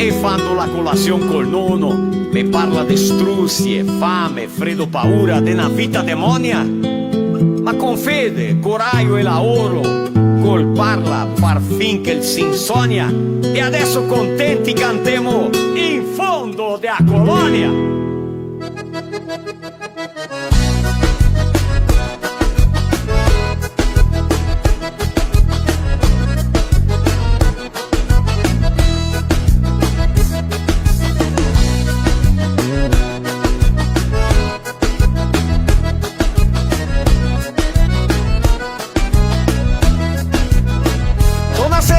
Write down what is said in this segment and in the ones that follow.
E fanno la colazione col nonno, me parla di struzzi, fame, freddo, paura, de una vita demonia. Ma con fede, coraggio e lavoro, col parla far fin che si insonnia. E adesso contenti cantiamo in fondo della colonia.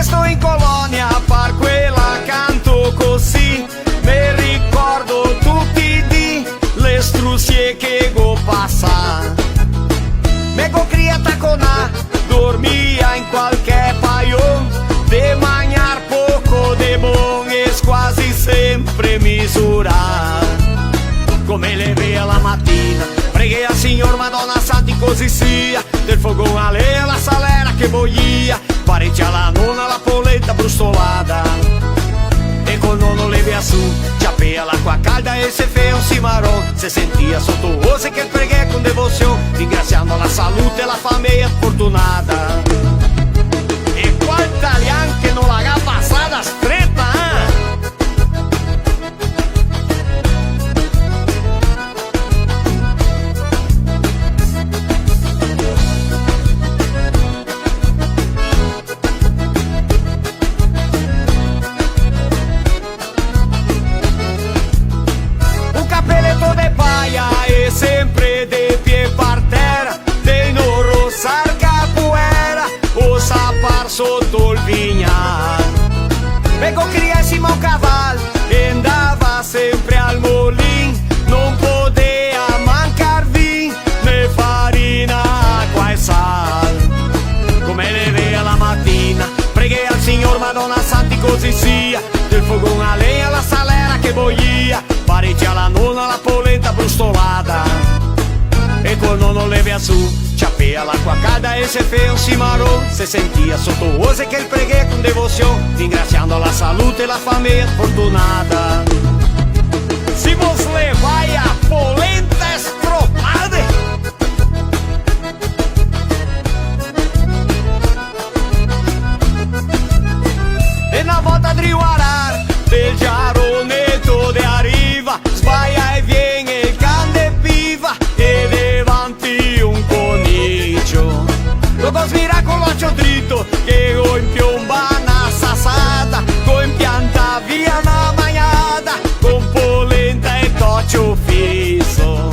Sto in colonia a far quella canto così, mi ricordo tutti di le struzie che go passa. Me go criata con a dormia in qualche paio, de mangiar poco de bon es quasi sempre misurar. Come le vea la mattina, preghi al Signor Madonna Santi così sia, del fogone a lei la salera che boia, pareggia la nonna la polenta brustolata. E col nonno le via su, ciapea l'acqua calda e se fe un cimarrón, se sentia sotto ose che preghe con devozione, ringraziando la salute e la famiglia fortunata. E qual italiano che non l'ha passata stretta, sempre de pie partera, de no rosar capoeira, o sapar sotto il vignar. Pegò criessimo un cavallo e andava sempre al molin, non poteva mancar vin, né farina, acqua e sal. Come le vea la mattina, preghi al Signor Madonna Santi così sia, del fogone a legna la salera che boia, pareggia la nonna la polenta brustolata. E col nonno le via su, ciapea l'acqua calda e se fe un cimarrón, se sentia sotto ose che il preghe con devozione, ringraziando la salute e la famiglia fortunata. Si vos le vai a polenta estropade, e una volta di guardar del giaronetto de arriva, sbaglia e viene il cane piva e davanti un coniglio. Dopo smiracolo dritto che go in piomba una sassata, go in pianta via una magnata, con polenta e toccio fisso.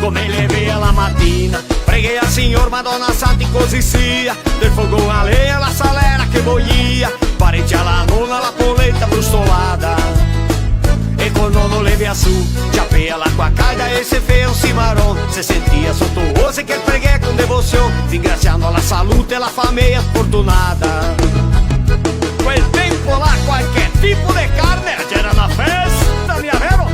Come le vea la mattina, preghi al Signor Madonna Santi così sia, del fogone a legna la salera che boia, pareggia la nonna la polenta brustolata. E col nonno le via su, ciapea l'acqua calda e se fe un cimarrón, se sentia sotto ose che preghe con devozione, ringraziando la salute e la famiglia fortunata. Quel tempo là qualche tipo di carne c'era una festa, mia vero?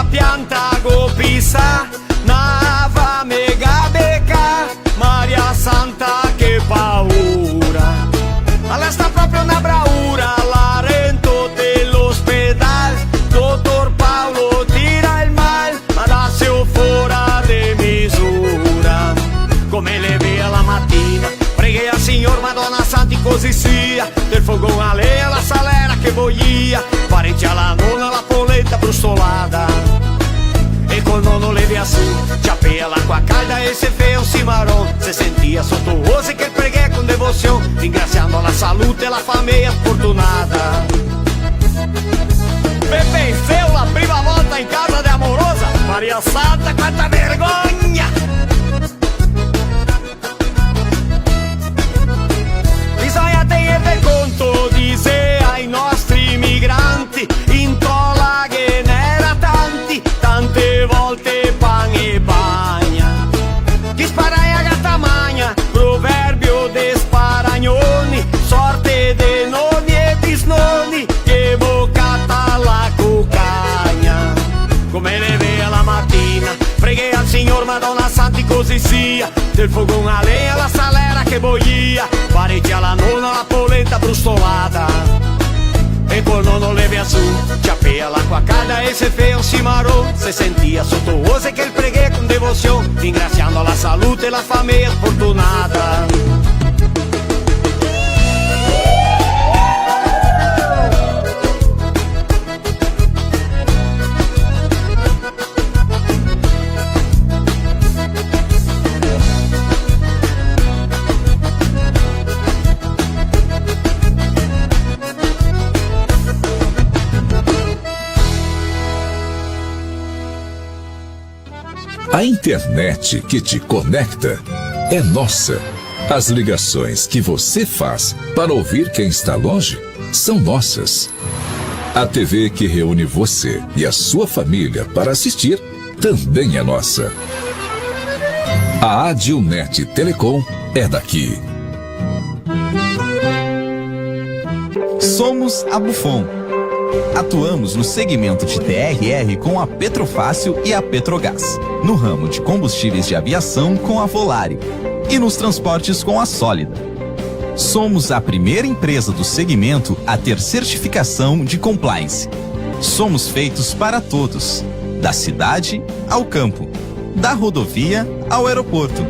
Pianta go pisa, nava mega beca, Maria Santa che paura. Alla sta proprio una braura, la rento dell'ospedal, dottor Paolo tira il mal, ma da se fora de misura. Come le vea la mattina, preghi al Signor Madonna Santi così sia, del fogone a legna la salera che boia, pareggia la nonna la polenta brustolata. E col nonno le via su, ciapea l'acqua calda e se fe un cimarrón, se sentia sotto ose che preghe con devozione, ringraziando la salute e la famiglia fortunata. Pepe Feu la prima volta in casa di Amorosa, Maria Santa quanta vergogna! Bisogna tenere conto di sé ai nostri migranti, in tola che n'era tanti, tante volte pan e bagna. Chi spara a gatta magna, proverbio de sparagnoni, so si del fogão a lenha, la salera che boia, parecchia la nonna, la polenta brustolata. E por nono leve su, ciapea l'acqua calda e se fea un cimarrón. Se sentia sotto ose che il preghe con devozione, ringraziando la salute e la famiglia fortunata. A internet que te conecta é nossa. As ligações que você faz para ouvir quem está longe são nossas. A TV que reúne você e a sua família para assistir também é nossa. A Adilnet Telecom é daqui. Somos a Buffon. Atuamos no segmento de TRR com a Petrofácil e a Petrogás, no ramo de combustíveis de aviação com a Volare e nos transportes com a Sólida. Somos a primeira empresa do segmento a ter certificação de compliance. Somos feitos para todos, da cidade ao campo, da rodovia ao aeroporto,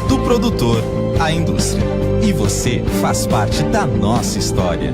do produtor à indústria. E você faz parte da nossa história.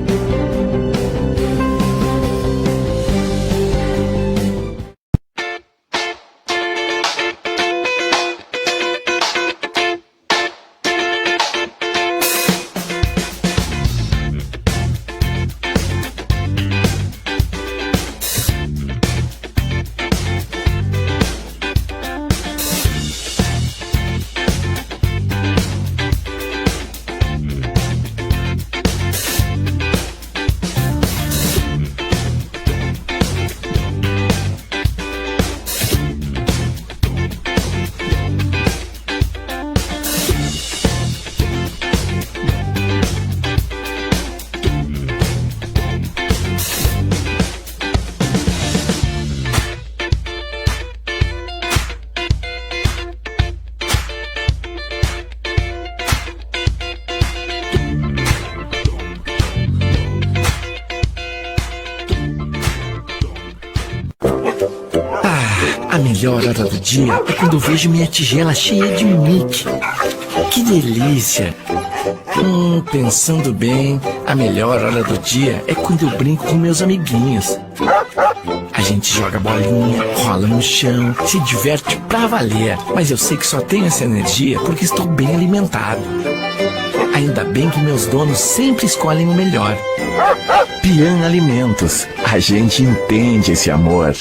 A melhor hora do dia é quando eu vejo minha tigela cheia de Mickey. Que delícia! Pensando bem, a melhor hora do dia é quando eu brinco com meus amiguinhos. A gente joga bolinha, rola no chão, se diverte pra valer. Mas eu sei que só tenho essa energia porque estou bem alimentado. Ainda bem que meus donos sempre escolhem o melhor. Pian Alimentos. A gente entende esse amor.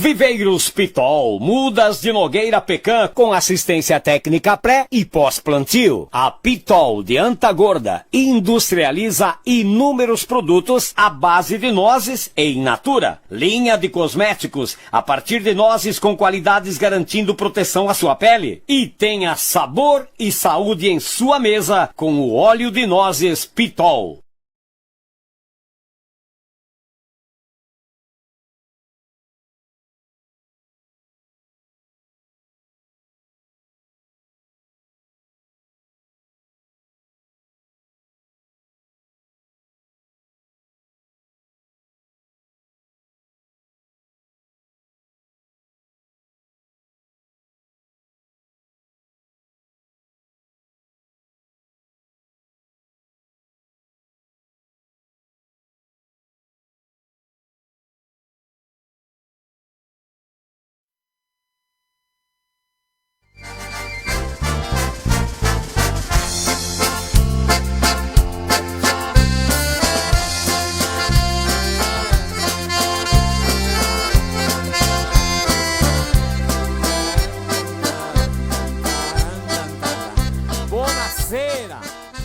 Viveiros Pitol, mudas de Nogueira Pecan com assistência técnica pré e pós-plantio. A Pitol de Antagorda industrializa inúmeros produtos à base de nozes e in natura. Linha de cosméticos a partir de nozes com qualidades garantindo proteção à sua pele. E tenha sabor e saúde em sua mesa com o óleo de nozes Pitol.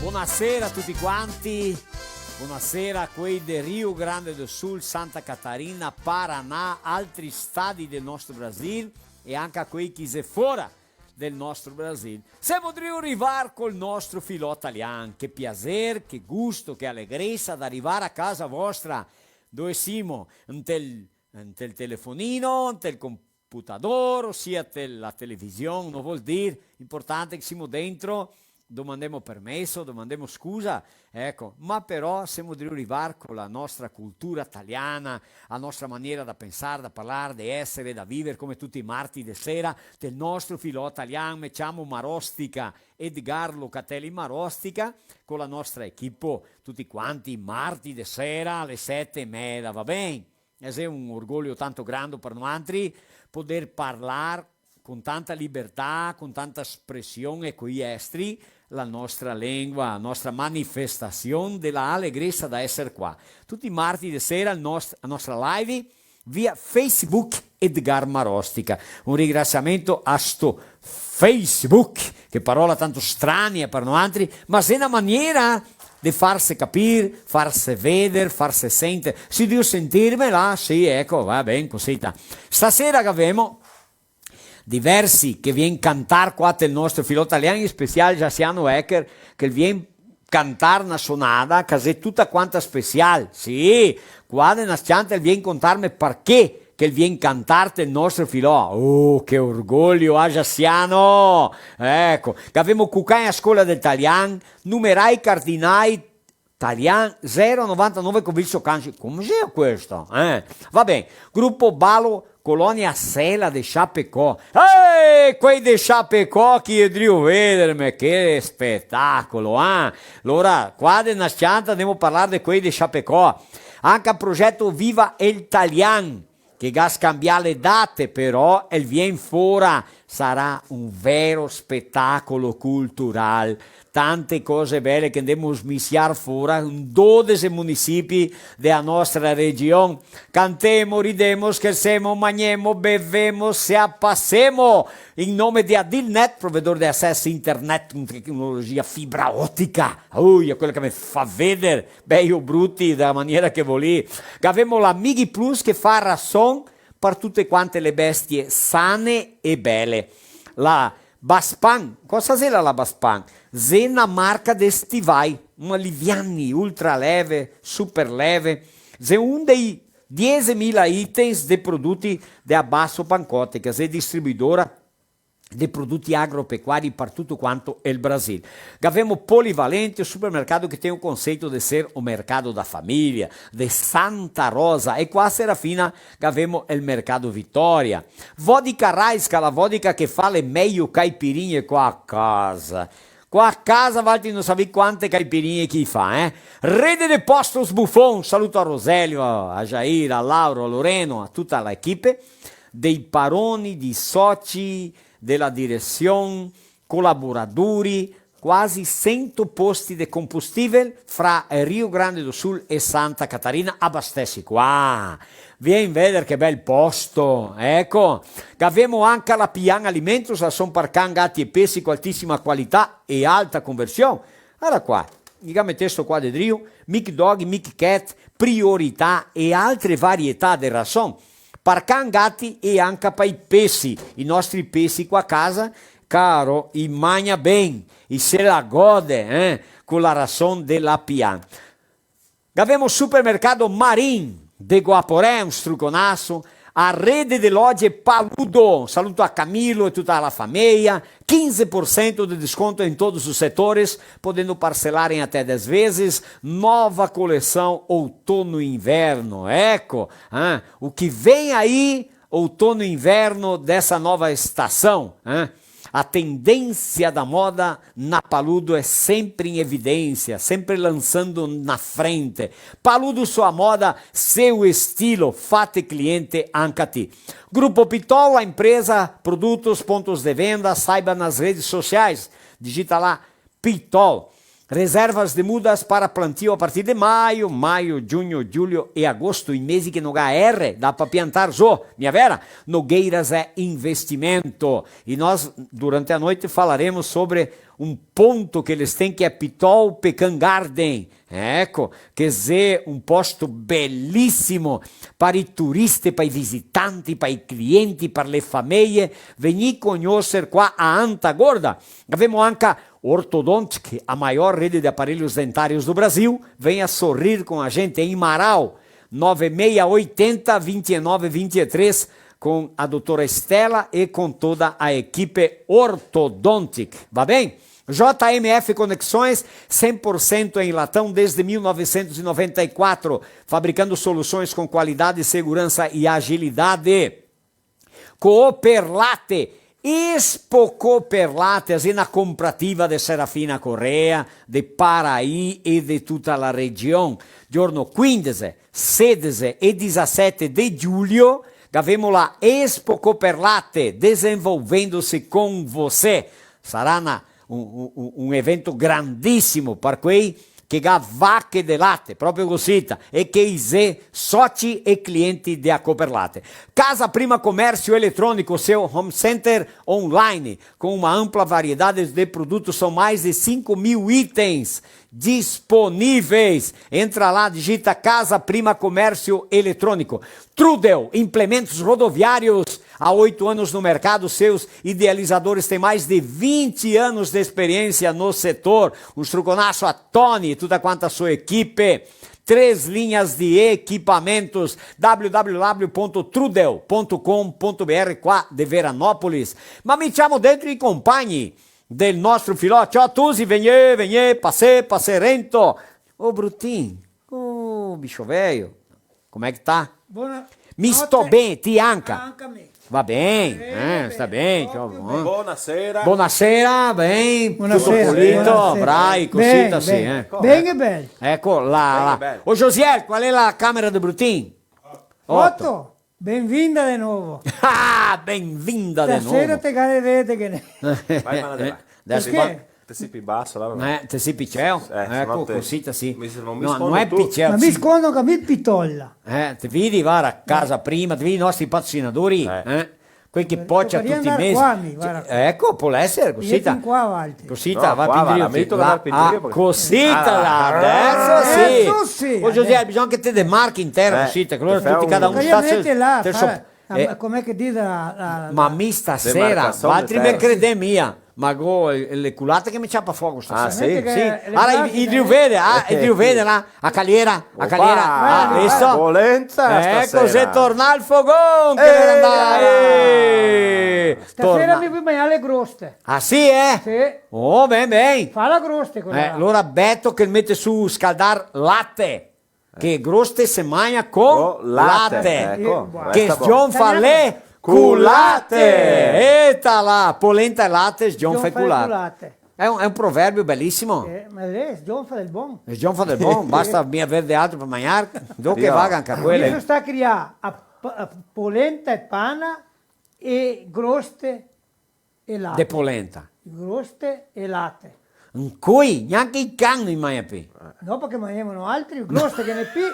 Buonasera a tutti quanti, buonasera a quei di Rio Grande do Sul, Santa Catarina, Paraná, altri stati del nostro Brasile e anche a quei che se fuori del nostro Brasile. Siamo di arrivare col nostro filò italiano, che piacere, che gusto, che allegrezza ad arrivare a casa vostra, dove siamo, in tel telefonino, in tel computador, ossia la televisione, non vuol dire, importante che siamo dentro, domandiamo permesso, domandiamo scusa, ecco, ma però siamo di arrivare con la nostra cultura italiana, la nostra maniera da pensare, da parlare, di essere, da vivere, come tutti i martedì sera, del nostro filò italiano, mettiamo Marostica, Edgar Locatelli Marostica, con la nostra equipe, tutti quanti, martedì sera alle 7:30, va bene? È un orgoglio tanto grande per noi poter parlare con tanta libertà, con tanta espressione qui esteri, la nostra lingua, la nostra manifestazione della allegrezza da essere qua. Tutti i martedì sera la nostra live via Facebook Edgar Marostica. Un ringraziamento a sto Facebook, che parola tanto strana per noi, ma è una maniera di farsi capire, farsi vedere, farsi sentire. Se devo sentirmi là, sì, ecco, va bene, così. Stasera che abbiamo diversi che viene cantare qua del nostro filo italiano, in speciale Jassiano Ecker, che viene cantare una sonata, che è tutta quanta speciale. Sì, qua nella chante viene contarmi perché che viene cantare del nostro filò. Oh, che orgoglio, Jassiano! Ecco, che abbiamo cucai a scuola dell'italiano, numerai cardinali italiano 099 con Vilso Canci. Come c'è questo? Va bene, gruppo Balo Colonia Sela de Chapecó. Quei de Chapecó che devo vedermi, che spettacolo, Allora, qua nella chanta andiamo a parlare di quei de Chapecó. Anche il progetto Viva il Italian, che ga scambia le date, però il vien fora sarà un vero spettacolo culturale. Tante cose belle che andiamo a smissiare fuori in 12 municipi della nostra regione. Cantemo, ridemo, scherzemo, mangiamo, bevemo, se appassemo. In nome di Adilnet, provvedore di accesso internet con tecnologia fibra ottica. È quello che mi fa vedere, bei o brutti, della maniera che volete. Che abbiamo la Migi Plus che fa rason per tutte quante le bestie sane e belle. La Baspan, cosa è la Baspan? È una marca di stivai, una liviani, ultra leve, super leve. È uno dei 10.000 items di prodotti di basso pancote, che è distribuidora di prodotti agropecuari per tutto quanto il Brasile. Abbiamo polivalente, un supermercato che tem un conceito di essere un mercato da famiglia, di Santa Rosa, e qua a Serafina abbiamo il mercato Vittoria. Vodka Raisca, la vodka che fa le meglio caipirinhe qua a casa. Qua a casa Valti non sapete quante caipirinhe chi fa, Rede de Postos Buffon, saluto a Roselio, a Jair, a Lauro, a Loreno, a tutta l'equipe, dei paroni, di soci, della direzione, collaboratori, quasi 100 posti di combustível fra Rio Grande do Sul e Santa Catarina. Abastece qua. Vieni a vedere che bel posto, ecco. Abbiamo anche la Pian Alimentos, la son parcan gatti e pesci con altissima qualità e alta conversione. Allora qua, mica messo qua di Rio, Mic Dog, Mic Cat, priorità e altre varietà di rason. Parcan gatti e anche per i pesci, i nostri pesci qua a casa, caro, i magna ben, i se la gode, con la rason della Pian. Abbiamo supermercato Marin, de Guaporé, un struconasso, a rede de loja Paludo, saluto a Camilo e tutta la famiglia, 15% de desconto em todos os setores, podendo parcelar em até 10 vezes, nova coleção outono e inverno, ecco, o que vem aí, outono e inverno dessa nova estação, a tendência da moda na Paludo é sempre em evidência, sempre lançando na frente. Paludo, sua moda, seu estilo, fate cliente anche a ti. Grupo Pitol, a empresa, produtos, pontos de venda, saiba nas redes sociais, digita lá Pitol. Reservas de mudas para plantio a partir de maio, junho, julho e agosto, em mês que no HR dá para plantar só, minha vera, Nogueiras é investimento. E nós, durante a noite, falaremos sobre um ponto que eles têm que é Pitol Pecan Garden. Ecco, che è un posto bellissimo per i turisti, per i visitanti, per i clienti, per le famiglie. Venite a conoscere qua a Antagorda. Abbiamo anche Ortodontic, a maior rede de aparelhos dentários do Brasil. Venha sorrir com a gente em Marau, 9680-2923, com a doutora Estela e com toda a equipe Ortodontic. Va bem? JMF Conexões, 100% em latão desde 1994, fabricando soluções com qualidade, segurança e agilidade. Cooperlate, Expo Cooperlate, azienda comprativa de Serafina Correa, de Paraí e de tutta la regione. Giorno 15, 16 e 17 de julho, abbiamo la Expo Cooperlate desenvolvendo-se com você. Sarà un evento grandissimo per quei che ha vacche de latte, proprio così, e che i soci e clienti di Cooperlate. Casa Prima Comércio Eletrônico, seu home center online, com uma ampla variedade de produtos, são mais de 5.000 itens disponíveis. Entra lá, digita Casa Prima Comércio Eletrônico. Trudel, implementos rodoviários, há 8 anos no mercado, seus idealizadores têm mais de 20 anos de experiência no setor. Um struconaço a Tony, toda quanto a sua equipe. 3 linhas de equipamentos, www.trudel.com.br, qua de Veranópolis. Ma mi chiamo dentro i compagni del nostro filò. Ciao a tutti, venite, passerento. Ô, Brutinho, ô, bicho velho, como é que tá? Buona Mi notte sto bene, ti anche. anche a me. Va bene, Bene, sta bene. proprio ciao, bene. Buonasera. Buonasera, ben, tutto Buonasera, pulito, buonasera. brai, così, Bene, sì. bene. Bene, bene. Ecco, bene. Oh, Josiel, qual è la camera di Brutin? 8. Benvinda di nuovo. Ah, benvinda di Stasera nuovo. te calerete che ne... Vai, manda là. Adesso Perché? Te sei più basso, là. te sei picceo? se Ecco, no te- così, sì. non mi No, scondo non è tu. picceo. Ma mi scondo che mi pitolla. Ti vedi, guarda, a casa prima, ti vedi i nostri patrocinatori? Quelli che poccia Toccaria tutti i andare mesi. qua, guarda. Ecco, può essere, così. Io fin qua avanti. Così, No, va qua a va, pindire la metto da pindire perché- così, Ah, adesso sì. sì. Oh, Josiel, bisogna che te demarchi in terra, così, che loro fai tutti un- cada uno Toccaria sta mettere là, te fare- so- com'è che dice la... Ma mi stasera, Demarcazione altri terra. me crede mia. Ma go, le culate che mi ciappa fuoco stasera. Ah, sì? Metti che Sì. le Allora, macchine- il Rio Vede, il Rio Vede là, a Caliera, Opa, visto? Volenza Ecco, stasera. se torna al fogone, che deve andare. Stasera Torna. mi puoi mangiare le croste. Ah sì, eh? Sì. Oh, ben, ben. Fa la croste quella. Allora Beto che mette su scaldar latte, che groste se mangia con Con latte, ecco. che Resta John fa le culate. Eta là, polenta e latte, John fa i culate. È un proverbio bellissimo. Ma lei è John del buon. John fa del buon, basta mi avere altro per mangiare, dopo che Io- vaga anche a Io quelle. sta a criare a polenta e pana e groste e latte. De polenta. Groste e latte. Un coi, neanche i cani non mangia più. No, perché mangiavano altri, grossi che ne più.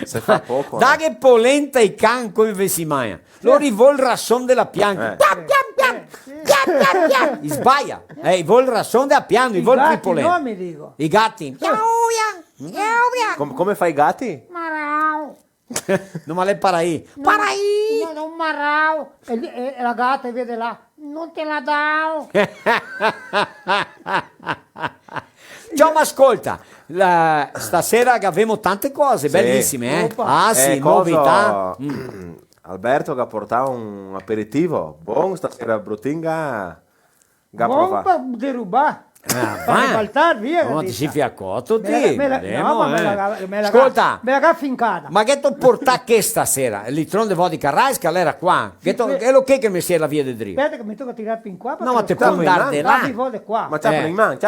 Se fa poco. Da che polenta i cani come si mangia. Loro vuol il rasson della pianta. Pian, pian, pian. Sbaglia. Vuol il rasson della pianta, vuol più polenta. No, mi dico. I gatti. Come fai i gatti? Marau. Non me le paraì. No, non marau. E la gatta vede là. Non te la dao. Ciao, ma ascolta, stasera che abbiamo tante cose bellissime, eh? Opa. Ah sì, Cosa? novità. Alberto che ha portato un aperitivo. Buon stasera Brutinga. Buon per derubare. Ah, Per va. ribaltare via. No, che ti si dica. fiaccotto Me la- te. me la- vedremo, no, ma Ascolta, me la ga fincata. ma che tu portà che stasera? Il litrone di vodka rice che era qua. Che lo che mi si è la via di dritto? Aspetta che mi tocca tirare fin qua. No, ma te puoi puoi andare di là. Mi vuole qua. Ma c'ha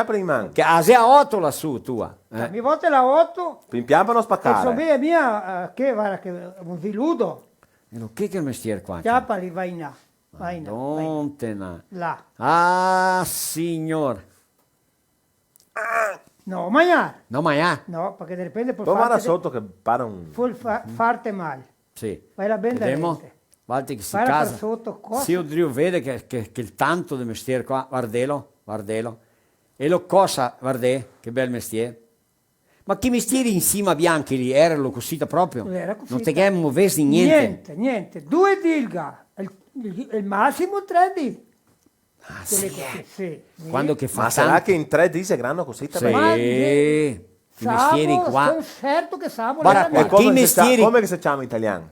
per in man. Che a 8 lassù tua. Mi vuole la 8. Pimpiamo non E spaccare. so mia, che guarda che un viludo. E lo che il mestiere qua? Chiappali, vai in là. Vai in là. Vai in Non te ne. là. Ah, signor. No, mangiare. No, ma ya. No, perché di repente puoi Poi guarda farti, sotto che pare un... farti male. Sì. Vai la benda Vedremo. rete. Guarda che si Fai per casa. sotto cosa? Sì, Dio vede che il tanto del mestiere qua, guardelo. E lo cosa, guardè, che bel mestiere. Ma che mestieri insieme a bianchi lì, erano così proprio? Era così. Non te che muovessi niente. Niente. 2 dilga. Il massimo 3 dilga. Ah, Sì. sì. Quando che fa Ma sarà tanto. che in 3 di se grano così? Sì, Ma i mestieri qua. Sono certo che savo. Guarda qua, che mestieri- Come che si chiama in italiano?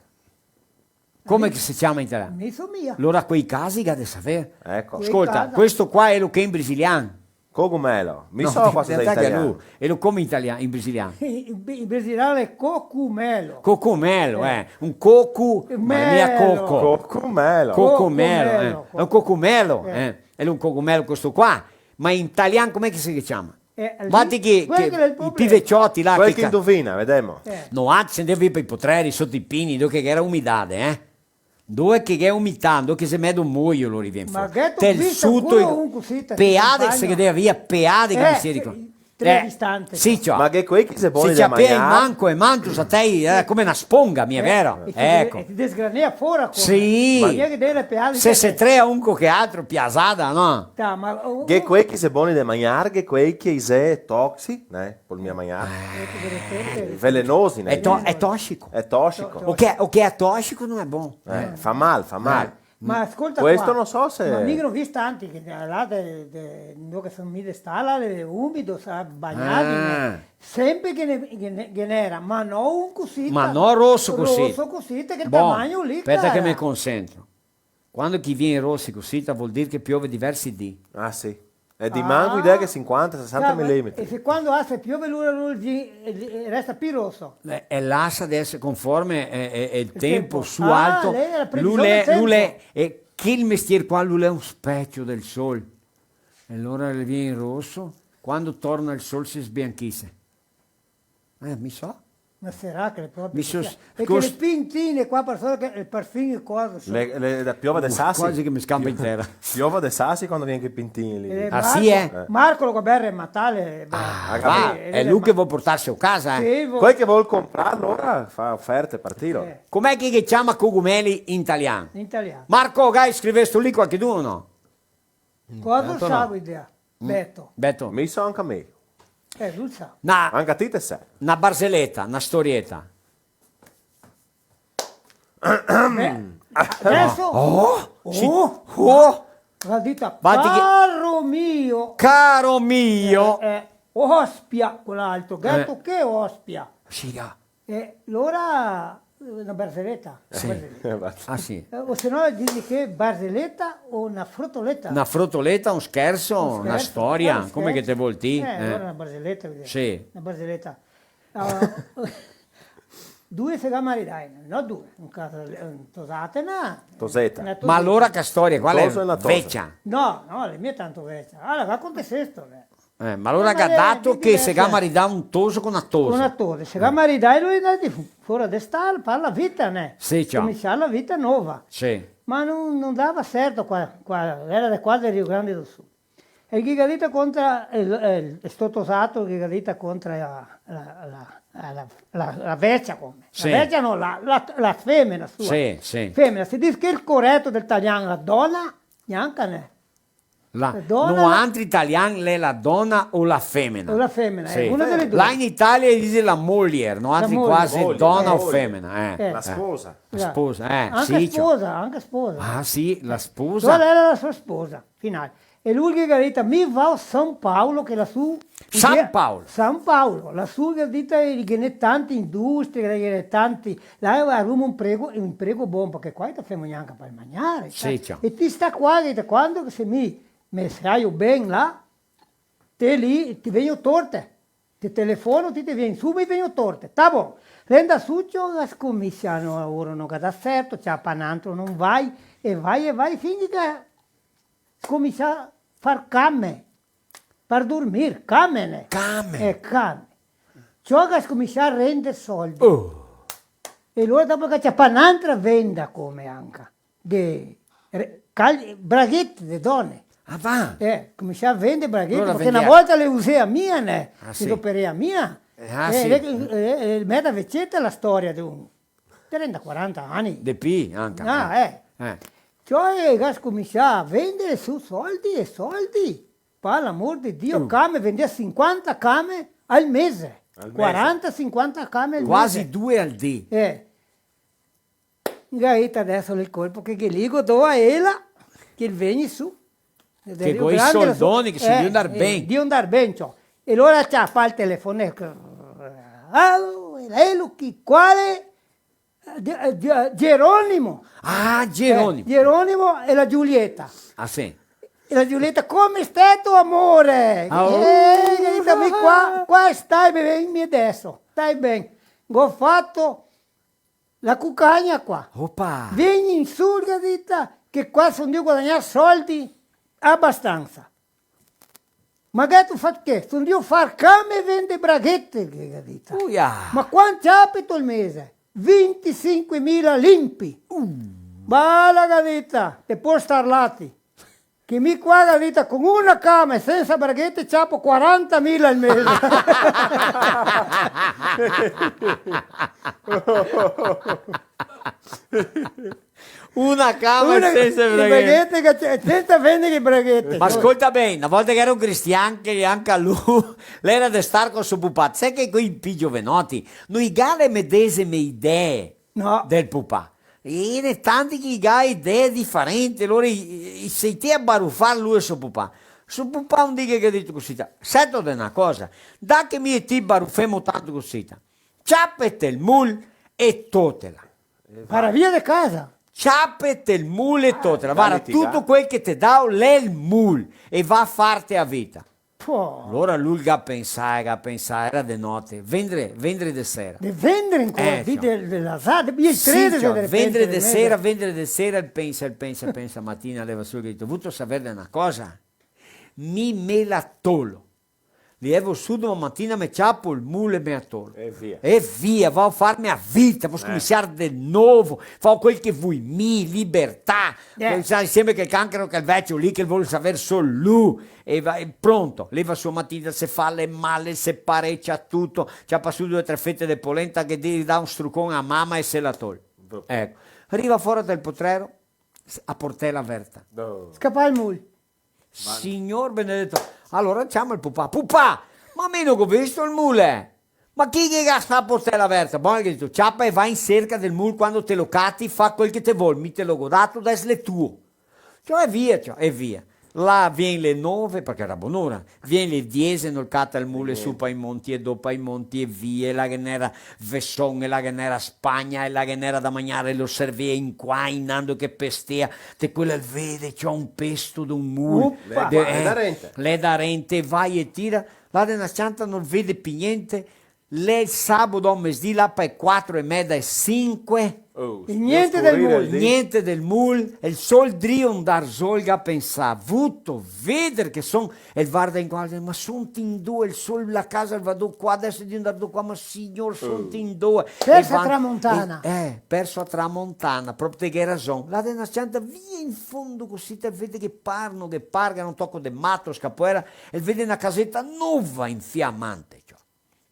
Come che si chiama in italiano? Miso mia. Allora quei casi che ha da sapere. Ecco. Quei Ascolta, casi. questo qua è lo che è in brasiliano. Cogumelo. Mi No, so cosa in da realtà che italiano. lui, e lo come in brasiliano. In brasiliano è cocumelo. Cocomelo, un coco, mia Melo. coco. Cocumelo. Cocomelo, Cocomelo. è un cocomelo, è un cocomelo questo qua. Ma in italiano com'è che si chiama? Lì, Guardi che quello che è il i problema. pivecchiotti là Quel che che indovina, vediamo. no, anzi, se devi per i potreri sotto i pini, dove che era umidade, Dove che è umidità, dove che se mette un muoio lo riviene Ma fuori. che tu Tel visto sotto quello un cosita, peade che si si deve via, peade che mi si ricorda. tre distanti. Sì, ciò. Ma che quei che se Se buoni ci da appena in mangiare. manco e mantus a te come una sponga, mi è vero? Ecco. E ti desgranea fuori come. Sì. Ma io che deve peare. Se se tre a un che altro piasada, no? Ma Che quei che se buoni da mangiare, che quei che se toxi, per mia mangiare. Velenosi, È, è tossico. È tossico. O che è tossico non è buono. Fa male, fa male. Ma ascolta Questo qua, non so se- Ma mica ho visto tanti che là dove sono mi stala umido, bagnati, sempre che ne era, ma non un così. Ma no rosso così. Rosso così, che il Boh, tamaglio lì. aspetta che cara. mi concentro. Quando chi viene rossi così vuol dire che piove diversi dì. Ah sì. È di mango idea che 50-60 Sa, mm. E se quando se piove resta più rosso. E lascia di essere conforme è il tempo tempo. su Ah, alto. lei è la previsione del tempo. E che il mestiere qua lui è un specchio del sole. E allora le viene in rosso, quando torna il sole si sbianchisse. Mi so. Ma sarà che le proprio. Mi so- Perché le pintine qua per solo che il parfum cosa sono. Piova de sassi. Quasi che mi scampa intera. Piova de sassi quando viene che pintini lì. E Ah, sì, Marco lo guarda in Matale. Va, è lui che vuol portarsi a casa. Quel che vuol comprarlo ora fa offerte, partito. Com'è che chiama cogumeli in italiano? In italiano. Marco, gai, scrivesti lì qualche uno no? Cosa sa idea? Beto. Betto. Mi so anche a me. Lui sa. Anche a te te sai. Una barzelletta, una storietta. Adesso. Oh, La dita. Guardi che- Caro mio. caro mio. Ospia quell'altro. Gatto che ospia. Sì, ah. E allora una barzelletta. Ah, sì. O se no dici che barzelletta o una fruttoletta. Una frotoletta, un scherzo, una Scherzo, storia, un come che scherzo. te vuol dire? Allora una barzelletta. vedete. Sì. Una barzelletta. Due se maritai, no due, un caso tosate una. Tosetta. una Ma allora che storia, qual è? Toso e la tosa. Vecchia. No, le mie tanto vecchia. Allora racconta sesto. Ma allora che ha dato che se gamari dà un toso con una tosa. Una tose, se maritai lui è fuori d'estate, parla vita, ne? Sì, ciao. Cominciare la vita nuova. Sì. Ma non dava certo qua era da qua del Rio Grande do Sul. il gigadita contro il stottosato, il gigadita contro la vecchia come. Sì. La vecchia no, la femmina sua. Sì, sì. Femmina, si dice che il corretto del italiano, la donna, neanche ne. La donna- no altri italiani è la donna o la femmina? O la femmina, Sì. una delle due. Là in Italia dice la moglie, no altri moglie. quasi Moglie, donna o moglie. femmina. Eh. La sposa. La sposa, Anche sì. cioè. sposa, anche sposa. Ah sì, la Quella sposa. era la sua sposa, finale. E lui che ha detto, mi va a San Paolo, che la sua... San Paolo. San Paolo, la sua che ha detto che ne tante industrie, che ne tanti... Là abbiamo un prego buono, perché qua ti facciamo neanche per mangiare. Sì, sai? ciao. E ti sta qua, che quando se mi sai bene là, te lì, ti vengono torte. Ti telefono, ti vieni su, mi vengono torte. Sta buono. Renda succio, la scommissiano ora non da certo, c'è panantro, non vai, e vai, finché che comincia a far came, per dormire, camene. Came. Came. Ciò che comincia a rendere soldi. Oh. E allora dopo che c'è panantra venda come anche, braghetti di donne. Ah va. Comincia a vendere braghetti, Allora perché vendia- una volta le usai a mia, ne? Ah, Si sì. doperei a mia. Sì. Me da vecchietta la storia di un 30-40 anni. De P anche. Cioè, che comincia a vendere su soldi e soldi. Per l'amor di Dio, came, vendeva 50 came al mese. Al mese. 40-50 came al Quasi mese. 2 al dì. Gaita adesso il colpo che gli dico do a ella che vieni su. Che coi soldoni che si devono dar bene. Di andare bene, ciò. E allora c'ha fa il telefono. Chi quale? Geronimo. Ah, Geronimo. Geronimo e la Giulietta. Ah sì. E la Giulietta, come stai tu amore? Dammi qua stai bene adesso, stai bene. Ho fatto la cucagna qua. Oppa. Vieni in su, dita, che qua sono io a guadagnare soldi abbastanza. Ma che tu fai che? Sono io a far came e vende braghette, dita. Uia. Ma quanti apito il mese? 25.000 limpi. Bala gadita, te può star lati. Che mi qua gadita con una cama e senza braghette ciapo 40.000 al mese. Una cama Una- senza i braghette. senza vendere i braghette. Ma ascolta bene, una volta che era un cristiano, che anche a lui, lei era di star con suo pupà. Sai che quei più giovanotti, noi gare medesime idee No. del pupà. E ne tanti che ha idee differenti, allora sei te a baruffare lui e suo pupà. Suo pupà un dica che ha detto così, sento di una cosa, da che mi e ti baruffemo tanto così, ciappete il mul e totela. Para via di casa. Ciappete il mul e totela. Guarda, litigare. tutto quel che ti dà l'è il mul e va a farti a vita. Può. Allora lui che pensare, era di notte, vendere di sera. Di vendere ancora, di cioè. della sade, io Sì, credo cioè, che vendere di sera, il pensa, mattina leva su e dice, vuto sapere una cosa? Mi me la tolo. Lievo su domani mattina mi ciappo il mule e mi attolo. E via. Va a farmi a vita, posso cominciare di nuovo, fa quel che vuoi, libertà. Sai sempre che il cancro che il vecchio lì che vuole sapere solo lui. E va, è pronto, leva sua mattina, se fa le male, se parecchia tutto, c'ha passato 2 o 3 fette di polenta che gli dà un struccone a mamma e se la toglie. Ecco, arriva fuori dal potrero, a portella aperta. No. Scappa il mul. Signor benedetto, allora chiama il pupà. Pupà, ma meno che ho visto il mule. Ma chi che sta a portella aperta? Buono che dico, ciappa e va in cerca del mule quando te lo catti, fa quel che te vuoi, mi te lo godato, adesso è tuo. Cioè, e via. Là viene le 9, perché era buon'ora, viene le 10, non catta il mule su per i monti e dopo i monti e via, e la che n'era Vesson, e la che n'era Spagna, e la che n'era da mangiare lo servea in qua, inando che pestea, te quella vede, c'ha un pesto d'un mule. Le da rente. Le da rente, vai e tira, là della cianta non vede più niente, Lei il sabato mezzì là per 4:30 e 5. Oh, E niente del scorrere mondo. il dì. Niente del mul, e il sol drion dar solga pensa, avuto, vedere che son, e il guarda in guardia, ma son in due, il sol la casa vado qua, adesso di andare qua, ma signor, son in due. Perso E a tramontana. Perso a tramontana, proprio che ragione. La dena scianta via in fondo così, te vede che parno, che parga, non tocco de matto, scapoera, e vede una casetta nuova in fiammante, cioè.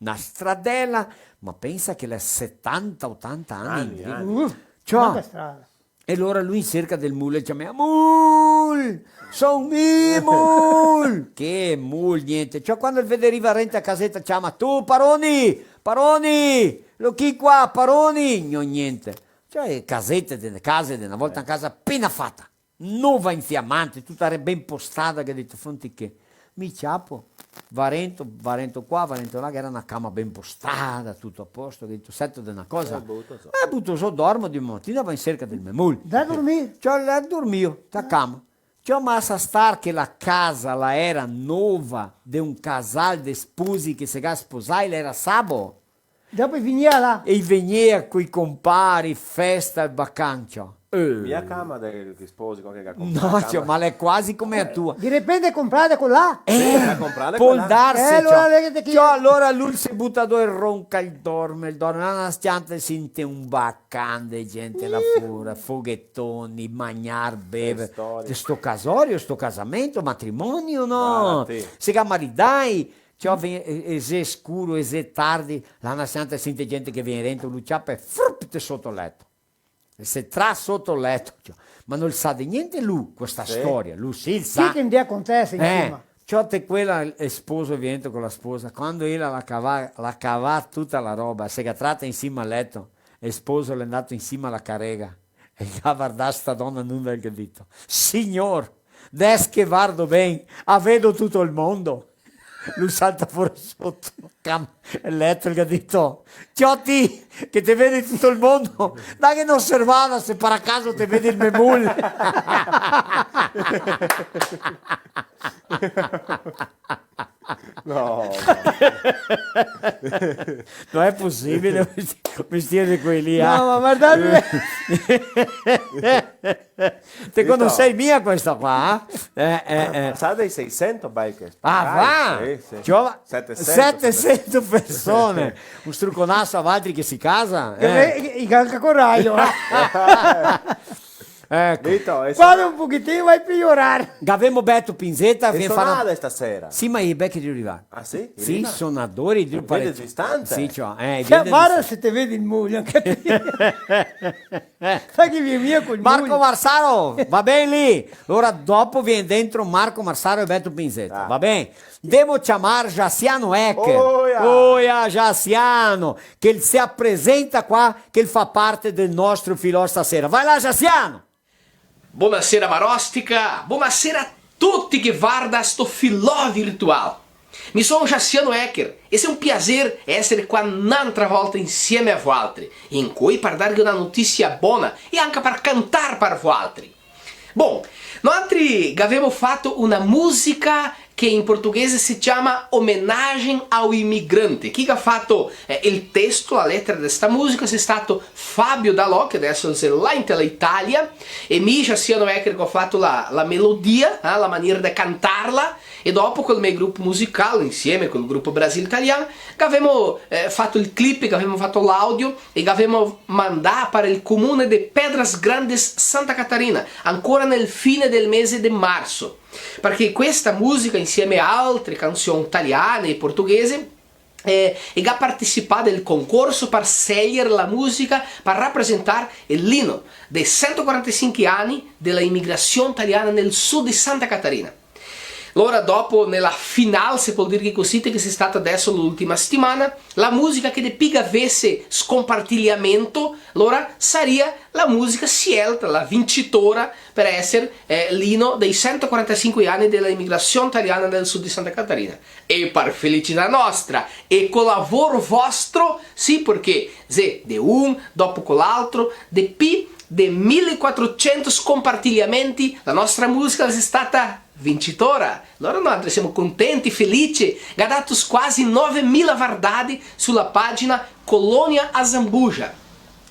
Una stradella, ma pensa che le 70-80 anni. Cioè, Quanta strada. e allora lui in cerca del mul e chiama Mul, son mi mul. Che mul, niente. Cioè quando il vede arriva rente a casetta chiama tu Paroni, lo chi qua, Paroni, no niente. Cioè case di una volta una casa appena fatta, nuova infiammante, tutta ben postata che ha detto fronti che mi ciapo. Varento qua, Varento là, che era una cama ben postata, tutto a posto, che ho detto, sento di una cosa, butto so, dormo di mattina, va in cerca del memul. Da dormire. Cioè, là dormio, da cama. Cioè, ma sa star che la casa, la era nuova, di un casal di sposi che si ga sposai, era sabo, Dopo veniva là. e veniva coi compari, festa e vacanza. Mia cama che sposi, qualche che compra No, la cioè, cama. ma è quasi come la tua. Di repente comprate con là. da comprare può quella. darsi, Allora, cioè. vedete che- Cioè, allora lui si butta dove e ronca il dorme, una stiante sente un baccante, gente là fuori, foghettoni, magnar, beve. storie. Di sto casorio, sto casamento, matrimonio, no? Guarda te. Si chiama maridai. Cioè, e se scuro, e se tardi, la una stiante sente gente che viene dentro, lui ciappa e fruppite sotto il letto. E se tra sotto il letto, cioè. Ma non sa di niente lui, questa storia, lui sì, il sa. Sì che in dia con te, insomma. Ciò te quella è sposo viene con la sposa, quando ella la cava tutta la roba, si è tratta insieme al letto, e il sposo è andato insieme alla carrega, e ha guardato sta donna nulla che ha detto, signor, des che guardo ben, vedo tutto il mondo. Lui salta fuori sotto il letto e gli ha detto, Ciotti, che te vedi tutto il mondo, dai che non osservava se per caso te vedi il memul. No, Non è possibile vestire quelli. No, ma guardate. Te conosci mia questa qua? sa dei 600 bikers. Ah, va! Sì, sì. Giova- 700. 700 persone. Un struconasso a altri che si casa. I calca coraggio. Ecco. Vito, e Quando un pochettino vai a peggiorare. Avevamo Betto Pinzetta. Viene sonate stasera. Sì, ma i becchi di arrivare. Ah sì? Sì, Irina? sonatori di Vede distante. Sì, cioè, Cioè, guarda se te vedi il muglio. Anche te. Sai che viene via col Marco muglio. Marsaro, va bene lì. Ora dopo viene dentro Marco Marsaro e Betto Pinzetta, Ah. va bene? Devo chiamare Jassiano Ecker. Oh, yeah. Jassiano, che si presenta qua, che fa parte del nostro filò stasera. Vai là, Jassiano! Buonasera Marostica, buonasera a tutti che guarda sto filò virtual. Mi sono Jassiano Ecker e è un piacere essere qua un'altra volta insieme a voi altri, in cui per darvi una notizia buona e anche per cantare per voi altri. Bom, noi abbiamo fatto una musica che in portoghese si chiama Homenagem ao Imigrante. Chi ha fatto il testo, la lettera di questa musica, è stato Fabio Dalò, che adesso è là in Italia, e mi, Jassiano Ecker, che ho fatto la melodia, la maniera di cantarla, e dopo col mio gruppo musicale, insieme col gruppo Brasil Italiano, che abbiamo fatto il clip, che abbiamo fatto l'audio, e che abbiamo mandato per il comune di Pedras Grandes Santa Catarina, ancora nel fine del mese di marzo. Perché questa musica, insieme a altre canzoni italiane e portoghesi, e ha partecipato del concorso per scegliere la musica per rappresentare l'inno dei 145 anni della immigrazione italiana nel sud di Santa Catarina. Allora dopo, nella finale, se può dire così, che sia stata adesso l'ultima settimana, la musica che de piga avesse scompartigliamento, allora sarebbe la musica scelta, la vincitora, per essere l'inno dei 145 anni dell'immigrazione italiana nel sud di Santa Catarina. E per felicità nostra, e con lavoro vostro, sì, perché se de un dopo con l'altro, de pi de 1400 scompartigliamenti, la nostra musica è stata vincitora. Allora noi siamo contenti, felici, che ha dato quasi 9.000 vardadi sulla pagina Colonia Azambuja,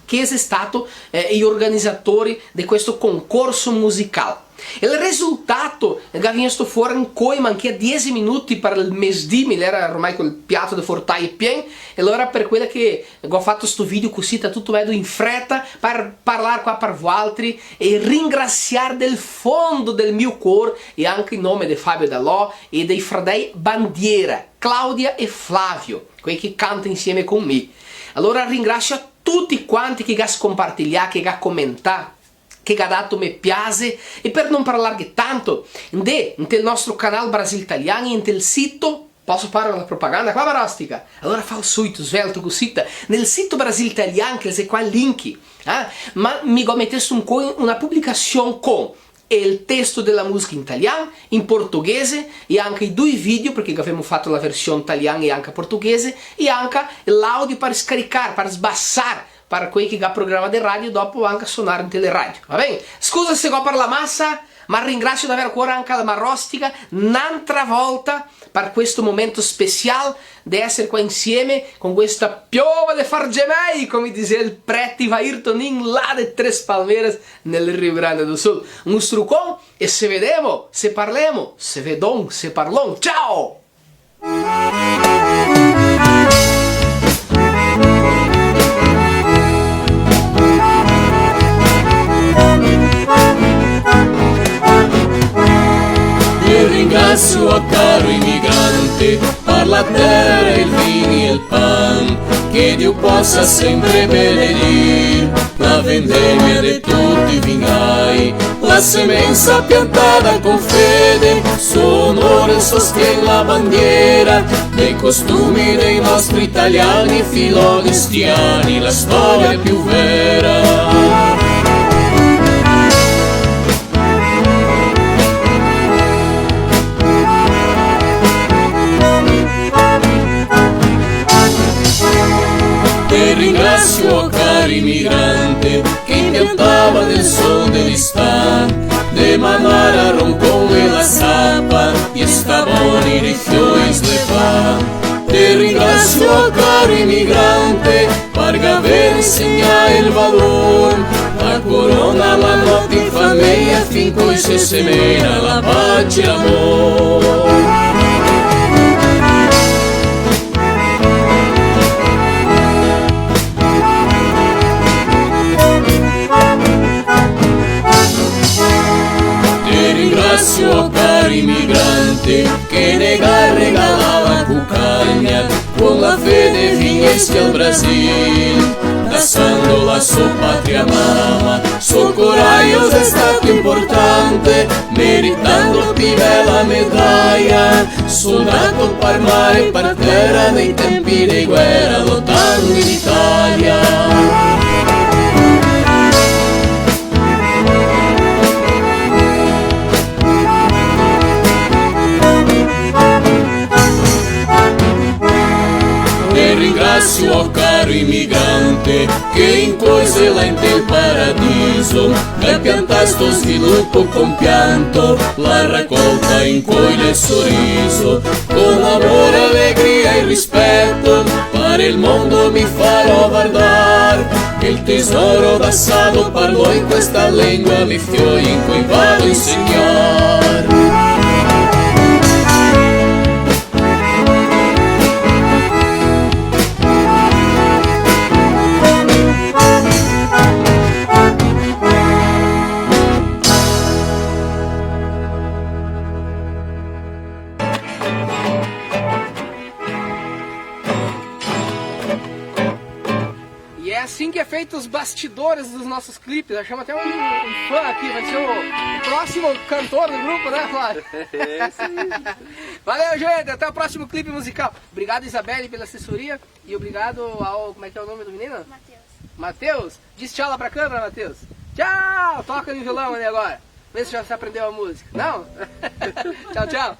che è stato gli organizzatori di questo concorso musicale. Il risultato che è venuto fuori in coima anche a 10 minuti per il mesdì, era ormai quel piatto di fortaie pieno, e allora per quella che ho fatto questo video così, tutto vedo in fretta, per parlare qua per voi altri e ringraziare del fondo del mio cuore, e anche in nome di Fabio Dalò e dei fratelli Bandiera, Claudia e Flavio, quelli che cantano insieme con me. Allora ringrazio a tutti quanti che hanno compartilhato, che hanno commentato, che ha dato mi piace, e per non parlare tanto, nel nostro canale Brasil Italiano e nel sito, posso fare la propaganda qua Barostica? Allora fa il subito, svelto così, nel sito Brasil Italiano, che c'è qua il link, ma mi ho messo una pubblicazione con il testo della musica in italiano, in portoghese, e anche i 2 video, perché abbiamo fatto la versione italiana e anche portoghese, e anche l'audio per scaricare, per sbassare, per quelli che hanno programma di radio, dopo anche suonare in teleradio, va bene? Scusa se ho per la massa, ma ringrazio davvero a cuore anche la Marostica un'altra volta per questo momento speciale di essere qua insieme con questa piova di fargemei, come diceva il preti Vairton in là de Tres Palmeiras nel Rio Grande do Sul. Un strucon e se vedemo, se parliamo, se vedon, se parlon. Ciao! Ringrazio a caro immigrante per la terra, il vino e il pan, che Dio possa sempre benedire la vendemmia di tutti i vignai, la semenza piantata con fede, sonore sostiene la bandiera dei costumi dei nostri italiani filodestiani, la storia più vera. E ringrazio caro immigrante che impiantava nel sol dell'istan de Manara, Roncon e la Sapa e Stavoni di Fioi Slepa. Te ringrazio caro immigrante per aver insegnato il valore, la corona, la notte in famiglia fin coi se semena la pace e l'amore. Ringrazio caro immigrante che nega regalava cucagna con la fede vignesi al Brasil, danzando la sua patria mama. Suo coraggio è stato importante, meritando più bella medaglia, soldato per mare e per terra nei tempi di guerra, lottando in Italia. Ringrazio caro immigrante che in coeselente il paradiso e piantasto sviluppo con pianto, la raccolta in coglie il sorriso, con amore, allegria e rispetto per il mondo mi farò guardare il tesoro passato parlo in questa lingua, mi fioi in cui vado a insegnare. Assim que é feito os bastidores dos nossos clipes. Eu chamo até um fã aqui, vai ser o próximo cantor do grupo, né, Flávio? Valeu, gente, até o próximo clipe musical. Obrigado, Isabelle, pela assessoria e obrigado ao... como é que é o nome do menino? Matheus. Diz tchau lá pra câmera, Matheus. Tchau! Toca no violão ali agora. Vê se já se aprendeu a música. Não? Tchau, tchau.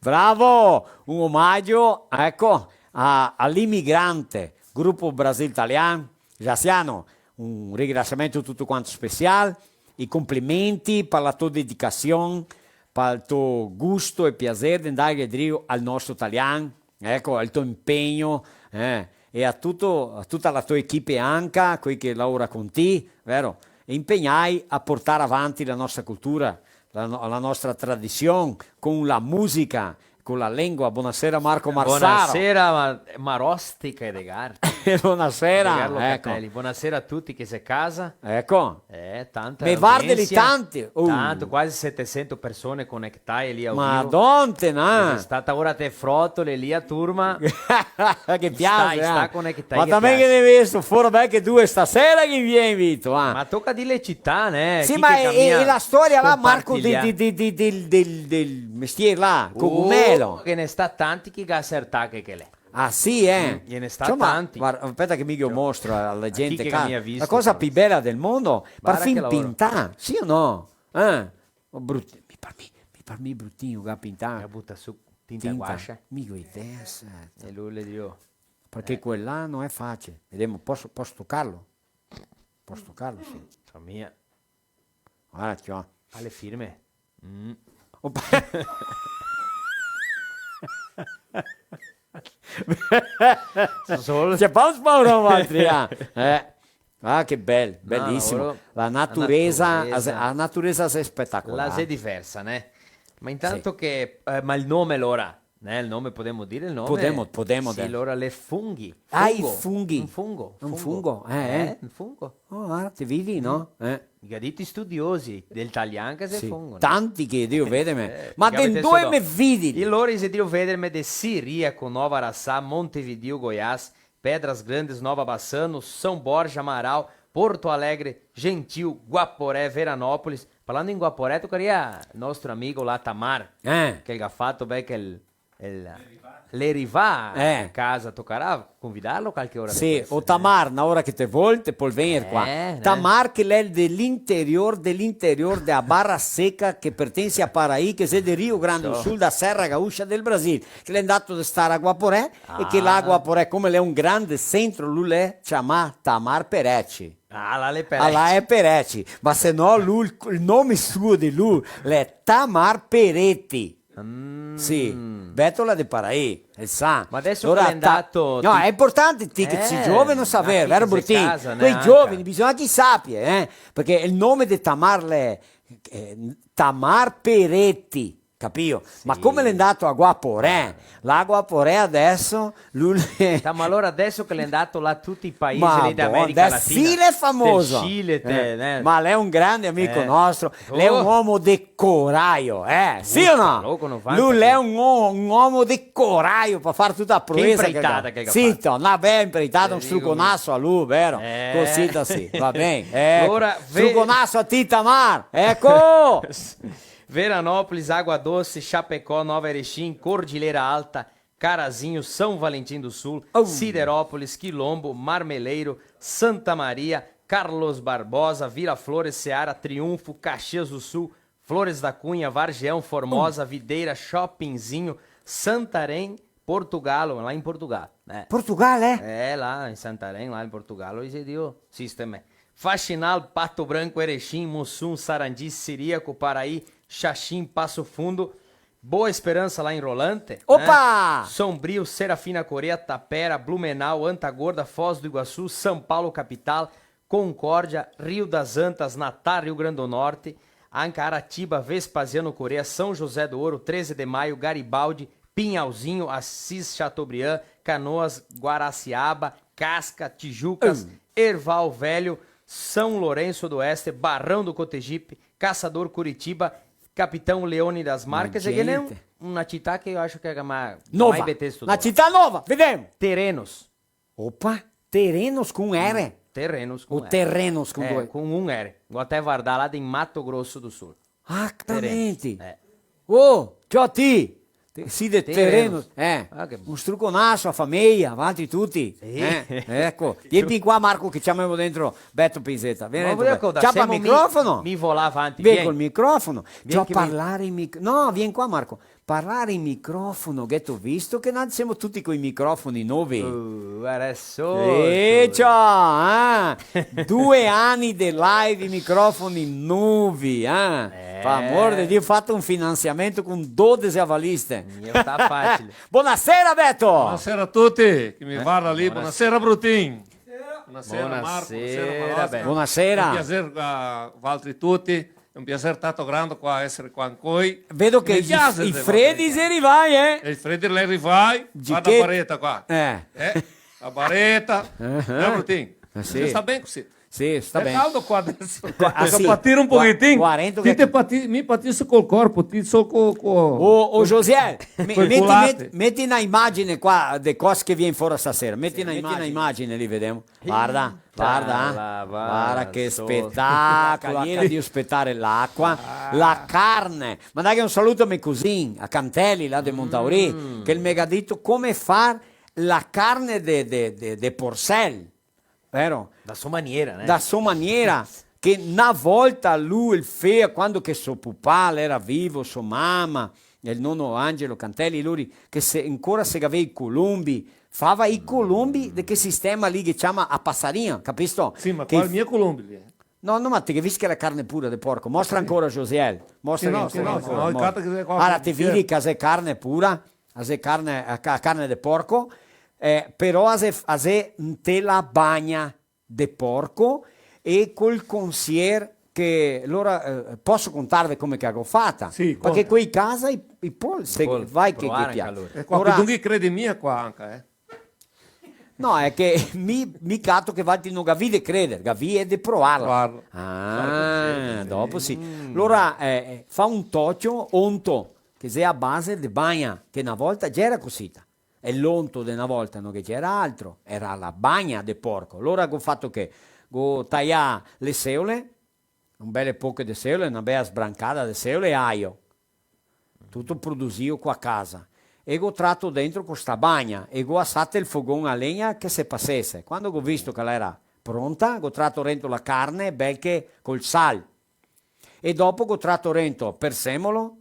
Bravo! Un omaggio, ecco, all'immigrante, gruppo Brasil Italiano, Jassiano, un ringraziamento tutto quanto speciale, i complimenti per la tua dedicazione, per il tuo gusto e piacere di andare a dire al nostro italiano, ecco, al tuo impegno, e a tutta la tua equipe anche, quelli che lavora con te, vero? E impegnai a portare avanti la nostra cultura, la nostra tradizione, con la musica, con la lingua. Buonasera Marco Marsaro. Buonasera Marostica e Degarte. Buonasera. Ecco. Buonasera a tutti che sei a casa. Ecco. Tanta Me guardali audiência. tanti. Tanto, quasi 700 persone connettate lì a vivo. Madonna, no? È stata ora te frottole lì a turma. Che piace. Sta connettai. Ma también che devi visto fuori che due stasera che vieni Vito. Ma tocca di le città, né? Sì, Chi ma che è la storia là, Marco, compartiglia. del mestiere là, cogumelo. Che ne sta tanti che gasserta che lei. Ah sì, Gliene sta tanti. Guarda, aspetta che mi mostro alla gente. che mi ha visto, la cosa più bella del mondo, per Guarda che fin lavoro. pintare, sì o no? Oh, mi parmi bruttino che pintare. La butta su tinta guascia. Mica idea, E lui le dio. perché quella non è facile. Vediamo, posso toccarlo? Posso toccarlo, sì. Sono mia. Guarda, ciò. Alle firme. Oppa. Solo. C'è pas paura altri, Ah, che bello, bellissimo. lavoro- La natureza, la la natureza è spettacolare. La è diversa, né? Ma intanto che... ma il nome allora, né? Il nome, potremmo dire il nome? Podemo Sì, dire. allora le funghi. Ah, i Fungo. funghi. Un fungo. Un fungo, eh? Un fungo. Oh, guarda, ti vedi, no? I gaditi studiosi del taglian che si Sì. fungono. Tanti che Dio vede me. Ma Che avete den due solo- me vidi. E loro se Dio vederme de Siria com Nova Araçá, Montevideo, Goiás, Pedras Grandes, Nova Bassano, São Borja, Amaral, Porto Alegre, Gentil, Guaporé, Veranópolis. Falando em Guaporé, tu queria nostro amigo lá, Tamar, que ele ha fatto beh, che l'Erivà a casa, toccarà convidarlo qualche ora. Sì, después, o Tamar, una ora che te volte, puoi venire qua. Tamar che è dell'interior della Barra Seca che pertence a Paraí, che è del Rio Grande do Sul, da Serra Gaúcha del Brasile, che è andato a stare a Guaporé e che là a Guaporé, come è un grande centro, lui è chiamato Tamar Perecci. Ah, là le Ah, là è Perecci, ma se no lui, il nome suo di lui è Tamar Peretti. Sì, Betola de Paraí, sa. Ma adesso che è andato... No, è importante che si giovani sapere, vero Bruttini? casa, Quei neanche. giovani bisogna che sappia, perché il nome di Tamar è Tamar Peretti, capito? Ma come è andato a Guaporé? Là a Guaporé adesso lui Ma allora adesso che è andato là tutti i paesi ma lì d'America Latina. Cile è famoso. Del Cile, Ma lei è un grande amico nostro, lei è un uomo di coraggio, sì o no? Lui è un uomo di coraggio per fare tutta la proezza. Che impreitata che ha Sì, no, beh, impreitato un struconasso a lui, vero? Così, sì, va bene. Allora, struconasso a Titamar, ecco! Veranópolis, Água Doce, Chapecó, Nova Erechim, Cordilheira Alta, Carazinho, São Valentim do Sul, Siderópolis, Quilombo, Marmeleiro, Santa Maria, Carlos Barbosa, Vila Flores, Ceará, Triunfo, Caxias do Sul, Flores da Cunha, Vargeão, Formosa, Videira, Shoppingzinho, Santarém, Portugal, lá em Portugal. Portugal, é? É, lá em Santarém, lá em Portugal, hoje deu sistema. Faxinal, Pato Branco, Erechim, Mussum, Sarandi, Siríaco, Paraí, Xaxim, Passo Fundo, Boa Esperança lá em Rolante. Opa! Né? Sombrio, Serafina Coreia, Tapera, Blumenau, Antagorda, Foz do Iguaçu, São Paulo capital, Concórdia, Rio das Antas, Natal, Rio Grande do Norte, Ancaratiba, Vespasiano Coreia, São José do Ouro, 13 de Maio, Garibaldi, Pinhalzinho, Assis Chateaubriand, Canoas, Guaraciaba, Casca, Tijucas, Erval Velho, São Lourenço do Oeste, Barrão do Cotegipe, Caçador Curitiba, Capitão Leone das Marcas, e que é uma città che io acho che è mais Nova, una città nuova, vediamo. Terrenos. Opa, terrenos com R. Terrenos com O terrenos com dois. com um R. Vou até guardar lá em Mato Grosso do Sul. Ah, claramente. É. Oh, ciao ti. Sì, dei terrenos. Ah, che Un struconasso, a famiglia, avanti tutti. Ecco. Vieni qua Marco che ci abbiamo dentro Beto Pinzetta. Vieni Ma dentro. voglio C'ha il microfono? Mi vola avanti. Vieni col microfono. C'ho a che parlare in microfono. No, vieni qua Marco. parlare in microfono, che tu visto che noi siamo tutti con i microfoni nuovi. Adesso... Ciao, 2 anni di live in microfoni nuovi, per amor di Dio, ho fatto un finanziamento con 12 avaliste. Sta facile. Buonasera Beto! Buonasera a tutti, chi mi parla lì, buonasera Brutin. Buonasera Marco, Buonasera, buonasera Beto. Buonasera. È un piacere Valtteri tutti, è un piacere tanto grande qua essere qua con voi. Vedo che i freddi si rivai, E il freddo lei rifai, guarda la baretta qua. La baretta, Brutin. Sì. Sta bene così. Sì, sta È bene. caldo qua adesso. Sì. Patire un pochettino. 40 Mi patisco col corpo, ti so Oh Josiel, culate. metti una immagine qua delle cose che viene fuori stasera. Metti una immagine lì, vediamo. Guarda, guarda che spettacolo. Niente di aspettare l'acqua, la carne. Ma dai che un saluto a mio cugino, a Cantelli, là di Montauri, che mi ha detto come fare la carne de porcel. Vero? Da sua maniera, né? Da sua maniera, che una volta lui, il feo, quando che suo papà era vivo, sua mamma, il nonno Angelo Cantelli, lui, che se, ancora se aveva i colombi, fava i colombi di che sistema lì che chiama a passarinho, capisco? Sì, ma che qua il mio colombo lì. No, ma ti capisci che la carne pura del porco, mostra ancora Josiel, mostra Sì, no, allora ti vedi che è carne pura, è carne del porco, però se te la bagna de porco e col consigliere che allora posso contarvi come che ho fatta, sì, perché qui in casa i polsi vai che piace. Ora, dunque credi mia qua anche, No, è che mi cato che Valti non gavide credere, gavi è di provarla. Dopo sì. Allora fa un toccio onto che sia a base di bagna, che una volta già era così. E l'onto di una volta non che c'era altro, era la bagna del porco. Allora ho fatto che ho tagliato le seule, un belle poche di seule, una bella sbrancata di seule e aglio. Tutto produsio qua a casa. E ho tratto dentro questa bagna e ho assato il fogone a legna che si passasse. Quando ho visto che era pronta, ho tratto dentro la carne, bel che col sale. E dopo ho tratto dentro persemolo,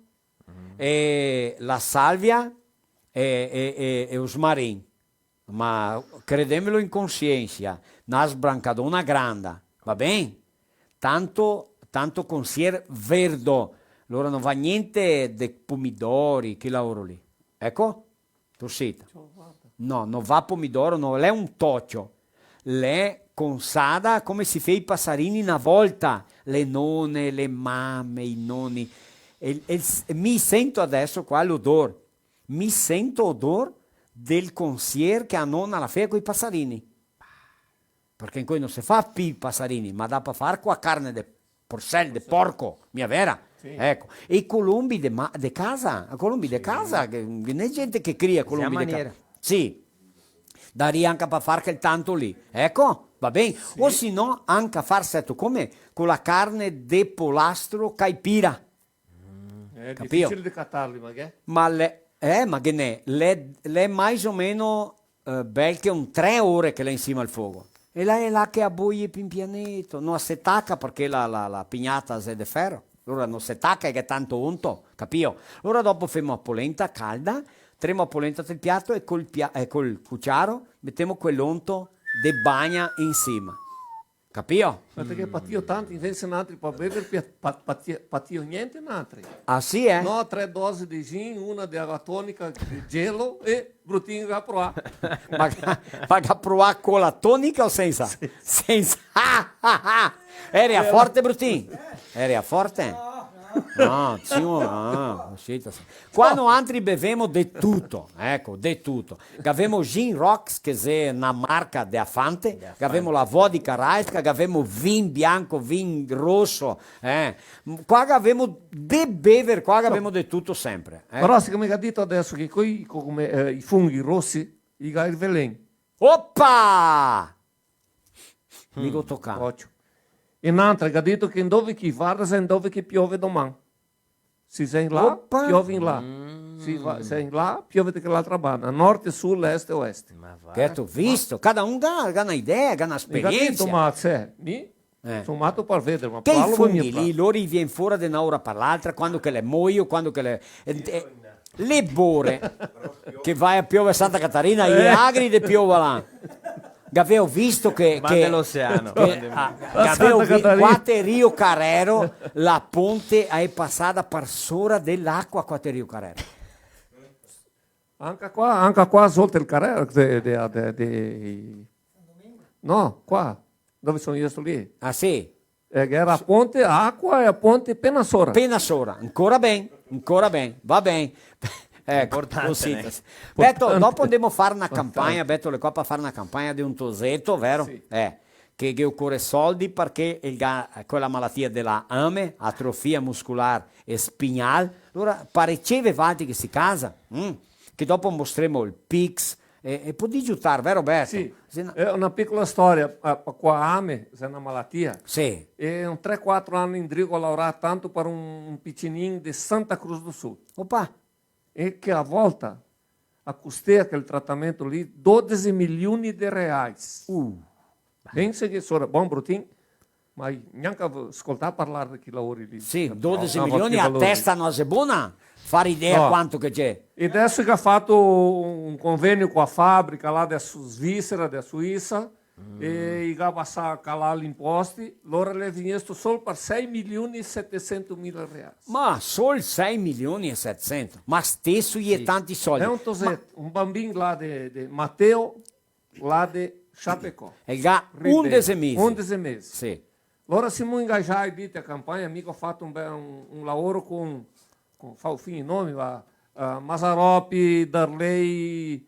e la salvia, e rosmarin, ma credemelo in coscienza, una sbrancadona grande, va bene? Tanto consigliere verdo, allora non va niente di pomidori, che lavoro lì, ecco, tu siete. No, non va pomidoro, no, lei è un toccio, lei consada come si fa i passarini una volta, le nonne, le mamme, i nonni, e mi sento adesso qua l'odore. Mi sento odore del consigliere che ha nonna la fea con i passarini. Perché in cui non si fa più i passarini, ma da per fare qua carne di porcel, di porco, mia vera. Sì. Ecco. E i colombi di casa, che non è gente che cria colombi di casa. Sì, daria anche per fare quel tanto lì. Ecco, va bene. Sì. O se no, anche a far setto come con la carne di polastro caipira. È difficile di cattarli, ma che? Ma che ne? L'è mai o meno bel che un 3 ore che l'è insieme al fuoco. E là è là che abboie pian pianetto. Non si tacca perché la pignata è di ferro. Allora non si tacca che è tanto unto, capio? Allora dopo facciamo a polenta calda, tremo a polenta del piatto e col cucciaro mettiamo quell'unto di bagna insieme. Capio? Perché patio tanti, invece altri per bere, patio niente altri. Ah sì, eh? No, 3 dosi di gin, una di acqua tonica, di gelo e Brutin va a provare. Ma a provare con la tonica o senza? Sì. Senza. Eri a forte, Brutin? Eri a forte? No, quando altri bevemo di tutto, ecco, di tutto. Avevamo Gin Rocks, che è una marca di Afante, avevamo la vodka raiska, avevamo vin bianco, vin rosso, qua avevamo di bevere, qua avevamo di tutto sempre. Però siccome ha detto adesso che come i funghi rossi, i veleni. Oppa! Dico toccato. E un'altra che ha detto che dove chi guarda se dove che piove domani. Se sei là, piove in là. Se sei in là, piove da quell'altra banda. Nord, sud, est e oeste. Che tu visto? Cada un ha una idea, ha un'esperienza. Ma c'è, insomma, per vedere. Ma che i funghi lì, loro viene fuori da un'ora per l'altra, quando che le muoio, quando che le... le bore, che vai a piove Santa Catarina, gli agri di piove là. Avevo visto che dell'oceano. avevo visto qua a Rio Carrero la ponte è passata per sopra dell'acqua qua a Rio Carrero. Anche qua sotto il Carrero. No, qua, dove sono io sto lì. Ah sì? Era a ponte acqua e a ponte appena sopra. Appena sopra, ancora ben, va bene. Importante, così. né? Beto, dopo andiamo a fare una campagna, Beto, le qua a fare una campagna di un tosetto, vero? Sì. Che occorre soldi perché quella malattia della AME, atrofia muscolare e spinale, allora pareceve avanti che si casa, che dopo mostreremo il PIX e può aiutare, vero Beto? Sì, è una piccola storia, qua AME, è una malattia. Sì. E un 3-4 anni in Drigo ho lavorato tanto per un piccinino di Santa Cruz do Sul. Opa! E che a volta accostei aquele trattamento lì 12 milioni di reais. Pensa che sono buon brutin, ma neanche ascoltare parlare di chi lavora lì. Sì, 12 milioni a testa non è buona, fare idea quanto che c'è. E adesso che ha fatto un convegno con la fabbrica là da Svizzera, da Suíça, e che ha passato a calare gli imposti, loro le vinto solo per 6 milioni e 700 mila reais. Ma solo 6 milioni e 700, ma stesso gli è tanti soldi. È un tosetto, un bambino là di Matteo, là di Chapecó. E già 11 mesi. 11 mesi. Sì. Allora siamo ingaggiati a campagna, mica ho fatto un lavoro con fa il fine nome, Masaropi, Darley,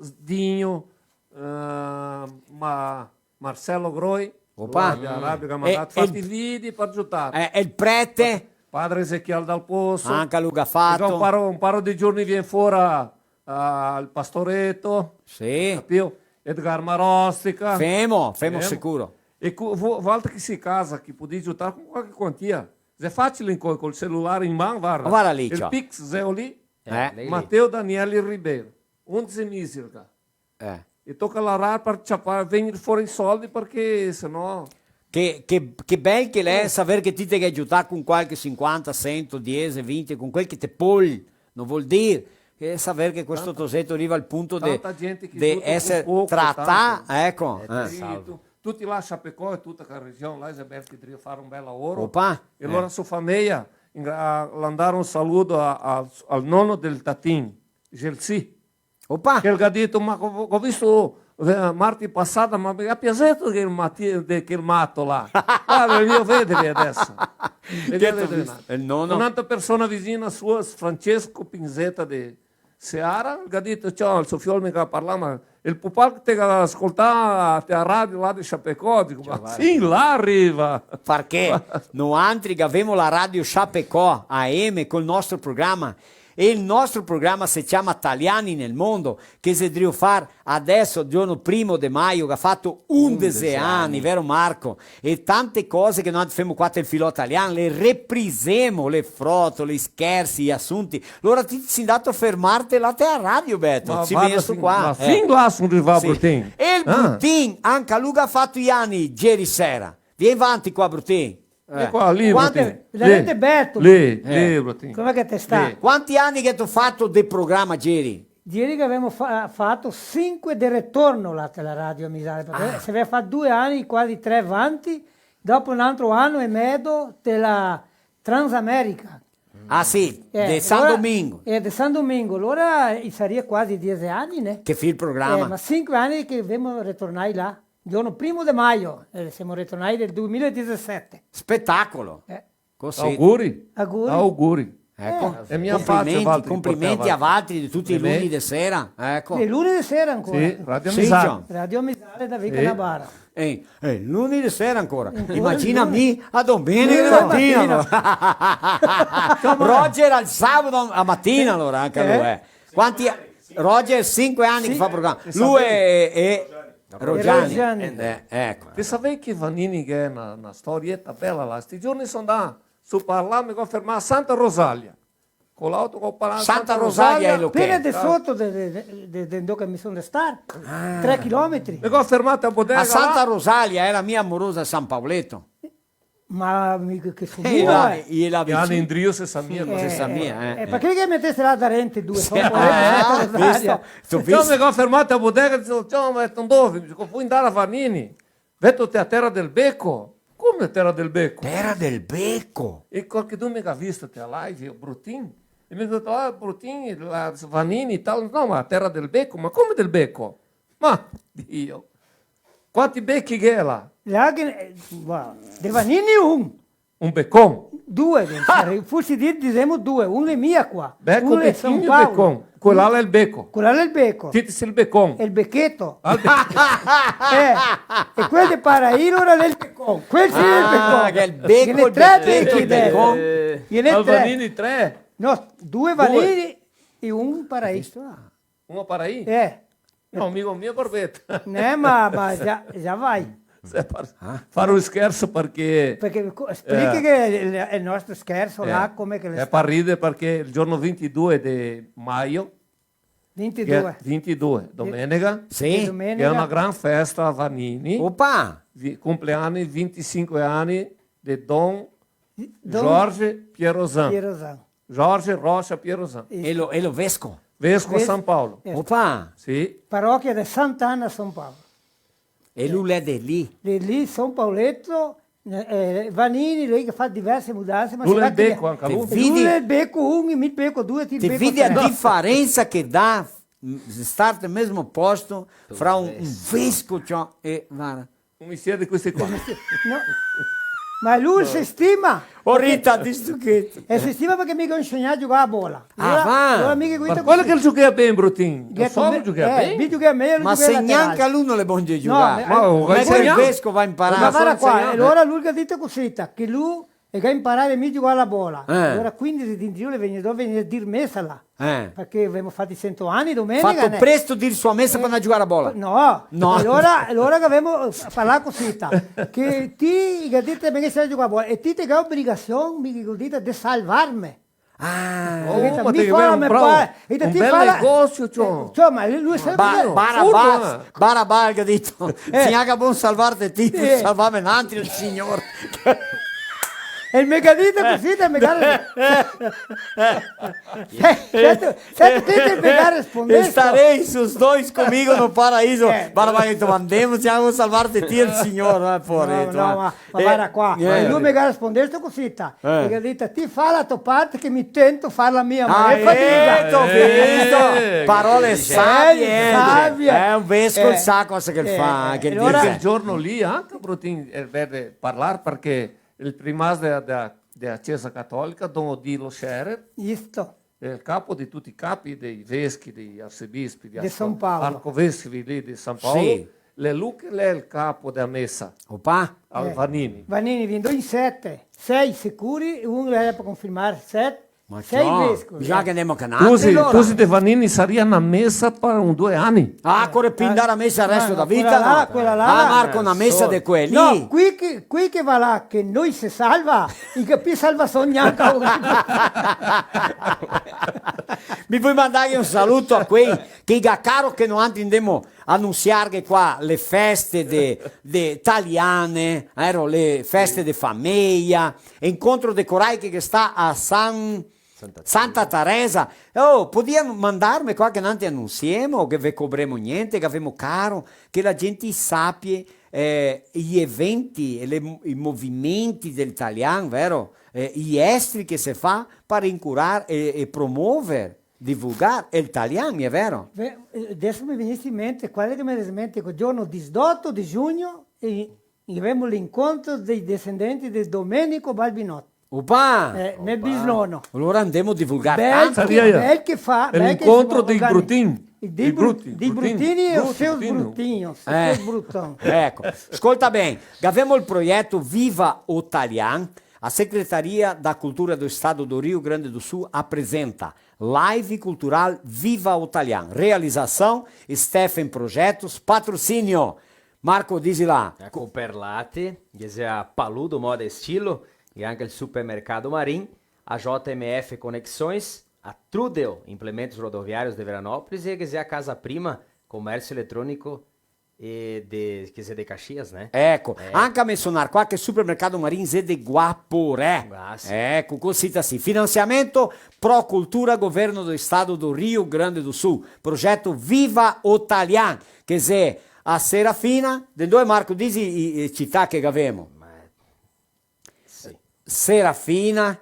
Sdigno, Marcello Groi, di Arabia, che mi ha dato fatti i video per aiutare. E il prete? Padre Ezechiel Dal Pozo. Anche lui ha fatto. Un paro di giorni viene fuori il pastoretto. Sì. Capito? Edgar Marostica. Femo sicuro. E volta che si casa, che puoi aiutare con qualche quantia. È facile col cellulare in mano, guarda lì, il Pix è lì. Lì. Matteo Daniele Ribeiro. 11 mesi. E tocca lavorare per venire fuori i soldi perché sennò... Che bello che è sapere che ti devi aiutare con qualche 50, 100, 10, 20, con quel che ti puoi. Non vuol dire che sapere che questo tosetto arriva al punto di essere trattato. Ecco. Tutti là a Chapecó e tutta la regione, là Isabel che deve fare un bel lavoro. Opa. E allora sua famiglia mandare un saluto al nonno del Tatin, Gelsi. Opa. Che ha detto, ma ho visto martedì passato, ma mi è piaciuto che il matto là. Guarda, io vedo adesso. Il nonno. Un'altra persona vicina sua, Francesco Pinzetta di Seara, che ha detto, ciao, il suo figlio mi ha parlato, ma il pupal che ti ha ascoltato a radio là di Chapecó, dico, ma sì, là arriva. Perché noi altri abbiamo la radio Chapecó AM col nostro programma. E il nostro programma si chiama Italiani nel mondo, che si deve fare adesso, il giorno 1 maggio, che ha fatto 11 anni, vero Marco? E tante cose che noi facciamo qua nel filo italiano, le reprisiamo, le foto, le scherzi, gli assunti. Allora ti sei dato a fermarti là a radio, Beto, ci penso qua. Ma fin là sono arrivato a Brutin. E il Brutin, anche lui ha fatto gli anni ieri sera. Vieni avanti qua, Brutin. Qua, lì, Veramente Beto. Lì, come che te sta? Quanti anni che tu hai fatto del programma, Geri? Ieri che abbiamo fatto 5 di ritorno là alla radio Misale, perché si aveva fatto 2 anni, quasi 3 avanti, dopo un altro anno e mezzo della Transamerica. Ah sì, di San Domingo. Di San Domingo, allora sarebbe quasi 10 anni, né? Che fa il programma? Ma 5 anni che abbiamo ritornati là. Il giorno 1 maggio, siamo ritornati nel 2017. Spettacolo. Così. Auguri. Ecco. E mia complimenti a Valtteri di tutti i lunedì di sera. Ecco. E lunedì sera ancora. Sì, Radio Misale. Radio Misale da Vica Navara. Lunedì sera ancora. Immaginami a domenica mattina. Roger al sabato a mattina allora anche lui. Quanti Roger 5 anni che fa programma. Lui è Roggiani. Ecco. Ti sapevi che Vanini che è una storietta bella là? Sti giorni sono andato su parlare, mi ho fermato a Santa Rosalia. Con l'auto che ho parlato Santa Rosalia è l'ok. Appena di sotto dove mi sono stato. 3 chilometri. Mi ho fermato a bodega. A Santa Rosalia è la mia amorosa San Paoletto. Ma mica che E subito, là, eh. e là Che hanno vicino. in trio se sa mia. se sa mia, E perché che mettesse là da rente due? Sono visto? T'ho Ciò visto? mi ha fermato a bodega e dicevo, ciao, ma dove? Mi dico, puoi andare a Vanini. Vedo te a Terra del Becco. Come Terra del Becco? Terra del Becco. E qualche tu mi ha visto te a live, io, Brutin. E mi ha detto, Brutin, la Vanini e tal. No, ma Terra del Becco. Ma come del Becco? Ma, Dio. Quanti becchi che è là? Là che, De Vanini Un beccon. due, forse diciamo due, uno è mia qua. Becco uno è San beccino e Paolo. beccon. Quello là è il becco. Quello là è il becco. Titisi il beccon. È il becchetto. Al becco. E quello di Parairo era del beccon. Quello sì è il beccon. che è il becco, Gliene il tre becchetto, becchi il dentro. beccon. Gliene Al tre. Vanini 3. No, due Vanini e un Parairo. Uno Paraí. No, amico mio barbetta. Ma già vai. Fare un scherzo perché... Perché spieghi che il nostro scherzo là come che le è per ridere perché il giorno 22 di maggio, 22. 22, domenica, Sì. è una gran festa a Vanini, Opa. compleanni 25 anni di Don Don Jorge Pierosan. Pierosan. Jorge Rocha Pierosan. E lo vesco. Vescovo San Paolo. Opa. Sì. Parrocchia di Sant'Anna, San Paolo. E lui è di lì. Di lì, San Paoletto, Vanini, lui che fa diverse mudanze. Ma Lui si è va il becco anche lui. Vidi- Lui è il becco 1, il becco 2, il Ti becco vedi a 3. differenza che dà stare nel mesmo posto fra un vescovo e guarda. Un mestiere di questi qua. No. Ma lui si stima. Oh Rita, di stuchetto. E si stima perché mica insegna a giocare a bola. va. Allora mica Ma quello che gioca bene, Brutin. Lo so che gioca mi bene. gioca meglio, Ma se neanche a lui non le buone di giocare. ma- Ma che il vescovo va a Ma imparare. guarda qua, allora lui che ha detto così, che lui è che ha imparato a giocare alla bola. Allora quindi di giù le viene a dire messa là. Perché abbiamo fatto 100 anni domenica. Fatto presto dir sua messa per andare a giocare a bola. No. Allora che abbiamo parlato così, che ti che dite che stai a giocare a bola e ti che hai obbligazione, mi dite di salvarmi. Oh, Perché ma mi devi fa avere la un me bravo, pa- e un ti bel fa la- negozio, ciò. Cioè, ma lui sempre Barabal che ha detto, significa buon salvarti ti, salvame un altro il signore. e il megadito così da megare. Senti che il megare E rispondesse. starei su dois comigo no paraíso. Barabal che ha detto, andiamo, siamo salvarti ti il signore. No, ma guarda qua, lui mi ha risposto così, e che ha detto, ti fa la tua parte che mi tento fare la mia, ma è fatica. T'ho visto. Parole savie. savie. È un vescovo il sa cosa che fa. Che allora- Quel dice. giorno lì anche Brutin deve parlare perché il primato della Chiesa Cattolica, Don Odilo Scherer, Isto. è il capo di tutti i capi dei vescovi, degli arcivescovi, Di San Paolo. arcovescovi lì di San Paolo. Sì. Lui che è il capo della messa Opa. al Vanini. Vanini vindo in 7, 6 sicuri, uno era per confermare 7, Ma 6 no, vescovi. bisogna che andiamo a Tu canale sei allora. di Vanini sarebbe una messa per 2 anni. Ah, corre pindare a messa il resto No, da vita? quella là, no? quella là. Ah, Marco, una messa di quelli? No, qui che va là, che noi si salva, i capi salva sognanche. Mi puoi mandare un saluto a quei che caro che non andiamo a annunziare qua le feste de italiane, le feste di famiglia, incontro de corai che sta a Santa Teresa. Oh, possiamo mandarmi qua che non ti annunziamo, che vi copriamo niente, che abbiamo caro, che la gente sappia gli eventi, i movimenti dell'italiano, vero? Gli esteri che si fa per incurare e promuovere, divulgare l'italiano, è vero? Adesso mi venisse in mente, quello che mi viene in mente, che il giorno 18 di giugno abbiamo l'incontro dei discendenti di Domenico Balbinotto. Opa! Nel bisnonno. Allora andiamo a divulgare Bel tanto. che fa. È bel che l'incontro si dei organizza. Brutin. Dei Brutini e i seus Brutinhos. Ecco, ascolta bene, abbiamo il progetto Viva o Italiano. A Secretaria da Cultura do Estado do Rio Grande do Sul apresenta Live Cultural Viva o Italiano. Realização, Stephen Projetos, patrocínio. Marco, dici là. A Cooperlate, che sia Paludo Moda e Estilo, e anche il Supermercado Marim, a JMF Conexões, a Trudel Implementos Rodoviários de Veranópolis e che sia a Casa Prima Comércio Eletrônico quer dizer, de Caxias, né? Ecco, anche a menzionar qualche supermercato Marins de Guaporé. Sì. Ecco, così assim. Financiamento Pro Cultura, Governo do Estado do Rio Grande do Sul. Progetto Viva Otalian. Quer dizer, a Serafina, de dove Marco dici città che avemo? Sì. Serafina,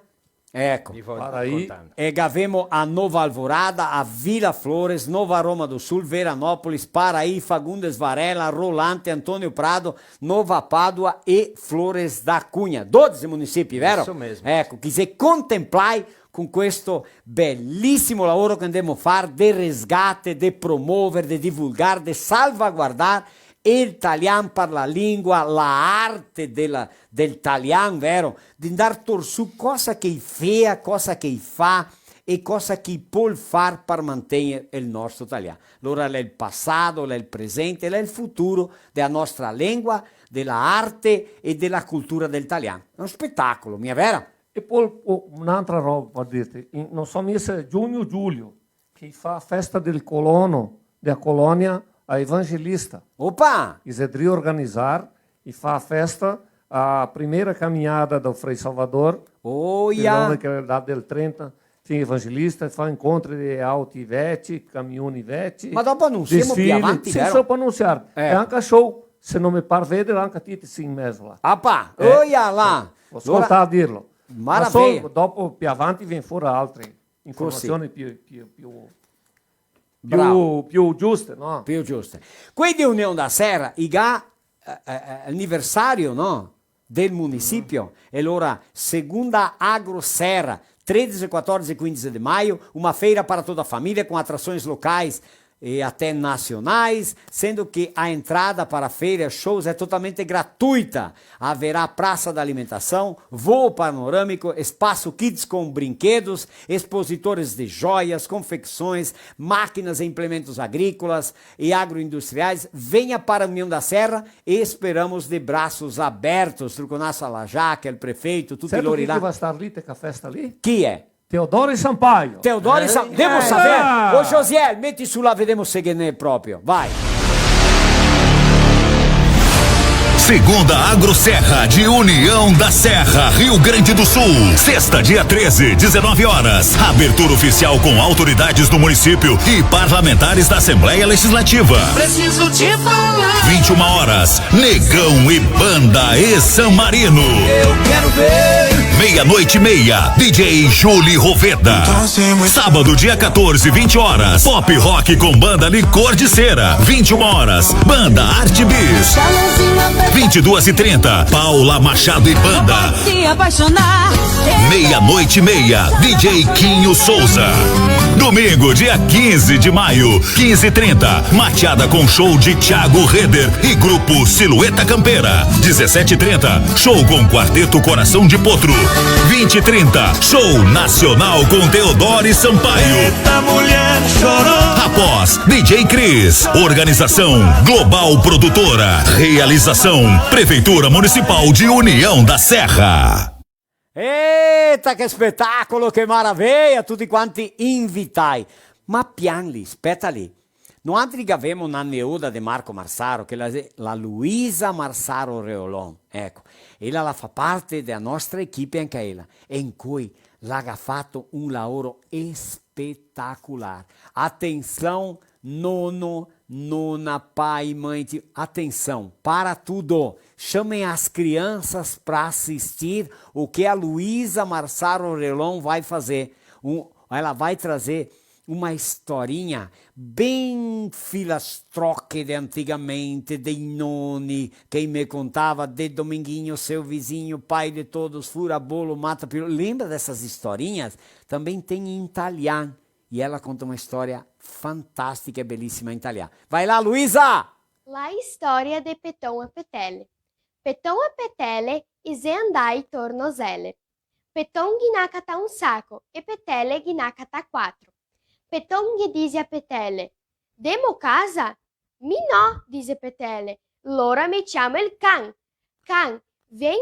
ecco. Vi vou Para aí. contando. E gavemo a Nova Alvorada, a Vila Flores, Nova Roma do Sul, Veranópolis, Paraí, Fagundes Varela, Rolante, Antônio Prado, Nova Pádua e Flores da Cunha. 12 municipi, vero? Isso mesmo. Ecco, quer dizer, contemplai con questo bellissimo lavoro che andiamo a fare di resgate, di promuovere, di divulgare, di salvaguardare il italiano per la lingua, la arte del italiano, vero? Di andare su cosa che fa, cosa che fa e cosa che può fare per mantenere il nostro italiano. Allora è il passato, è il presente, è il futuro della nostra lingua, della arte e della cultura dell'italiano. È uno spettacolo, mia vera? E poi un'altra roba per dirti, non so se giugno, che fa festa del colono, della colonia a evangelista. Opa! Quiser reorganizar e fa a festa, a primeira caminhada do Frei Salvador, Olha! que era del 30, tinha evangelista, fa incontri di auto Ivete, caminhoni Ivete. Ma dopo annunciamo più avanti, Sì, vero? só para anunciar. E anche show, se non mi par vedere, anche Titi sim mesmo lá. Opa! Olha lá! Ho ascoltato a dirlo. Maravilha. Ma solo dopo più avanti viene fuori altre informazioni più giuste, no? Più giuste. Quindi Unione da Serra, anniversario, no? Del municipio. E allora, Segunda Agro Serra, 13, 14 e 15 de maio, uma feira para toda a família com atrações locais e até nacionais, sendo que a entrada para a feira, shows é totalmente gratuita. Haverá praça da alimentação, voo panorâmico, espaço kids com brinquedos, expositores de joias, confecções, máquinas e implementos agrícolas e agroindustriais. Venha para a União da Serra e esperamos de braços abertos. Truconasso Alajaque, o prefeito, tudo Certo Lorirá. chi vai estar lì, tem a festa lì? Chi è? Teodoro Sampaio. Teodoro Sampaio. Devo sapere. Ô Josiel, metti su là, vediamo se che ne è proprio. Vai. Segunda Agroserra de União da Serra, Rio Grande do Sul. Sexta, dia 13, 19 horas. Abertura oficial com autoridades do município e parlamentares da Assembleia Legislativa. Preciso te falar. 21 horas. Negão e Banda e San Marino. Eu quero ver. Meia-noite e meia. DJ Julie Roveda. Sábado, dia 14, 20 horas. Pop Rock com banda Licor de Cera. 21 horas. Banda Arte Bis. 22h30, Paula Machado e Banda. Se apaixonar. Meia-noite e meia, DJ Quinho Souza. Domingo, dia 15 de maio, 15h30, mateada com show de Thiago Reder e grupo Silhueta Campeira. 17h30, show com Quarteto Coração de Potro. 20h30, show nacional com Teodoro e Sampaio. Eita mulher chorou. Após, DJ Cris. Organização Global Produtora. Realização Prefeitura Municipal de União da Serra. Eita, che spettacolo, che maraviglia, tutti quanti invitai. Ma pianli, aspetta lì. Noi altri avevamo una neoda di Marco Marsaro, che la Luisa Marsaro Reolon, ecco, ella la fa parte della nostra equipe anche ella, e in cui l'ha fatto un lavoro spettacolare. Atenção, nono, nona, pai, mãe, atenção, para tudo. Chamem as crianças para assistir o que a Luisa Marsaro Relon vai fazer. Ela vai trazer uma historinha bem filastroque de antigamente, dei noni, quem me contava de Dominguinho, seu vizinho, pai de todos, fura bolo, mata piru. Lembra dessas historinhas? Também tem em italiano. E ela conta uma história fantástica e belíssima em italiano. Vai lá, Luisa! La storia de Petão e Petele. Petão e Petele ise andai tornozele. Petão ghinacata un sacco e Petele ghinacata quattro. Petão gli disse a Petele: Demo casa? Mi no, disse Petele. L'ora mi chiamo il can. Can, vem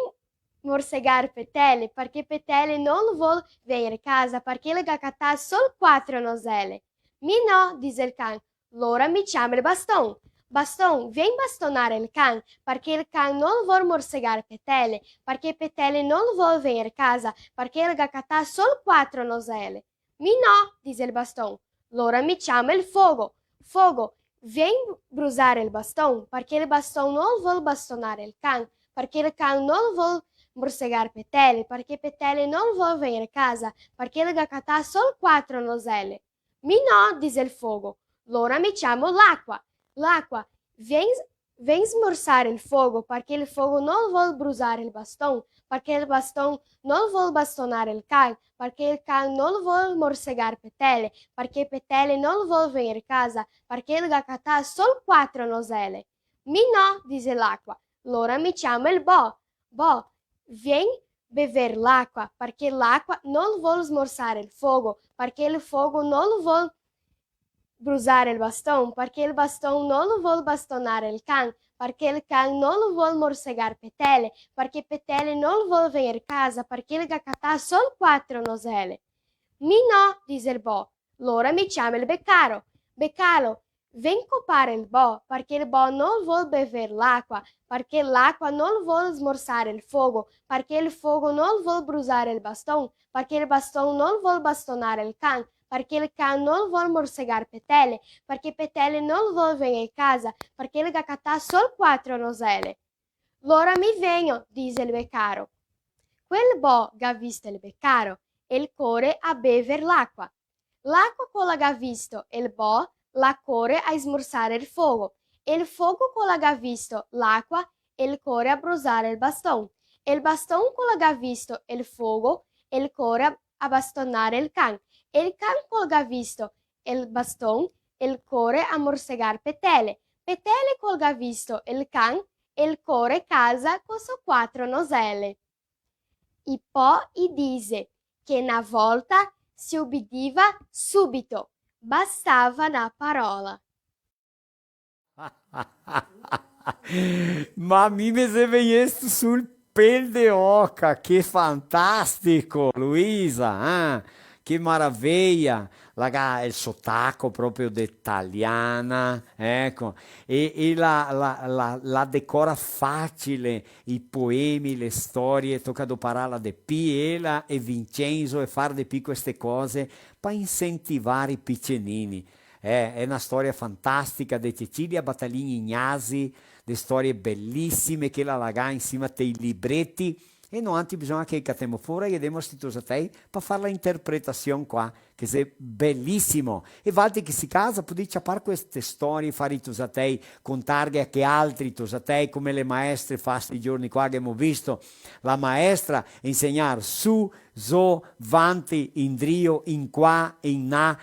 morsegar Petele, perché Petele non vuol venire a casa, perché le gacata sol quattro nozelle. Mi no, disse il can. L'ora mi chiamo il baston. Bastão, vem bastonar il can, perché il can non vuol morsegar Petele, perché Petele non vuol venire a casa, perché il gaccatà sol 4 noselle. Mi no, dice il bastão. L'ora mi chiama il fogo. Fogo, vem brusare il bastão, perché il bastão non vuol bastonare il can, perché il can non vuol morsegar Petele, perché Petele non vuol venire a casa, perché il gaccatà sol 4 noselle. Mi no, dice il fogo. L'ora mi chiamo l'acqua. L'acqua, vem smorzare il fogo, perché il fogo non vuol brusare il bastão, perché il bastão non vuol bastonare il can, perché il can non vuol morsegar Petele, perché Petele non vuol venire a casa, perché il gaccatà ha sol 4 noselle. Mi no, dice l'acqua. L'ora mi chiama il bo. Bo, vem bever l'acqua, perché l'acqua non vuol smorzare il fogo, perché il fogo non vuol brusare il bastão, perché il bastão non vuol bastonare il can, perché il can non vuol morsegar Petele, perché Petele non vuol venire a casa, perché il gaccatà ha sol 4 noselle. Mi no, dice il bo. L'ora mi chiama il beccaro. Beccaro, vem copare il bo, perché il bo non vuol bever l'acqua, perché l'acqua non vuol smorzare il fogo, perché il fogo non vuol brusare il bastão, perché il bastão non vuol bastonare il can, perché il can non vuol morsegar Petele, perché Petele non vuol venire a casa, perché il gaccatà ha sol 4 noselle. L'ora mi vengo, dice il beccaro. Quel bo ga visto il beccaro, e il core a bever l'acqua. L'acqua cola ga visto il bo, la core a smorzare il fogo, e il fogo cola ga visto l'acqua, e il core a brusare il bastão, e il bastão cola ga visto il fogo, e il core a bastonare il can, e il can colga visto il bastão, il core a morsegar Petele. Petele colga visto il can, il core casa con so 4 noselle. E poi dice che una volta si ubbidiva subito, bastava una parola. Ma mi se vegliesti sul pel de oca, che fantastico, Luisa, che meraviglia, il sottacco proprio d'italiana, ecco, e la decora facile, i poemi, le storie, tocca pararla di Piela e Vincenzo e fare di più queste cose per incentivare i piccinini. È una storia fantastica di Cecilia Battaglini Ignasi, di storie bellissime che la lagà insieme a dei libretti e non anche bisogna che cattiamo fuori e diamo a te per fare l'interpretazione qua, che è bellissimo. E volte che si casa, puoi fare queste storie, fare a te, contare a che altri a te, come le maestre fa questi giorni qua che abbiamo visto, la maestra insegnare su, zo, vanti, in drio, in qua, in na,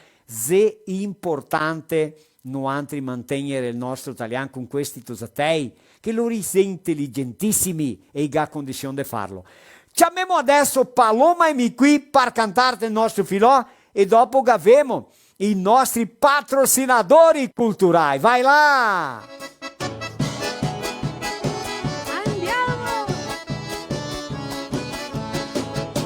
è importante noi mantenere il nostro italiano con questi tosatei, che loro sono intelligentissimi e ha condizione di farlo. Chiamiamo adesso Paloma e mi qui per cantare il nostro filò e dopo avremo i nostri patrocinatori culturali. Vai là! Andiamo!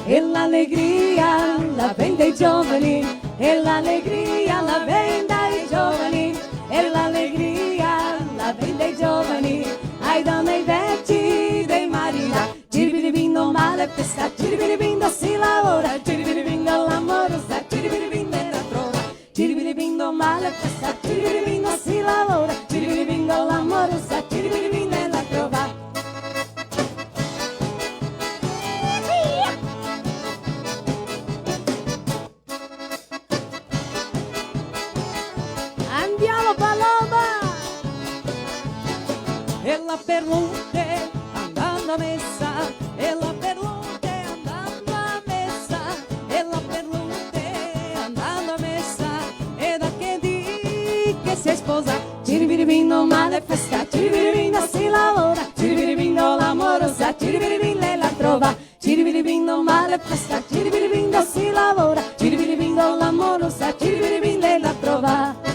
E l'allegria la vende ai giovani, e l'allegria la vende ai giovani, e l'allegria la vende ai giovani, ai donne e ai vecchi dei marina. Ciribiribindo male festa, ciribiribindo si lavora, ciribiribindo l'amorosa, ciribiribindo la trova. Ciribiribindo male festa, ciribiribindo si lavora, ciribiribindo l'amorosa, ciribiribindo la trova. Andiamo Paloma! E la perlute andando a messa, e la perlute andando a messa, e la perlute andando a messa, e da che di che si sposa. Ciribiribindo male festa, ciribiribindo si lavora, ciribiribindo l'amorosa, ciribiribindo la trova. Ciribiribindo male festa, ciribiribindo si lavora, ciribiribindo l'amorosa, ciribiribindo la trova.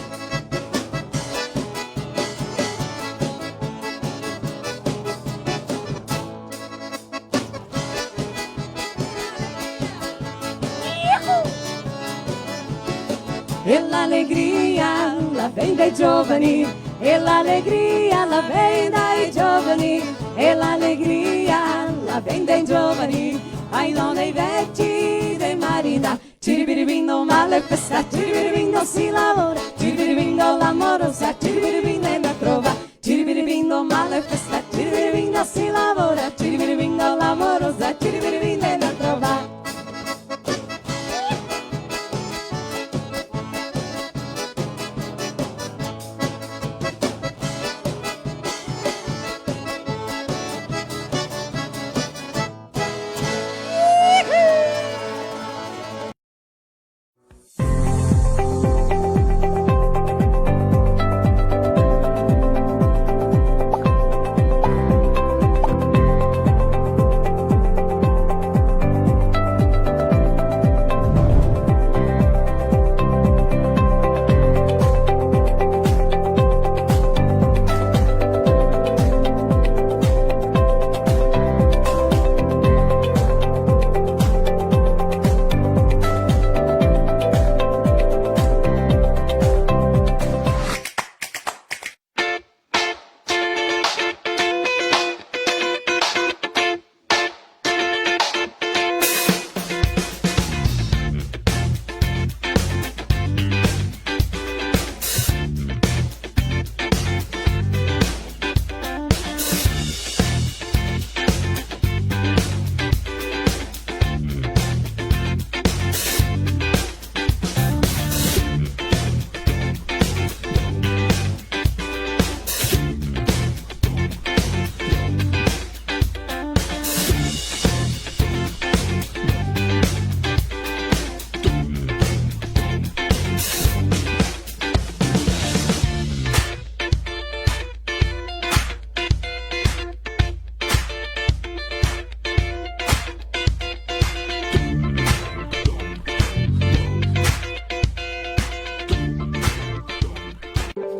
E l'allegria la vem dai giovani, e l'allegria la vem dai giovani, e l'allegria la vem dai giovani, ai non dei vecchi dei marita. Ciribiribindo male festa, ciribiribindo si lavora, ciribiribindo l'amorosa, ciribiribindo è da trova, ciribiribindo male festa, ciribiribindo si lavora, ciribiribindo l'amorosa, ciribiribindo è da trova.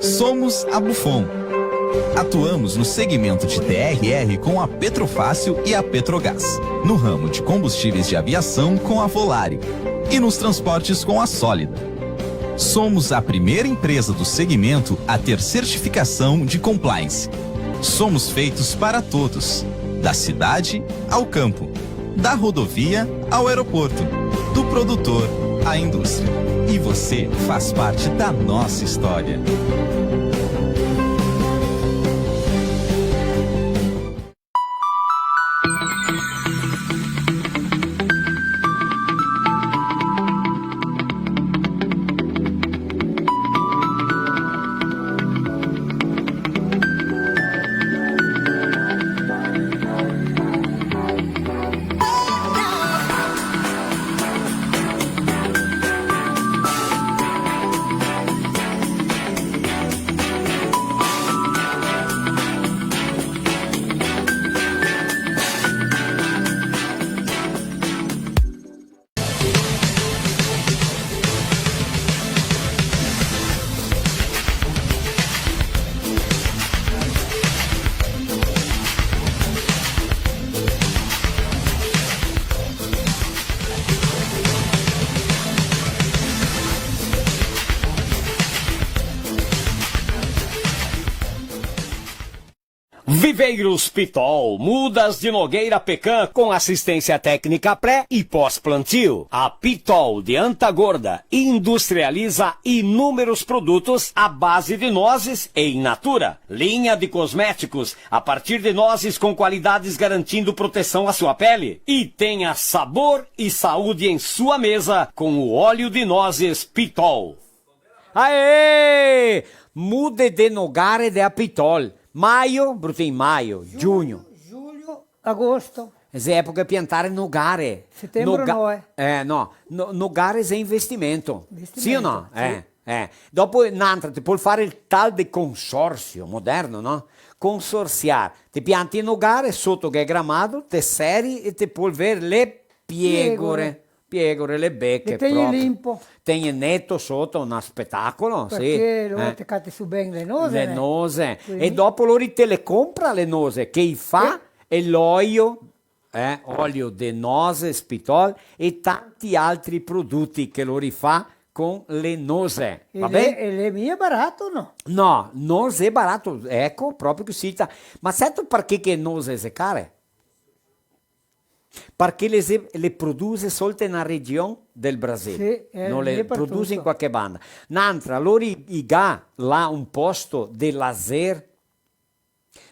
Somos a Buffon. Atuamos no segmento de TRR com a Petrofácil e a Petrogás, no ramo de combustíveis de aviação com a Volare e nos transportes com a Sólida. Somos a primeira empresa do segmento a ter certificação de compliance. Somos feitos para todos, da cidade ao campo, da rodovia ao aeroporto, do produtor à indústria. E você faz parte da nossa história. Viveiros Pitol, mudas de Nogueira Pecan com assistência técnica pré e pós-plantio. A Pitol de Antagorda industrializa inúmeros produtos à base de nozes e in natura. Linha de cosméticos a partir de nozes com qualidades garantindo proteção à sua pele. E tenha sabor e saúde em sua mesa com o óleo de nozes Pitol. Aê! Mude de nogare de a Pitol. Maio, brutto in maio, giugno. Giugno, agosto. Questa época è piantare nogare. Settembre no, no. Nogare è investimento. Sì o no? Sì. Dopo un'altra, ti puoi fare il tal di consorzio moderno, no? Consorziare. Ti pianti in nogare, sotto che è gramato, te seri e ti puoi avere le piegore, le becche. E tegli limpo. Tegli netto sotto, un spettacolo. Perché sì. loro ti catti su bene le nose. Le nose. E dopo loro te le compra le nose, che fa e l'olio, olio de nose, spitol e tanti altri prodotti che loro fa con le nose. E Va bene? le mie è barato, no? No, nose è barato, ecco, proprio così. Ma sai tu perché che nose è care? Perché le produce soltanto in una regione del Brasile, Sì, non lì le per produce in tutto. qualche banda. Un'altra, allora i ga là un posto di laser,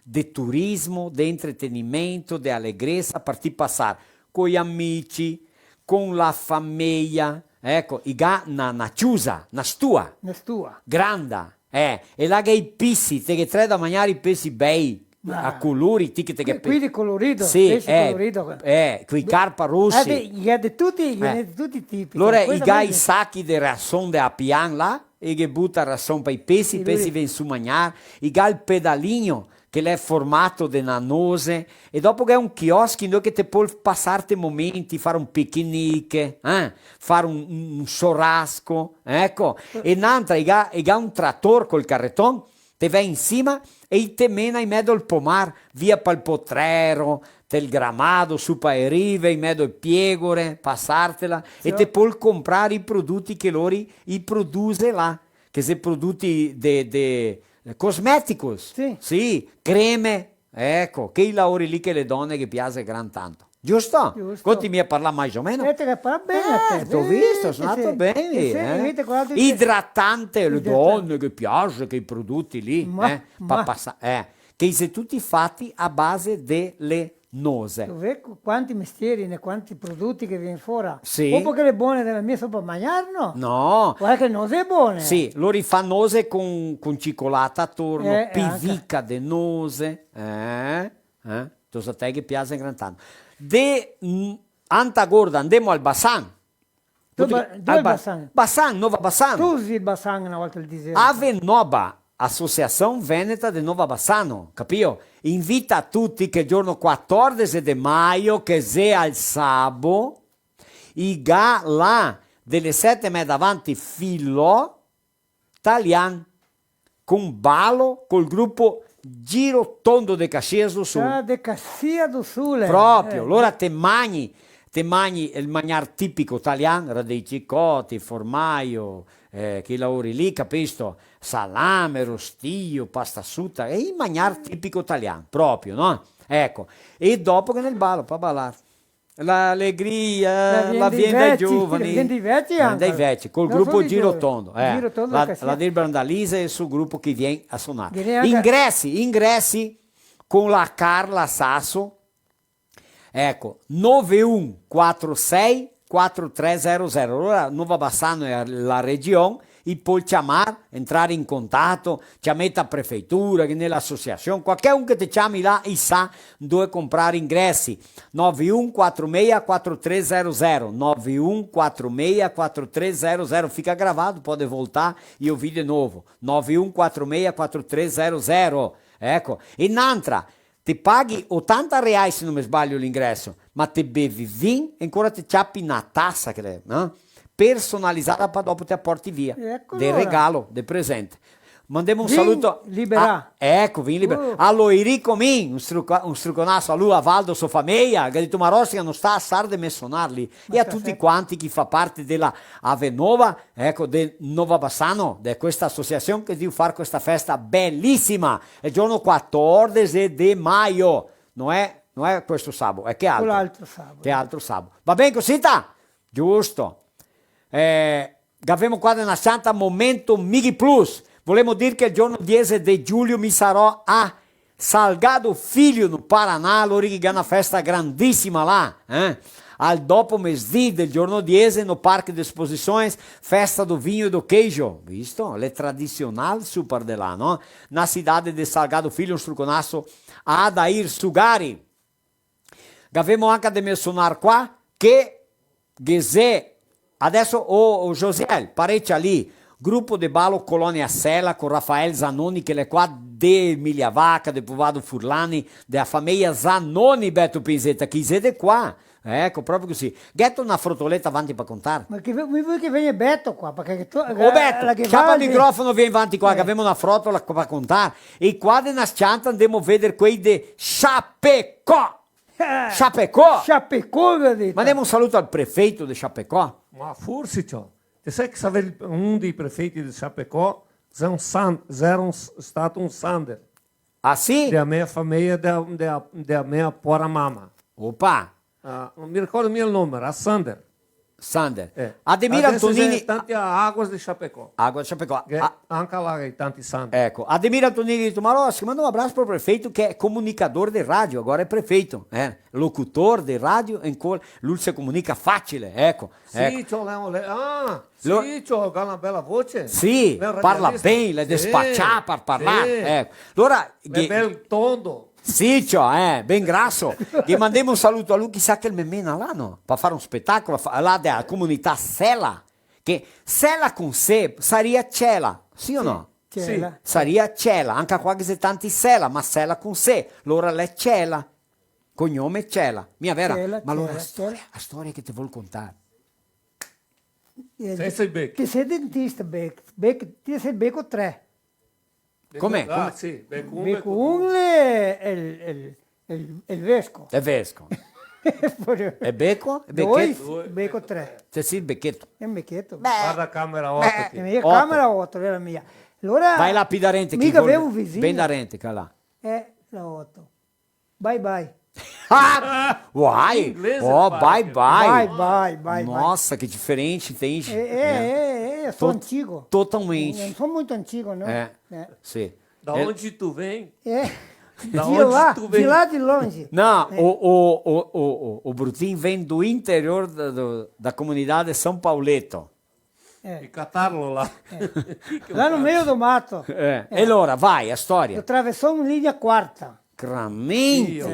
di turismo, di intrattenimento, di allegrezza, per ti passare con gli amici, con la famiglia, ecco, i ga una chiusa, una stua, Una stua. grande, e là che i pissi, te che tre da mangiare i pesci bei, a colori, ti che te che Quindi colorito, sì, pesce colorito. quei carpa rossi. Gli ha di tutti i tipi. Allora i Questa gai voglio- sacchi di razzone da pian là e che butta razzone per i pesci, i pesci vengono su mangiare, i gai il pedalino che l'è formato di una nose e dopo che è un chiosco dove che te puoi passare momenti, fare un picnic, fare un sorrasco, ecco. E un'altra, i gai un trattore col carretton, te vai insieme e te mena in mezzo al pomar, via pal potrero, del gramado, su per rive, in mezzo al piegore, passartela e te puoi comprare i prodotti che loro i produce là, che sono prodotti de cosmeticos, sì, creme, ecco, che i lavori lì che le donne che piace gran tanto. Giusto? Continui a parlare mai o meno? Te che parla bene a te. T'ho visto, sono andato bene. Vedi, guarda, Idratante, le donne che piace, che i prodotti lì, che sono tutti fatti a base delle nose. Tu vedi quanti mestieri e quanti prodotti che vengono fuori. Sì. O perché le buone della mia sono per mangiare, no? No. Guarda che nose è buone. Sì, loro fanno nose con cioccolata attorno, pivica anche. de nose, tu sai te che piace gran tanto. Anta gorda andiamo al Bassan. Dove è il Bassan? Bassan, Nova Bassan. Tu usi il Bassan una volta il disegno. Ave Noba, Associazione Veneta di Nova Bassano, capito? Invita tutti che il giorno 14 di maggio, che sia il sabato, i ga là delle 7 davanti filo, italiano, con ballo, col gruppo Giro Tondo de Caxias do Sul. Ah, de Caxias do Sul. Proprio, allora te mangi il mangiare tipico italiano, dei cicotti, formaio, che lavori lì, capisco? Salame, rostillo, pasta asciutta, e il mangiare tipico italiano, proprio, no? Ecco, e dopo che nel ballo, per ballare. L'allegria, la viene dai giovani, dai vecchi anche. dai vecchi, col Non gruppo solo i Giro giovani. Tondo, Giro Tondo che la del Brandalise e il suo gruppo che viene a suonare. Viene anche- Ingressi con la Carla Sasso, ecco, 9146 4300, allora Nova Bassano è la regione, e puoi chiamare, entrare in contatto, chiamate a prefettura, che nell'associazione, qualcuno che ti chiami là e sa dove comprare ingressi. 9146 4300, 9146 4300, fica gravato, pode voltar e ouvir de novo. 9146 4300, ecco. E un'altra, ti paghi 80 reais se non mi sbaglio l'ingresso, ma ti bevi vin e ancora ti ciappi una tassa, no? Personalizzata per dopo te la porti via, Ecco del allora. regalo, del presente. Mandiamo un Vin saluto. Liberà. Ecco, vin libera. Allo Enrico Min, un struconasso a lui, a Valdo, sua famiglia, che ha detto Marossi che non sta a Sarde menzionarli. E a tutti quanti chi fa parte della Avenova, ecco, del Nova Bassano, di questa associazione che deve fare questa festa bellissima. È il giorno 14 di maggio, non è questo sabato, è che altro? Quell'altro sabato. Che altro sabato. Va bene così? Giusto. Abbiamo qua nella Santa Momento Migi Plus. Volevo dire che il giorno 10 di giugno mi sarò a Salgado Filho, no Paraná, allora che è una festa grandissima là. Al dopo mesdì del giorno 10 no Parque de Exposições, festa do vinho e do queijo. Visto? Le tradizionali super de là, no? Na cidade de Salgado Filho, un struconasso a Adair Sugari. Abbiamo anche da menzionare qua che Gesè. Adesso o Josiel, parecchia lì, gruppo di ballo Colonia Sela con Raffaele Zanoni che è qua di Migliavacca, di Povado Furlani, della famiglia Zanoni, Beto Pinzetta, chi siete qua? Ecco, proprio così. Getto una frotoletta avanti per contare. Ma che vuoi che venga Betto qua? Perché tu, Beto, chiama il microfono, vieni avanti qua, che abbiamo una frotola per contare. E qua di una scianta andiamo a vedere quei di Chapecó. Chapecó. Chapecó, vedete. Ma diamo un saluto al prefetto di Chapecó. Ma forse ciò. Te sai che un dei prefeiti di Chapecó era stato un Sander. Ah sì? Della mia famiglia, della mia pora mamma. Opa! Non mi ricordo il nome, era Sander. Sander. Ademir Antonini... Tanti águas di Chapecó. Água de Chapecó. Anche lá tem tanti Sander. Ecco, Ademir Antonini de Tomarossi, manda um abraço para o prefeito que é comunicador de rádio, agora é prefeito, locutor de rádio, lui si comunica facile, ecco. Sì, c'ho una bella voce. Sì, parla bene, le despaccia per parlare, ecco. Allora, è bel tondo. Sì, cioè, ben grasso. Gli mandiamo un saluto a lui, chissà che il memena là, no? Per fare un spettacolo là della comunità Sela. Che Sela con sé sarebbe Cela, sì o no? Sì. Sarebbe Cela, anche qua che c'è tanti Sela, ma Sela con sé. Allora lei è Cela, cognome Cela. Mia vera, Cela, ma allora Cela, la storia che ti vuol contare. Sei Beck. Che sei dentista, Beck, ti sei Becco 3. Com'è? Sì, Becco 1 è il vescovo. È vescovo. È becco? È Due, becchetto? Becco 3. C'è sì il becchetto. È un becchetto. Guarda camera 8. La mia camera 8, è la mia. Allora, Vai là pidarente. mica avevo un vicino. Ben darente, là. La 8. Bye bye. Uai! Inglese, Oh, pai. bye. Nossa, que diferente, entende? Eu sou antigo. Totalmente. Não sou muito antigo, não. Sì. Da onde tu vem? Da De onde lá, tu vem? de lá de longe. Não, o Brutinho vem do interior da comunidade de São Pauleto. E catarlo lá. Lá no meio do mato. E allora, vai, a storia. Atravessou em linha quarta. Gramento.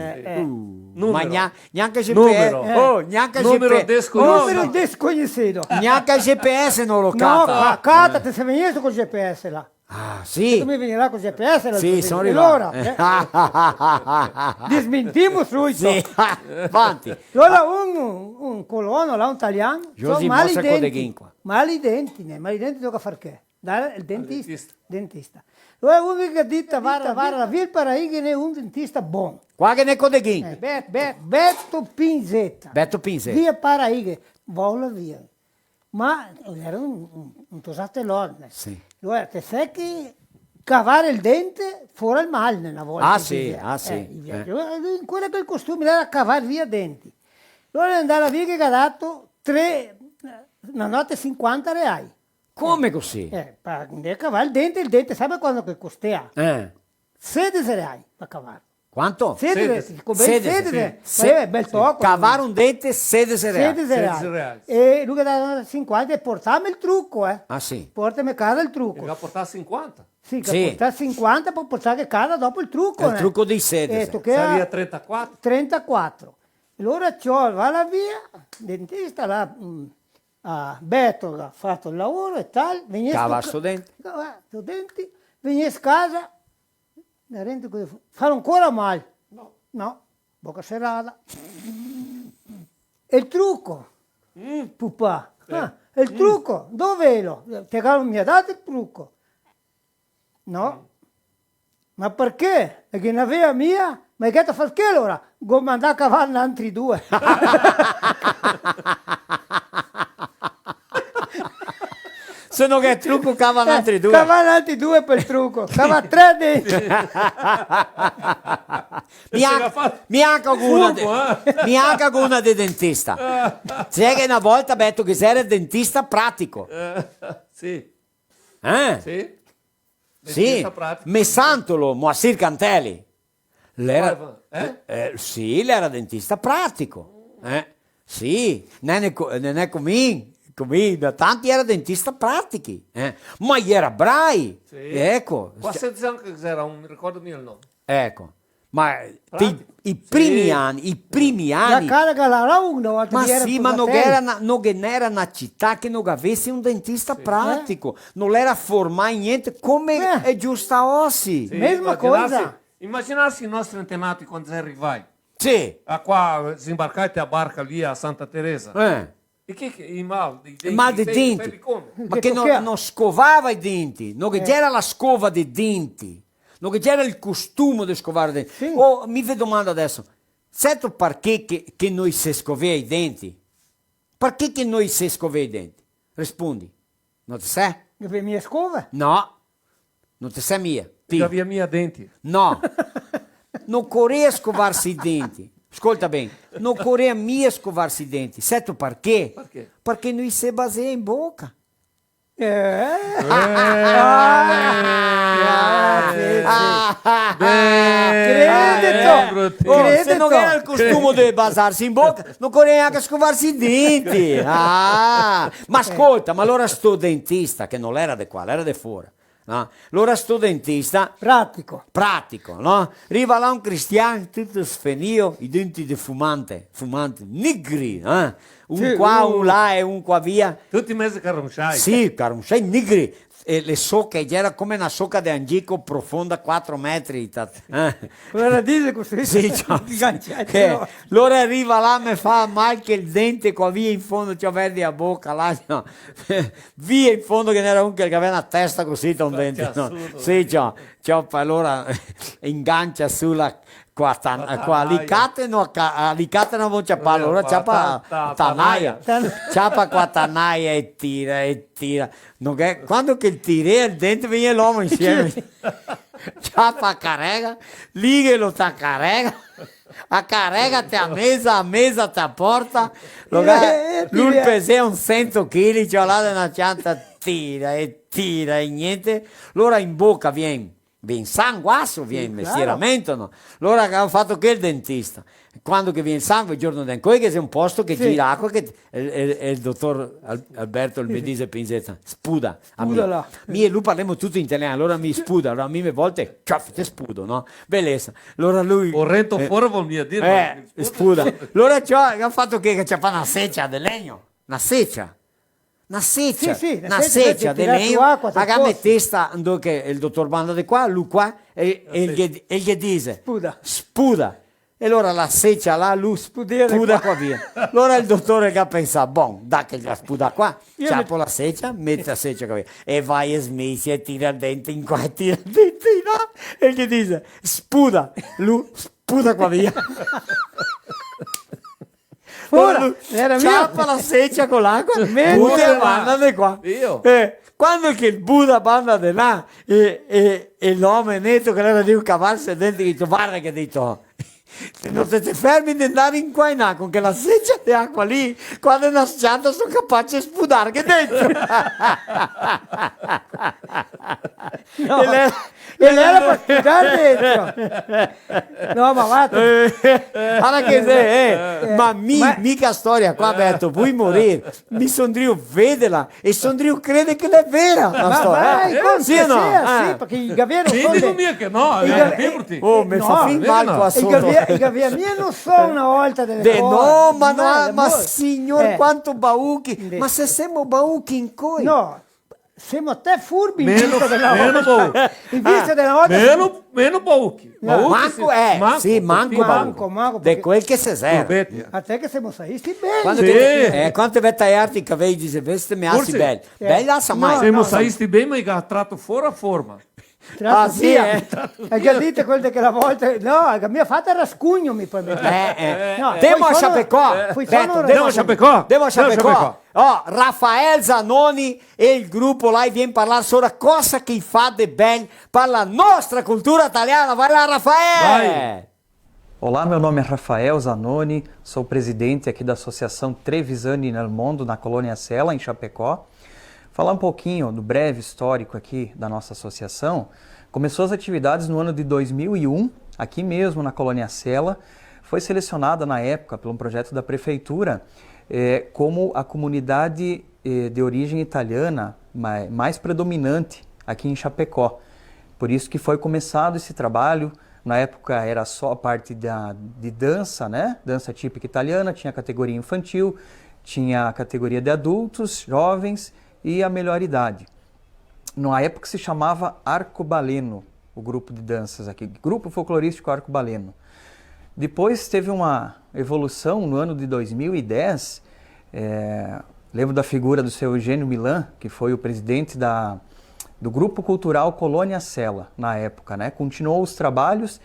Ma neanche GPS. Numero. Oh, neanche Numero GPS. desconhecido. Número desconhecido. Neanche GPS non lo No, cata. cata, te sei venuto con il GPS là. Ah, sì. Tu mi venirà con il GPS là. Sì, sono Allora, arrivato. desmentimos subito. Sì, avanti. Allora un colono là, un italiano, Josi, sono mostra codeghin qua. malidenti, tocca fare che? Dare il dentista. Allora uno che ha detto, va la via Paraí che è un dentista buono. Qua che ne codeghin. Beto Pinzetta. Beto Pinzetta. Via Paraí che vola via. Ma era un tosatellone. Sì. Allora, te sai che cavare il dente fuori il male una volta. Ah, sì, In quello che il costume era cavare via i denti. Allora andare via che ha dato una notte 50 reali. Come così? Per cavare il dente, sai quanto che costa? 16 reali per cavare. Quanto? 16. Bel tocco. Cavare un dente 16 reali. 16 reali. E lui che dà 50 e portarmi il trucco, Ah, sì. Portami a casa il trucco. Che portare 50. Sì, che portare 50 per portare a casa dopo il trucco. Il trucco dei 16. Sarebbe 34. 34. Allora va la via, dentista là, a Beto ha fatto il lavoro e tal. Cava studenti. Vieni a casa, fa ancora male. No, bocca serrata. E il trucco, pupà. Il trucco, dove lo? Te mi ha dato il trucco. No. Ma perché? Perché ne aveva mia? Ma che ti fa che allora? Come andare a cavare altri due. Se no che trucco cavano altri due. Cavano altri due per il trucco. Cava 3 denti. Mi anche una di dentista. C'è che una volta detto che sei il dentista pratico. Sì. Sì. Sì. Messantolo, Moacir Cantelli. Sì, lei era dentista pratico. Sì, non è come tanti era dentista pratichi, ma gli era brai, sì. Ecco. Qua si dice anche che era, non ricordo il nome. Ecco, ma i primi anni, ma sì, ma non era una città che non avesse un dentista pratico, non era formare niente, come è giusta oggi. Sì, mesma cosa. Immaginarsi i nostri antenati quando si arrivai. Sì. A qua, sbarcate a barca lì a Santa Teresa. E che i mal dei denti? Ma che non scovava i denti, non che c'era la scova dei denti, non che c'era il costume di scovare i denti. Sì. Oh, mi domando adesso, certo perché che noi si scovia i denti? Perché che noi si scovia i denti? Rispondi. Não te sei? Gavia minha escova? No, non ti sei mia. Gavia mia denti. No, non Corea scovarsi i denti. Ascolta bene, non Corea mia scovarsi i denti. Sai tu perché? Perché? Perché noi si basea in bocca. Se non era il costume di basarsi in bocca, non corre neanche a scovarsi i denti. Ma ascolta, ma allora sto dentista, che non era di qua, era di fuori. No? Allora sto dentista pratico, no? Arriva là un cristiano tutto sfenio, i denti di fumante, nigri, un Sì, qua, un là e un qua via. Tutti mezzi carronciai. Sì, carronciai nigri. E le socche, era come una socca di angico profonda 4 metri. Allora dice così. Sì, allora arriva là, mi fa mal che il dente qua via in fondo, c'ho verde a bocca là, no. Via in fondo che n'era un che aveva una testa così, un dente. No. Sì, allora ingancia sulla qua alicate non c'è palo, allora ciapa tanaia, ciapa qua tanaia e tira. Quando che tira il dente viene l'uomo insieme, ciapa carrega, lì che lo sta carrega, a carrega te a mesa te a porta, lui pesa un 100 kg, c'ho là una cianta, tira e niente, allora in bocca viene sanguasso, viene stieramento, no? Allora abbiamo fatto che il dentista, quando che viene il sangue, il giorno del che c'è un posto che gira acqua, che il dottor Alberto mi dice pinzetta, spuda. Mi e lui parliamo tutto in italiano, allora mi spuda, allora a me volte te spudo, no? Bellezza. Allora lui... Corretto fuori vuol dire. Spuda. Allora abbiamo fatto che c'è una seccia di legno, una seccia. Una seccia di legno, a testa che il dottor Banda di qua, lui qua, e gli dice, spuda. E allora la seccia là, lui spuda qua via. Allora il dottore che ha pensato, da che la spuda qua, ciappo la seccia, mette la seccia qua via. E vai e smissi e tira il dente in qua e tira il dente in là. E gli dice, spuda. Lui spuda qua via. Era ciappa la seccia con l'acqua, Buddha banda di qua. Quando che il Buddha banda di là e l'uomo netto che era di un cavallo dentro, dice guarda che ha detto se non siete fermi di andare in qua in là con che la seccia di acqua lì, quando è una sciata sono capace di spudare che dentro. E l'era per spudare dentro. No, ma guarda. Allora che ma mica storia qua, Berto, vuoi morire? Mi sondrio vedela e sondrio crede che è vera la storia. Sì o no? Sì, perché i gavieri non sono... che no, mi fa fin mal qua sotto. I gavieri non sono una volta delle cose. No, ma signor quanto bauchi, ma se siamo bauchi in coi. No, siamo te furbi in vista della volta. In vista della volta. Meno bauchi. Manco. De quel che si serve. A te che siamo saisti bene. Quante vette arti che avevi dice, veste mi assi belli. Bella sa mai. Siamo saisti bene, ma hai tratto fuori a forma. Sì, hai già detto quelle che la volta no, la mia fatta rascugno mi permette. Demo a Chapecó. Rafael Zanoni e il gruppo là viene a parlare solo cosa che fa di bene per la nostra cultura italiana. Vai lá, Rafael! Vai. Olá, meu nome é Rafael Zanoni, sou presidente aqui da Associação Trevisani nel Mondo, na Colônia Sela, em Chapecó. Falar um pouquinho do breve histórico aqui da nossa associação. Começou as atividades no ano de 2001, aqui mesmo na Colônia Sela. Foi selecionada na época pelo projeto da prefeitura como a comunidade de origem italiana mais predominante aqui em Chapecó. Por isso que foi começado esse trabalho. Na época era só a parte de dança, né? Dança típica italiana, tinha a categoria infantil, tinha a categoria de adultos, jovens e a melhor idade. Na época se chamava Arcobaleno, o grupo de danças aqui, Grupo Folclorístico Arcobaleno. Depois teve uma evolução no ano de 2010, lembro da figura do seu Eugênio Milan, que foi o presidente do Grupo Cultural Colônia Sela, na época, né? Continuou os trabalhos,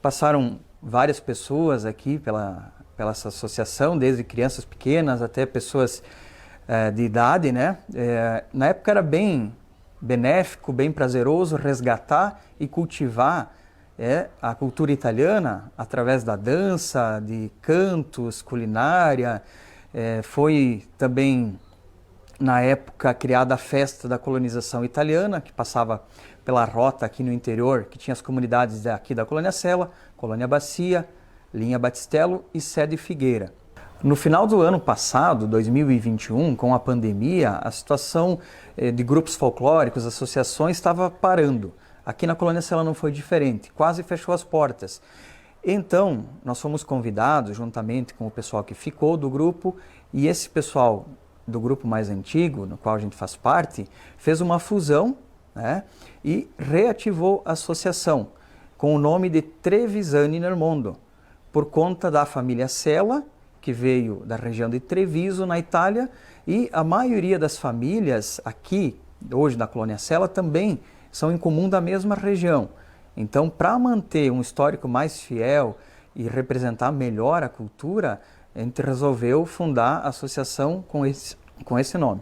passaram várias pessoas aqui pela essa associação, desde crianças pequenas até pessoas de idade, né? Na época era bem benéfico, bem prazeroso resgatar e cultivar a cultura italiana através da dança, de cantos, culinária. Foi também, na época, criada a festa da colonização italiana, que passava pela rota aqui no interior, que tinha as comunidades aqui da Colônia Sela, Colônia Bacia, Linha Batistello e Sede Figueira. No final do ano passado, 2021, com a pandemia, a situação de grupos folclóricos, associações, estava parando. Aqui na Colônia Sela não foi diferente, quase fechou as portas. Então, nós fomos convidados, juntamente com o pessoal que ficou do grupo, e esse pessoal do grupo mais antigo, no qual a gente faz parte, fez uma fusão, né, e reativou a associação com o nome de Trevisani nel Mondo, por conta da família Sela, que veio da região de Treviso, na Itália, e a maioria das famílias aqui, hoje na Colônia Sela, também são em comum da mesma região. Então, para manter um histórico mais fiel e representar melhor a cultura, a gente resolveu fundar a associação com esse nome.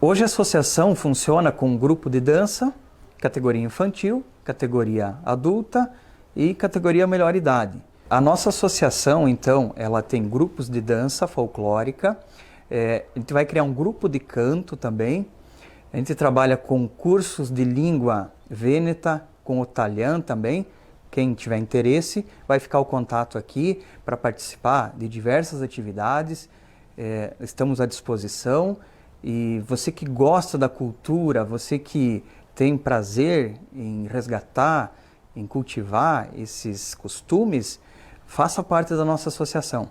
Hoje a associação funciona com um grupo de dança, categoria infantil, categoria adulta e categoria melhor idade. A nossa associação, então, ela tem grupos de dança folclórica, a gente vai criar um grupo de canto também, a gente trabalha com cursos de língua vêneta, com o italiano também. Quem tiver interesse, vai ficar o contato aqui para participar de diversas atividades, estamos à disposição. E você que gosta da cultura, você que tem prazer em resgatar, em cultivar esses costumes, faça parte da nossa associação.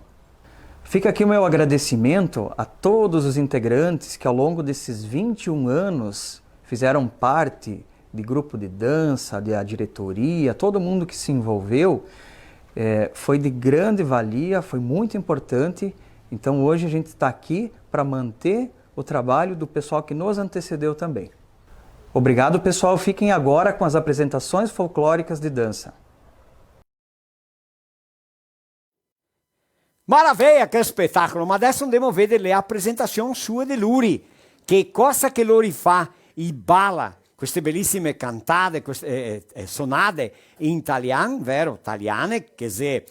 Fica aqui o meu agradecimento a todos os integrantes que ao longo desses 21 anos fizeram parte de grupo de dança, da diretoria, todo mundo que se envolveu, foi de grande valia, foi muito importante. Então hoje a gente está aqui para manter o trabalho do pessoal que nos antecedeu também. Obrigado, pessoal. Fiquem agora com as apresentações folclóricas de dança. Maravilha, che spettacolo! Ma adesso andiamo a vedere le presentazioni sue di Luri. Che cosa che Luri fa? I balla queste bellissime cantate, queste sonate in italiano, vero? Italiane, che se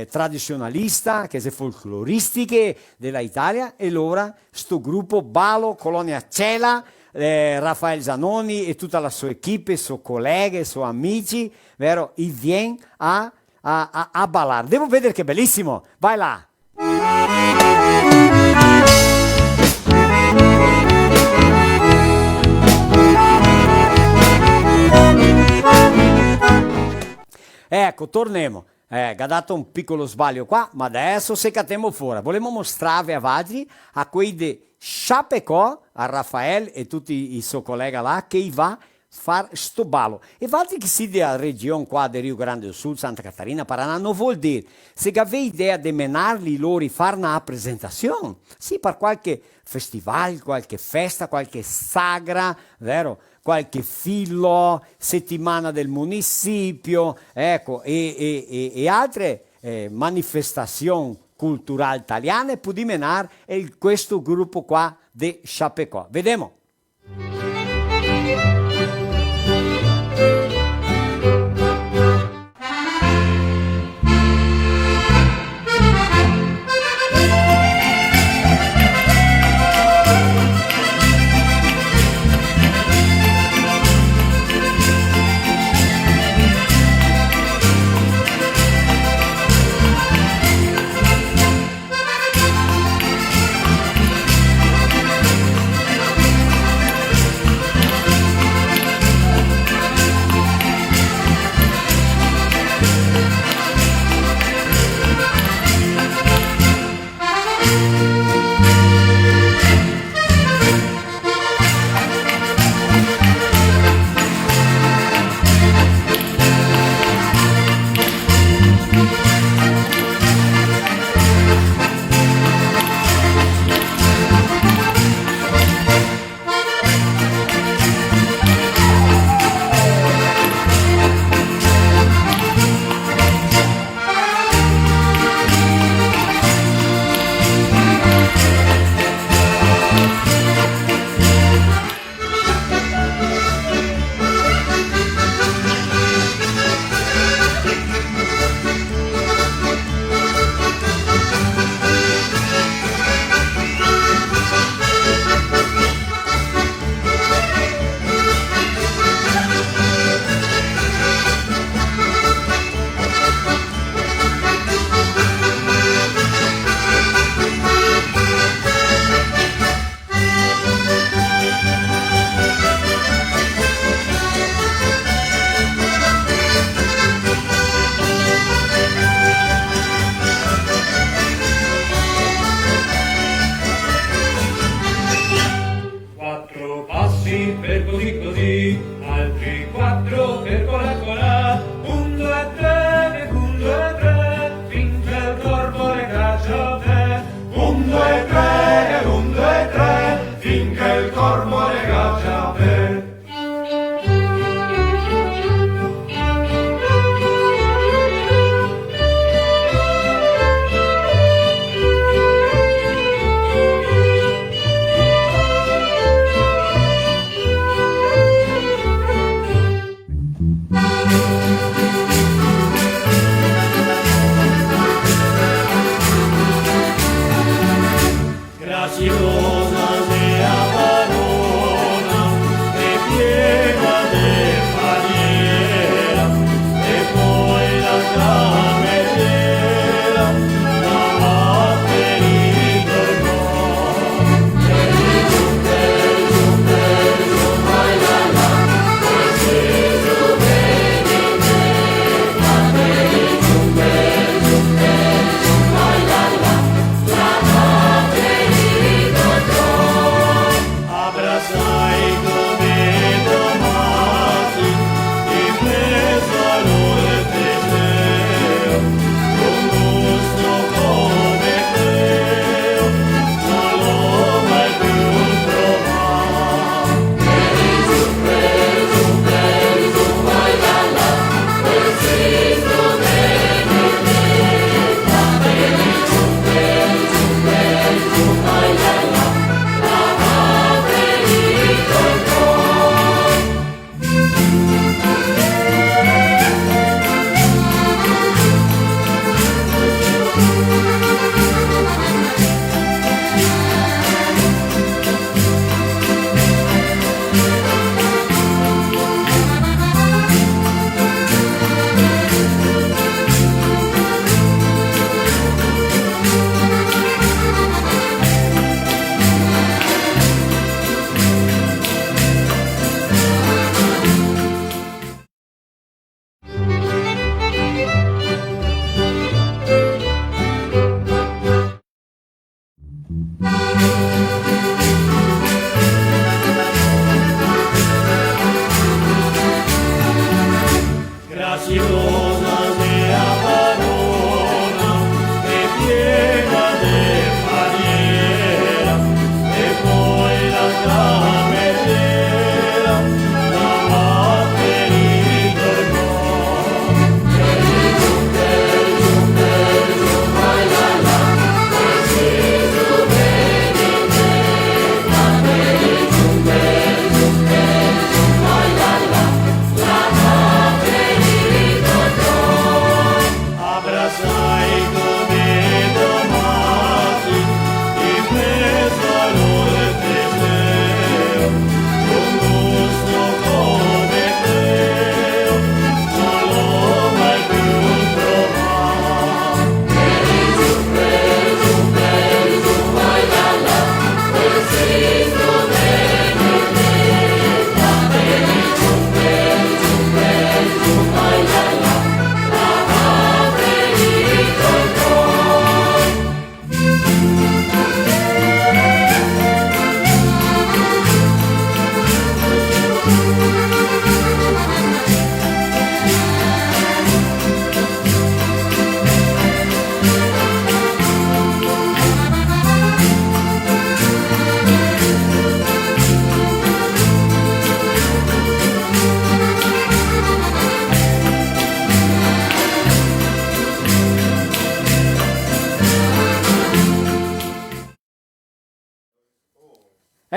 tradizionalista, che se folcloristiche della Italia. E allora sto gruppo Ballo Colonia Sela, Raffaele Zanoni e tutta la sua equipe, suoi colleghi, suoi amici, vero? E viene a ballare. Devo vedere che bellissimo! Vai là! Ecco, torniamo. Ho dato un piccolo sbaglio qua, ma adesso secatiamo fuori. Volevo mostrarvi a quei di Chapecó, a Raffaele e tutti i suoi colleghi là, che va far sto ballo. E vadi che si della regione qua del Rio Grande do Sul, Santa Catarina, Paraná, non vuol dire se avete idea di menarli loro e fare una presentazione, sì, per qualche festival, qualche festa, qualche sagra, vero? Qualche filo, settimana del municipio, ecco, e altre manifestazioni culturali italiane, può menare questo gruppo qua di Chapecó. Vediamo.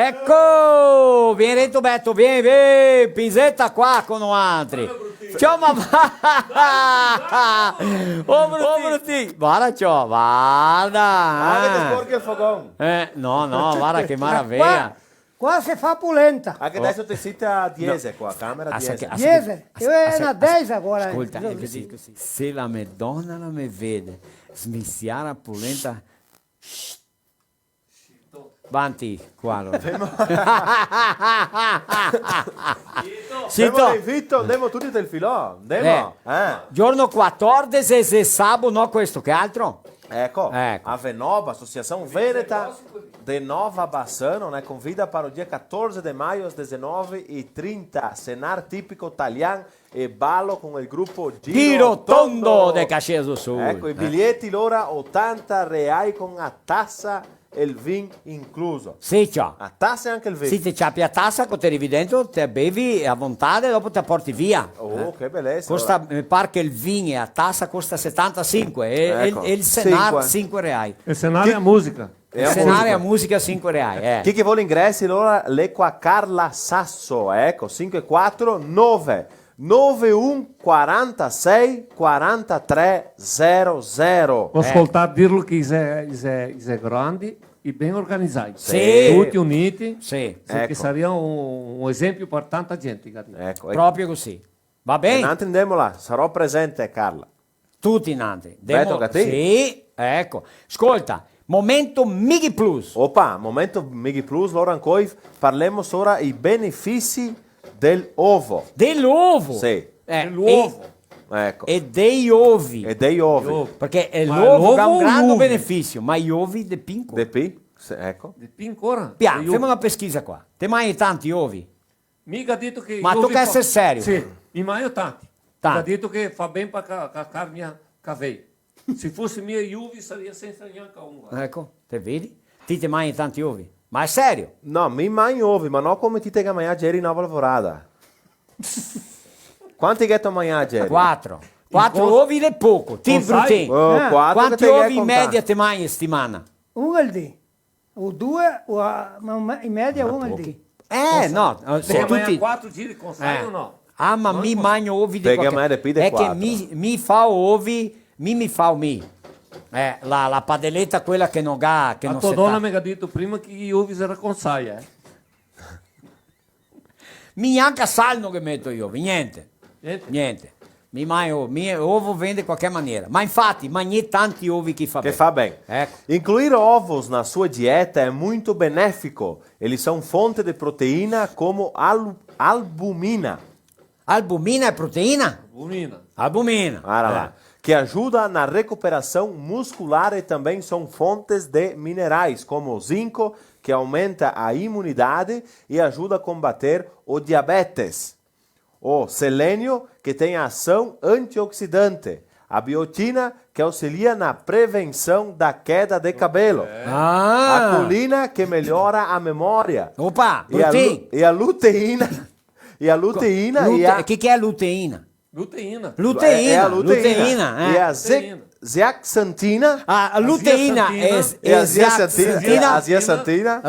Ecco, vieni dentro Beto, vieni, pinzetta qua con altri. Ciao mamma. Oh Brutti. Guarda ciò, guarda. Anche ti sporchi il fogone. No, guarda che maraviglia. Qua si fa polenta. Anche adesso ti siete a Diese qua, camera Diese. Diese, io è una 10 agora. Ascolta, se la Madonna la me vede smissiare la polenta... Avanti, qua allora. Andiamo tutti del filò. Andiamo. Giorno 14 se sabato, no questo, che altro? Ecco, a Venova, Associação Veneta de Nova Bassano, né, convida para o dia 14 de maio às 19h30, cenar típico italiano e ballo con il gruppo Giro Tondo de Caxias do Sul. Ecco, i biglietti l'ora R$80 con a tassa e il vin incluso. Sì, ciao. A tassa e anche il vin. Sì, ti ciappi a tassa, che ti arrivi dentro, te bevi a volontà e dopo te porti via. Oh, che bellezza. Costa, mi pare che il vino a tassa costa 75 e il senar 5 reais. Il senar è a musica. Il senar è a musica 5 reais. Chi che vuole ingressi, allora l'Equa Carla Sasso, ecco, 549 91 46 43 00. Ho ascoltato dirlo che è grandi e ben organizzati. Sì. Tutti uniti. Sì. Che Ecco. sarebbe un esempio per tanta gente. Ecco, Proprio così. Va bene? Nanti andiamo là, sarò presente Carla. Tutti innanzi. Beto Gatti? Sì, ecco. Ascolta, momento Mighi Plus. Opa, momento Mighi Plus, allora ancora parliamo ora i benefici dell'ovo. Dell'uovo? Sì. Dell'uovo. Ecco. E dei ovi. E dei ovi. Perché Ma l'uovo ha un l'uovo grande o l'uovo? beneficio, ma gli ovi di pinco. De P? Sì, ecco. Di ancora? Piano, facciamo una pesquisa qua. Te mai tanti ovi? Mica ha detto che... Ma tocca essere serio. Sì, in maio tanti. Tanti. Ha detto che fa bene per carne cavei. Se fosse mia uvi sarebbe senza neanche uno. Ecco, te vedi? Ti te mangi tanti ovi. Ma è serio? No, mi mangio ovi, ma non come ti te mangiare ieri in nuova lavorata. Quanti ghetto mangiare ieri? 4 ovi è poco. Ti brutin. Quanti ovi in media te mangi in settimana? Un al dì, o due, ma in media un al dì. No, se Se tutti... 4 giri con sai o no? Ah, ma mi mangio ovi di Perché qualche... a me ne pide È che quattro. mi fa ovi, mi fa mi. La padelletta quella che non ha, che La non tua si donna ta- mi ha detto prima che gli uvi era con sai, Mi neanche salno che metto io, niente. Niente. Mi mangio, ovo vende in qualche maniera. Ma infatti, mangi tanti ovi che fa Che bene. fa bene. Ecco. Incluir ovos na sua dieta é muito benéfico. Eles são fonte de proteína como albumina. Albumina è proteina? Albumina. Albumina. Olha lá. Que ajuda na recuperação muscular e também são fontes de minerais, como o zinco, que aumenta a imunidade e ajuda a combater o diabetes. O selênio, que tem ação antioxidante. A biotina, que auxilia na prevenção da queda de cabelo. A colina, que melhora a memória. Opa, E a luteína. E a luteína. O que é a luteína? Luteína. Luteína. É a luteína. Luteína, E a zeaxantina. A luteína E a zeaxantina.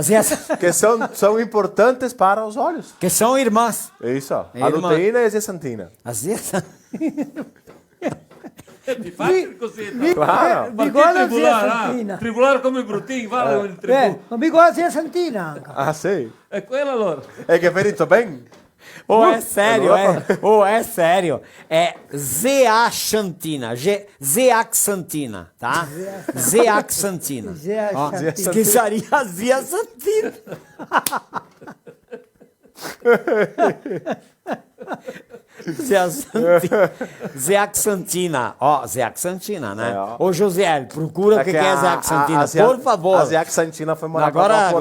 Que são importantes para os olhos. Que são irmãs. Isso. A Irmã. luteína e a zeaxantina. A zeaxantina. È di facile così. Claro. Mi guarda zia Tribulare, Santina. tribulare come Brutin, vale il tribù. Ma mi guarda zia Santina. Ah, sì. È quello allora. É que ferito bem? É sério, é sério. É zeaxantina, zeaxantina, tá? Zeaxantina. Ó, Zeaxantina. que seria a zeaxantina. Zeaxantina. Ó, zeaxantina, né? Ô, José, procura o que é zeaxantina, por favor. A zeaxantina foi morar Agora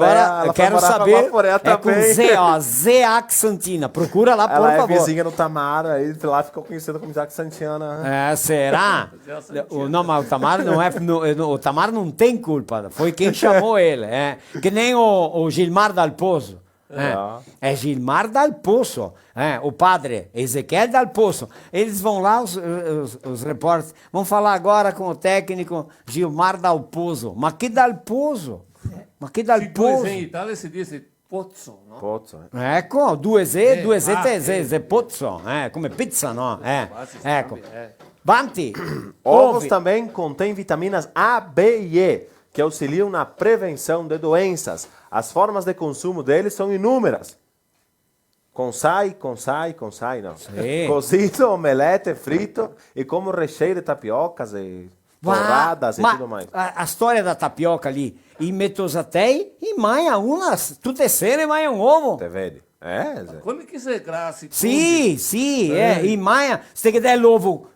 eu quero saber. É com também. Z, ó, zeaxantina. Procura lá, por Ela é favor. vizinha no Tamara, aí lá ficou conhecida como zeaxantina. É, será? Não, mas o Tamar não é. O Tamar não tem culpa. Foi quem chamou ele. É. Que nem o Gilmar Dal Pozo. É Gilmar Dal Pozo. É, o padre Ezequiel Dal Pozo. Eles vão lá, os repórteres, vão falar agora com o técnico Gilmar Dal Pozo. Mas que Dal Pozo? Mas que Dal Se tu és Pozo? em Itália, se diz pozzo, no? Pozzo. Ecco, due Z, pozzo, come pizza, no? Ecco. Avanti. Ovos também contêm vitaminas A, B e E, que auxiliam na prevenção de doenças. As formas de consumo deles são inúmeras. Consai, não. Sì. Cozido, omelete, frito e como recheio de tapiocas e torradas e tudo mais. A storia da tapioca lì, in metosatei, in maia unas, tutte sere maia un uovo. Te vedi? Zé. Come che sei grassi? Sì, in maia, se che dai l'uovo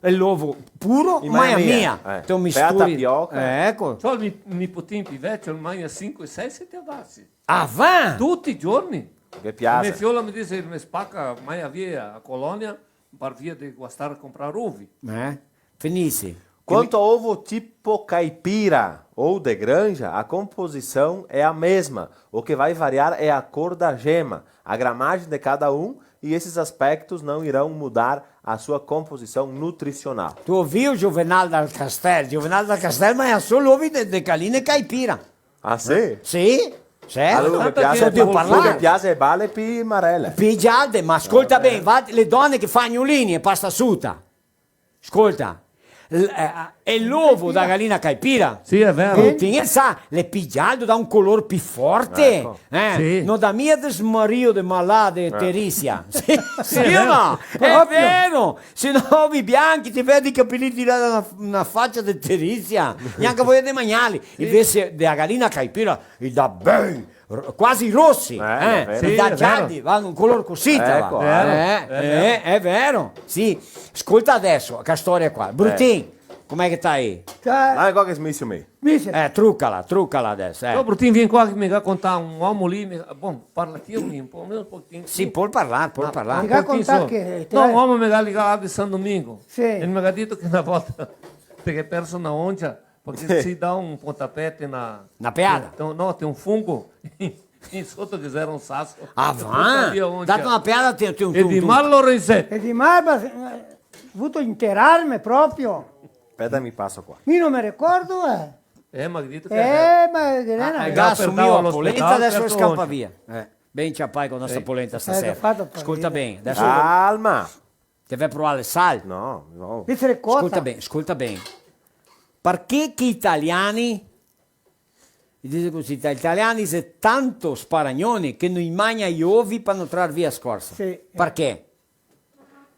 puro, In maia maia mia. mia. Te un Per misturi. tapioca. Ecco. Só il nipotinho pivete ormai ha 5, 6, 7 avassi. Avan! Tutti i giorni. Che piace. Mia fiola mi dice, mi spacca mai a via a Colônia, per via di guastare a comprare uvi. Finisce. Quanto ao ovo tipo caipira ou de granja, a composição é a mesma. O que vai variar é a cor da gema, a gramagem de cada um, e esses aspectos não irão mudar a sua composição nutricional. Tu ouviu Juvenal dal Castel? Juvenal dal Castel, ma è solo uovi de galine caipira. Ah, sì? Sì, certo. Allora, mi piace Senti parlare. mi piace bale pi marelle. Pigiate, ma ascolta bene, le donne che fanno ulini e pasta asciutta. Ascolta, è l'uovo da gallina caipira. Sì, è vero. Putin, sa, le pigiato da un colore più forte. Ecco. Sì. Non da mia desmario de malade terisia. Sì o no? È Proprio. vero. Se no vi bianchi ti vedi i capelli tirati da una faccia di terisia. Neanche voi dei magnali. Invece della gallina caipira, il da ben quasi rossi, è vero. i da Sì, è gialli, vanno un color cosita. Ecco, È vero. Sì. Ascolta adesso, che storia qua. Brutin, com'è che stai? Ah, qual che smissi me? Truccala adesso. Ô, Brutinho, vem cá que me vai contar um homo ali. Bom, parla aqui um pouquinho. Sì, puoi parlare. Mi vai contare che... No, un uomo mi ha ligato di San Domingo. Sì. Ele mi ha detto che una volta perché perso una oncia, perché si dà un pontapete na... Na piada? No, tem um fungo. E sotto che era un sasso. Dato una piada ti un E di mal Lorenzetto. E di Marba, ho voluto interarmi proprio. Aspetta, mi passo qua. Io non mi ricordo, ma che dito che è. ma che non è... Gas mio allo polenta ospedale, adesso certo scappa oggi. via. Ben ciappai con nostra polenta stasera. fatto per Ascolta dire. bene, adesso Calma. ti vai provare il sal. No. Dice le cose. Ascolta bene. Perché che italiani, dice così, gli italiani sono tanto sparagnoni che non mangiano gli uovi per non trarre via scorza. Sì. Perché?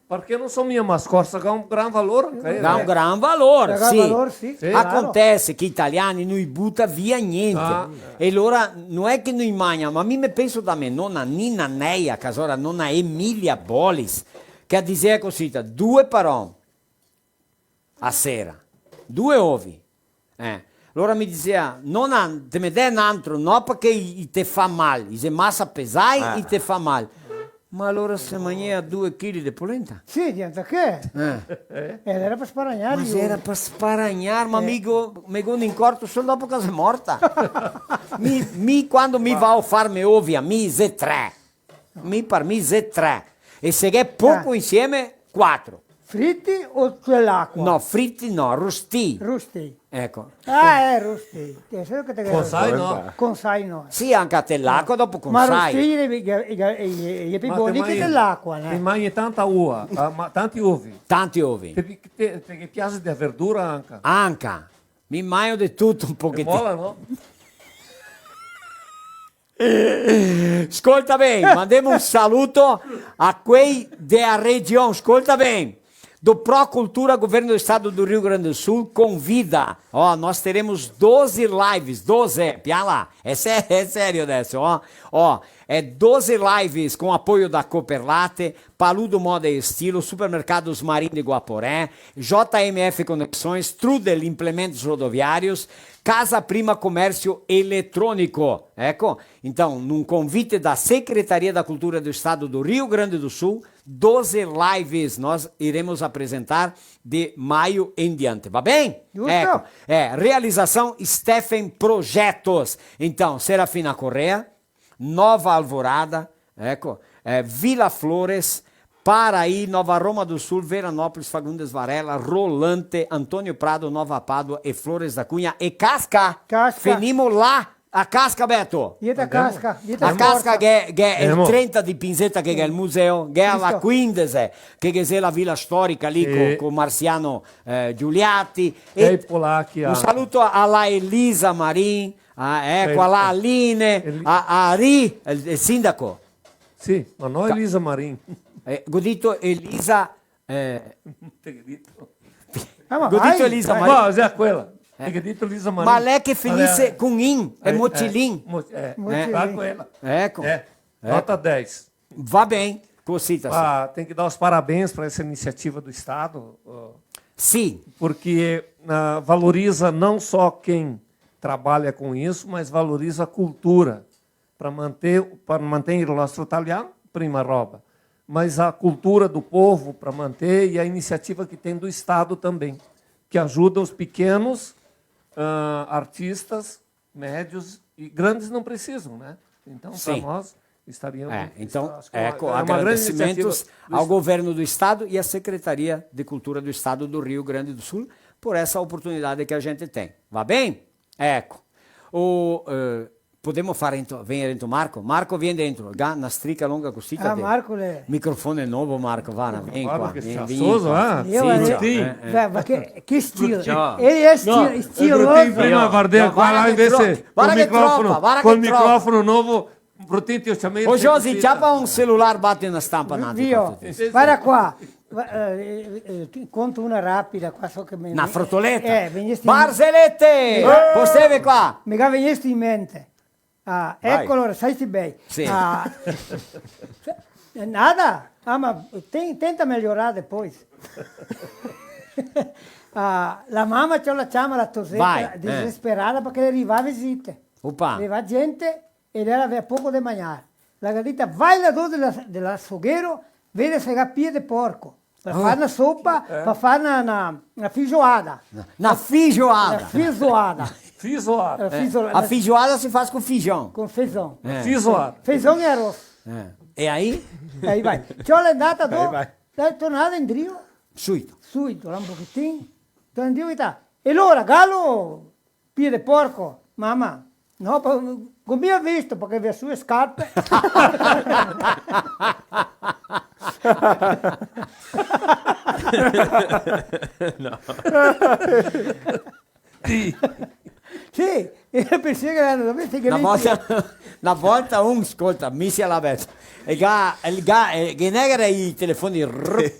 Perché non so mia ma scorsa che ha un gran valore. Dà un gran valore, Gran sì. valore, sì. Sì, Acontece che gli italiani non butta via niente. E allora non è che noi mangiamo, ma mi penso da me, nonna Nina Neia, casora nonna Emilia Bolis, che diceva così, 2 paron a sera, 2 uovi. Allora mi diceva, non te me dai un altro, no perché te fa male, dice massa pesai e te fa male. Ma allora se mangia 2 kg di polenta? Sì, niente che. Era per sparagnare. Ma era per sparagnare, ma amico, mi in corto solo dopo che sei morta. Quando mi va a farmi ovvia, mi se 3. Per me se 3. E se è poco insieme, 4. Fritti o c'è l'acqua? No, fritti no, rosti. Rusti. Ecco. Rusti. Con sai no? Con sai no. Sì, anche a te l'acqua, dopo con Ma sai. rusti è più buoni che dell'acqua. Ti mangi tanta uva, ma tanti uovi. Tanti uovi. Perché piace di verdura anche. Anche. Mi mangio di tutto un pochettino. Mola, no? Ascolta bene, mandiamo un saluto a quei della regione. Ascolta bene. Do Pro Cultura, Governo do Estado do Rio Grande do Sul, convida. Nós teremos 12 lives, 12, piá lá. É sério adesso, é 12 lives com apoio da Cooperlate, Paludo Moda e Estilo, Supermercados Marinho de Guaporé, JMF Conexões, Trudel Implementos Rodoviários, Casa Prima Comércio Eletrônico. Ecco, então, num convite da Secretaria da Cultura do Estado do Rio Grande do Sul, 12 lives nós iremos apresentar de maio em diante, va bem? Ecco, realização Stephen Projetos. Então, Serafina Correa, Nova Alvorada, ecco, Vila Flores, Paraí, Nova Roma do Sul, Veranópolis, Fagundes Varela, Rolante, Antônio Prado, Nova Pádua e Flores da Cunha e Casca. Venimos lá A casca, Beto. Dietro a casca, dietro A a casca che è il Andiamo. 30 di Pinzetta che è il museo, che è la 15 che è la villa storica lì con Marciano Giuliatti. E i polacchi. Un saluto alla Elisa Marin, ecco, alla Aline, a Ari, il sindaco. Sì, ma no Elisa Marin. Godito Elisa... ma Godito vai, Elisa vai. Marin. No, è quella. Che detto Elisa Marin. Ma lei che finisse con in, è Mocilin. Quella. Ecco. Nota 10. Va bem, così tá. Tem que dar os parabéns para essa iniciativa do Estado. Sim. Porque valoriza não só quem trabalha com isso, mas valoriza a cultura. Para manter o nostro italiano, prima roba. Mas a cultura do povo para manter e a iniciativa que tem do Estado também, que ajuda os pequenos artistas, médios e grandes não precisam, né? Então, para nós, estaríamos... Então, agradecimentos ao governo do Estado e à Secretaria de Cultura do Estado do Rio Grande do Sul por essa oportunidade que a gente tem. Va bem? Ecco. Podemos fare venire dentro Marco? Marco, vieni dentro, una strica lunga così. Marco microfono nuovo, Marco, va, vieni qua. Che schiazzoso, Ma che stile. Ele è stiloso. Prima guarda qua là invece col microfono nuovo. Ô Josi, ciapa un celular, bate na stampa. Guarda qua. Conto una rapida qua, so che una frotoletta. Barzellette! Posteve qua. Mi è venuto in mente. Eccolo, sai bene. Sì. Nada. Ma tenta migliorare depois. La mamma ce la chiama la tosetta desesperata perché arriva visite. Arriva gente ed era aveva poco da mangiare. La gatita vai là dove della sogghero, vede se ha piede porco. Per fare una soppa, per fare una feijoada. Una feijoada. A feijoada si fa con feijão. Com feijão. Feijoada. Feijão e arroz. E aí? Aí vai. C'ho l'andata dopo, è tornata in Rio. Subito, là un pochettino. Tornando e ta. E allora, gallo, piede porco, mamma. No, come ha visto, perché le sue scarpe. No. Sì, io pensavo che erano una volta ascolta, mi si alla vecchia. E che era i telefoni che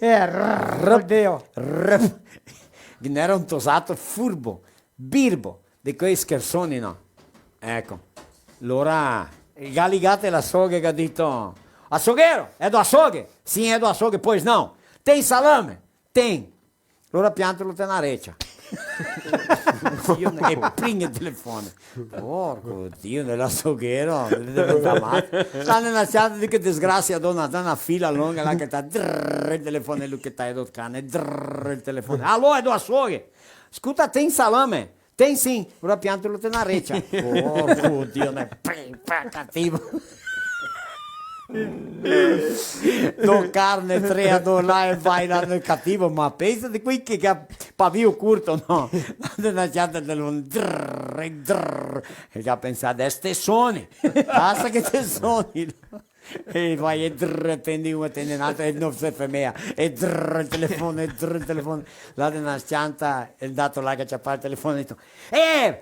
era un tosato furbo, birbo, di quei scherzoni, no? Ecco, allora ligate la soga che ha detto açougueiro, é do açougue? Sim, é do açougue, pois não. Tem salame? Tem. Allora piantalo te na reccia. E pringa il telefono. Porco Dio, nell'assoghiero, sta nella chat di che disgrazia donna, sta una fila lunga là che sta il telefono e lui che sta il cane, il telefono. Allo, è do açougue? Scusa, tem salame? Tem sim, ora piantalo te na reccia. Porco Dio, ne cattivo. Do carne 3 a $3 e vai là nel cattivo, ma pensa di qui che ha pavio curto, no? Nella chat e già pensate, è stessoni, basta che stessoni. E vai e tendi una, tendi un'altra e non si fermea e il telefono là nella stanza il dato là che c'ha il telefono ha detto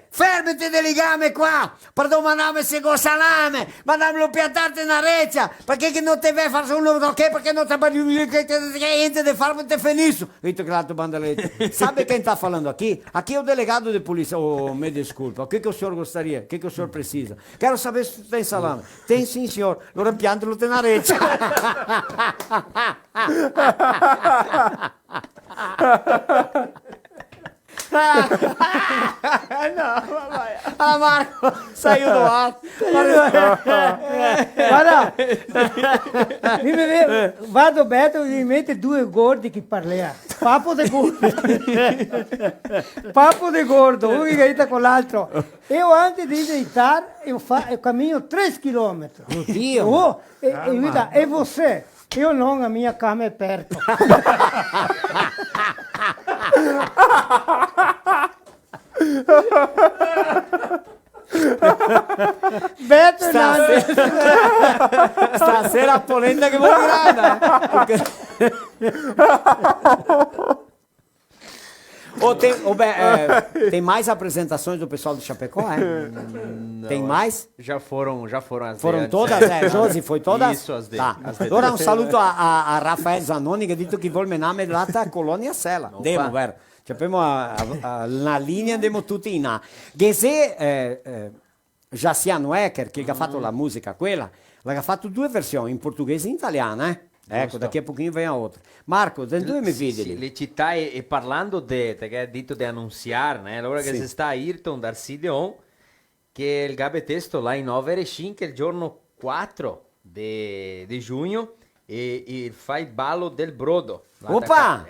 fermati del legame qua per domandarmi se go salame mandamelo piantarte una reccia perché che non te vai fare solo perché non ti parli che niente di farmi te finisco detto che l'altro bandaletto sabe quem está falando aqui é o delegado de polícia me desculpa o que o senhor gostaria o que o senhor precisa quero saber se tem salame tem sim senhor allora piantalo te na reccia no, Marco saiu do ar guarda vado Beto mi mette due gordi che parla papo de gordo uno che grita con l'altro io antes di iniziare io cammino 3 chilometri e você io non a mia cama è aperta Stasera a polenta che vuoi grande. Tem mais apresentações do pessoal do Chapecó, Tem mais? Já foram as Foram de todas, antes. Josi? Foi todas? Isso, as de Tá. as de Allora un antes. saluto a Rafael Zanoni che ha detto che vuole menare la colonia Sela. Andiamo, vero? Abbiamo una linea, andiamo tutti in A. Gesè Jassiano Ecker, che ha fatto la musica quella, l'ha fatto due versioni, in portoghese e in italiano, Ecco, Giusto. daqui a pouquinho vem a outra. Marco, del due mi vedi? Le città e parlando che ha detto di annunciare, allora che Sì. si sta a Ayrton dar Sideon, che il gabetesto là in 9 e 5 il giorno 4 di giugno e fa il ballo del brodo. Opa!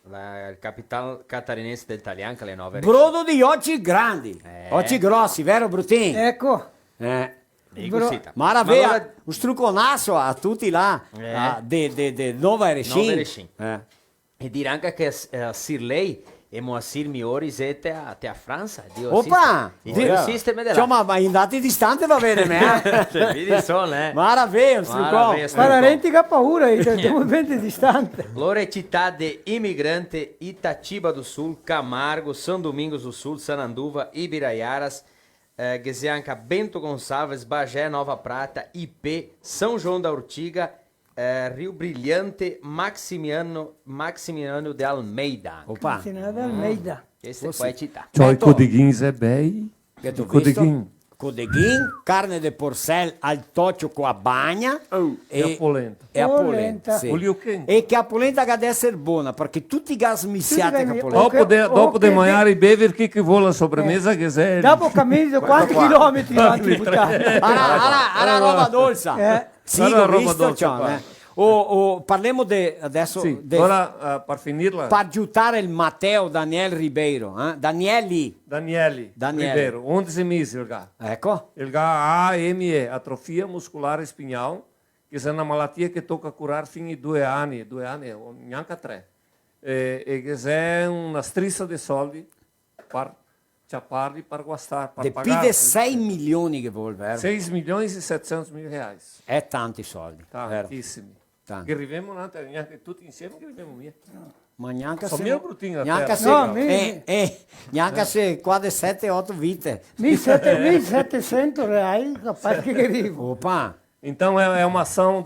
Il capitale catarinense del Talian che alle 9 Brodo di occhi grandi, occhi grossi, vero Brutin? Ecco. Maraviglia, Ma allora- un strucconasso a tutti là, de Nova Erechin. 9 e 5. E dire anche che Sirlei e Moacir Miori siete a Francia. Opa! Il sistema della... Insomma, ma in dati distanti va bene, Cioè, vedi sono, Maraviglia, un struccone. Maraviglia, Guarda, Renti che ha paura, siamo 20 distante. Allora è città di immigrante Itatiba do Sul, Camargo, São Domingos do Sul, Sananduva, Ibiraiaras, Gesianca, Bento Gonçalves, Bagé, Nova Prata, IP, São João da Ortiga, Rio Brilhante, Maximiano de Almeida. Opa! Cristina Almeida. Questa qua è città. Cioè, i codeghins è bei. Che tu Codeghin. Codeghin, carne de porcel al toccio con a bagna e a polenta. E a polenta, Polenta. sì. Olio quente. E che a polenta che deve essere buona, perché tutti i gas mischiati con a polenta. Dopo di mangiare i bever che vuole la sobremesa che sei. Dopo cammini quanti chilometri avanti di buttare? Alla roba dolce. Sì, Alla l'ho roba visto, dolce John, qua. parliamo adesso Sì, de- ora per finirla. per aiutare il Matteo Daniel Ribeiro, Danieli. Daniele. Ribeiro, 11 mesi il gas. Ecco. Il gas ha AME, atrofia muscolare spinal, che è una malattia che tocca curare fino a 2 anni, o neanche 3. E che è una striscia di soldi per ciapparli, per guastare, per De pagare. pide 6 milioni che vuol, vero? 6 milioni e 700 mila reais. È tanti soldi, vero? Tantissimi. Tanti. Che arriviamo neanche tutti insieme, che arriviamo via. Ma neanche Sono se... mio bruttino a Neanche terra. se... No, mi- neanche se qua di 7-8 vite. 1700 reais, capaz que arrivo. Opa! Então é uma ação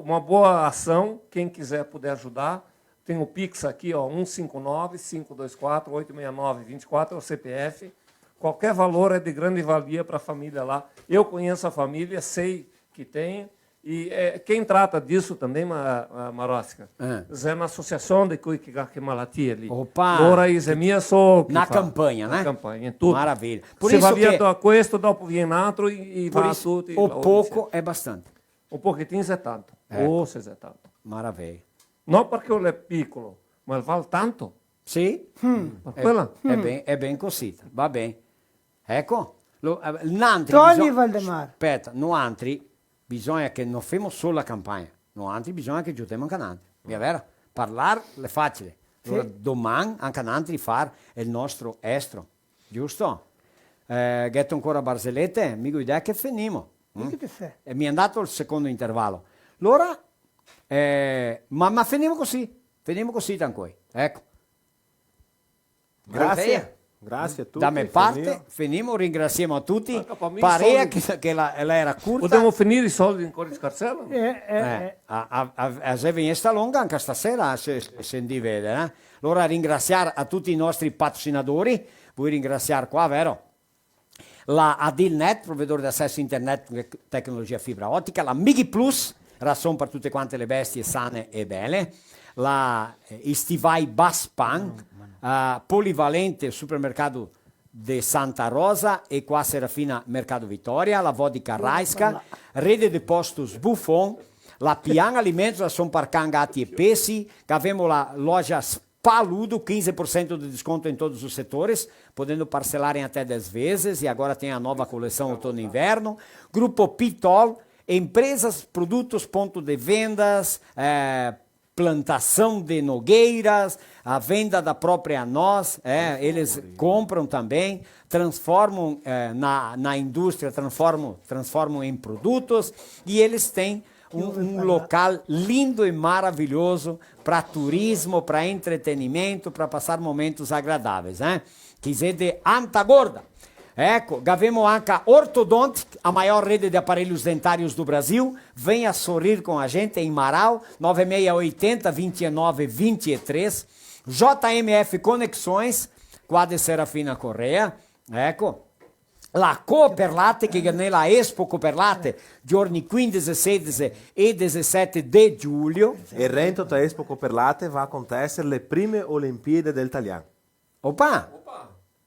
uma boa ação. Quem quiser puder ajudar, tem o Pix aqui, ó, 159-524-869-24, é o CPF. Qualquer valor é de grande valia para a família lá. Eu conheço a família, sei que tem. E quem trata disso também, Marosca, é na associação de que malatia ali. Opa! Ora, é minha só Na campanha, né? Na campanha, em tudo. Maravilha. Se va via da questo, dopo viene altro e Por va isso, tutti. o pouco é bastante. Un pochettino è tanto, o se è tanto. Maravilha. Non perché è piccolo, ma vale tanto. Sì? Per quella. È ben così, va bene. Ecco, l'antri Togli bisogna... Valdemar. Aspetta, no altri bisogna che non facciamo solo la campagna, no altri bisogna che aiutiamo anche altri. È vero? Parlare è facile. Allora, domani anche altri fare il nostro estro, giusto? Getto ancora barzellette, mica idea che finimo. E mi è andato il secondo intervallo. Allora, ma finiamo così tranquilli. Ecco. Grazie. Grazie a tutti. Da mia parte, finimo, ringraziamo a tutti. me Parea soldi. che la era curta. Potremmo finire i soldi ancora in scarsella? Se viene sta lunga anche stasera se vede. Allora ringraziare a tutti i nostri patrocinatori, vuoi ringraziare qua, vero? La Adilnet, provvedore di accesso internet tecnologia fibra ottica, la Migi Plus, ragione per tutte quante le bestie sane e belle, la Istivai Baspan, Polivalente supermercato de Santa Rosa e qua Serafina Mercado Vittoria, la Vodka Raiska, Rede de Postos Buffon, la Pian Alimentos, la Son Parcangati e Pesci, che abbiamo la loja Paludo, 15% de desconto em todos os setores, podendo parcelar em até 10 vezes, e agora tem a nova coleção outono e inverno. Grupo Pitol, empresas, produtos, ponto de vendas, plantação de nogueiras, a venda da própria noz, eles compram também, transformam na indústria, transformam em produtos, e eles têm um local lindo e maravilhoso para turismo, para entretenimento, para passar momentos agradáveis, que é de Antagorda. Ecco, abbiamo anche Ortodont, a maior rede de aparelhos dentários do Brasil. Venha sorrir com a gente em Marau, 9680 29 23. JMF Conexões, qua de Serafina Correa. Ecco. La Cooperlate, che nella Expo Cooperlate, giorni 15, 16 e 17 di giugno. Il Rento da Expo Cooperlate va a acontecer le prime Olimpiadi del Italiano. Opa!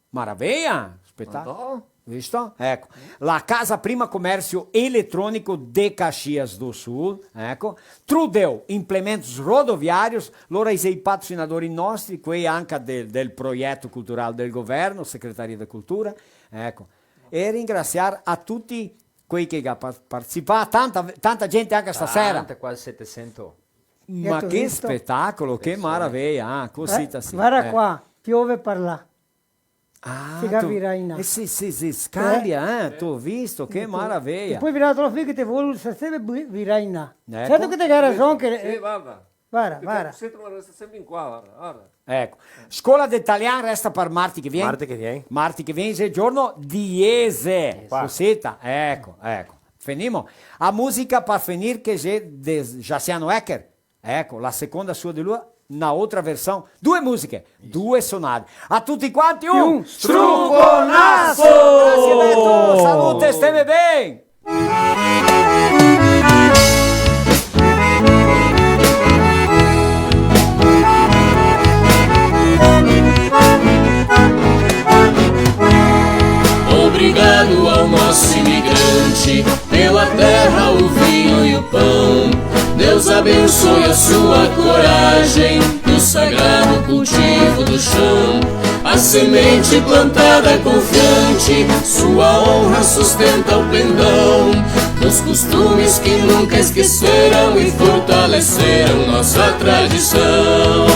Maravilha! Espetáculo. Visto? Ecco. La Casa Prima Comércio Eletrônico de Caxias do Sul. Ecco. Trudel, implementos rodoviários. Loro sei patrocinatori nostri, qui anche del progetto culturale del governo, Secretaria da Cultura. Ecco. E ringraziare a tutti quelli che hanno partecipato, tanta gente anche stasera. Quasi 700. Ma che spettacolo, che meraviglia, cosita sì. Guarda qua, piove per là. Ah, si capirai in là. Sì, scambia, tu ho visto, che meraviglia. E poi virato la figlia che ti vuole sempre virai in là. Certo che ti hai ragione che... Guarda. Sempre in qua, guarda. Ecco, Scuola d'Italiano resta per martì che viene. Martì che viene, è il giorno diese. Cosita, ecco. Finimo. A musica per finire che è di Jaciano Ecker. Ecco, la seconda sua di lui, una altra versione. Due musiche, due sonate. A tutti quanti un struconasso! Grazie Beto, salute, stemme bene! Obrigado ao nosso imigrante, pela terra, o vinho e o pão. Deus abençoe a sua coragem, do sagrado cultivo do chão. A semente plantada confiante, sua honra sustenta o pendão. Dos costumes que nunca esqueceram e fortaleceram nossa tradição.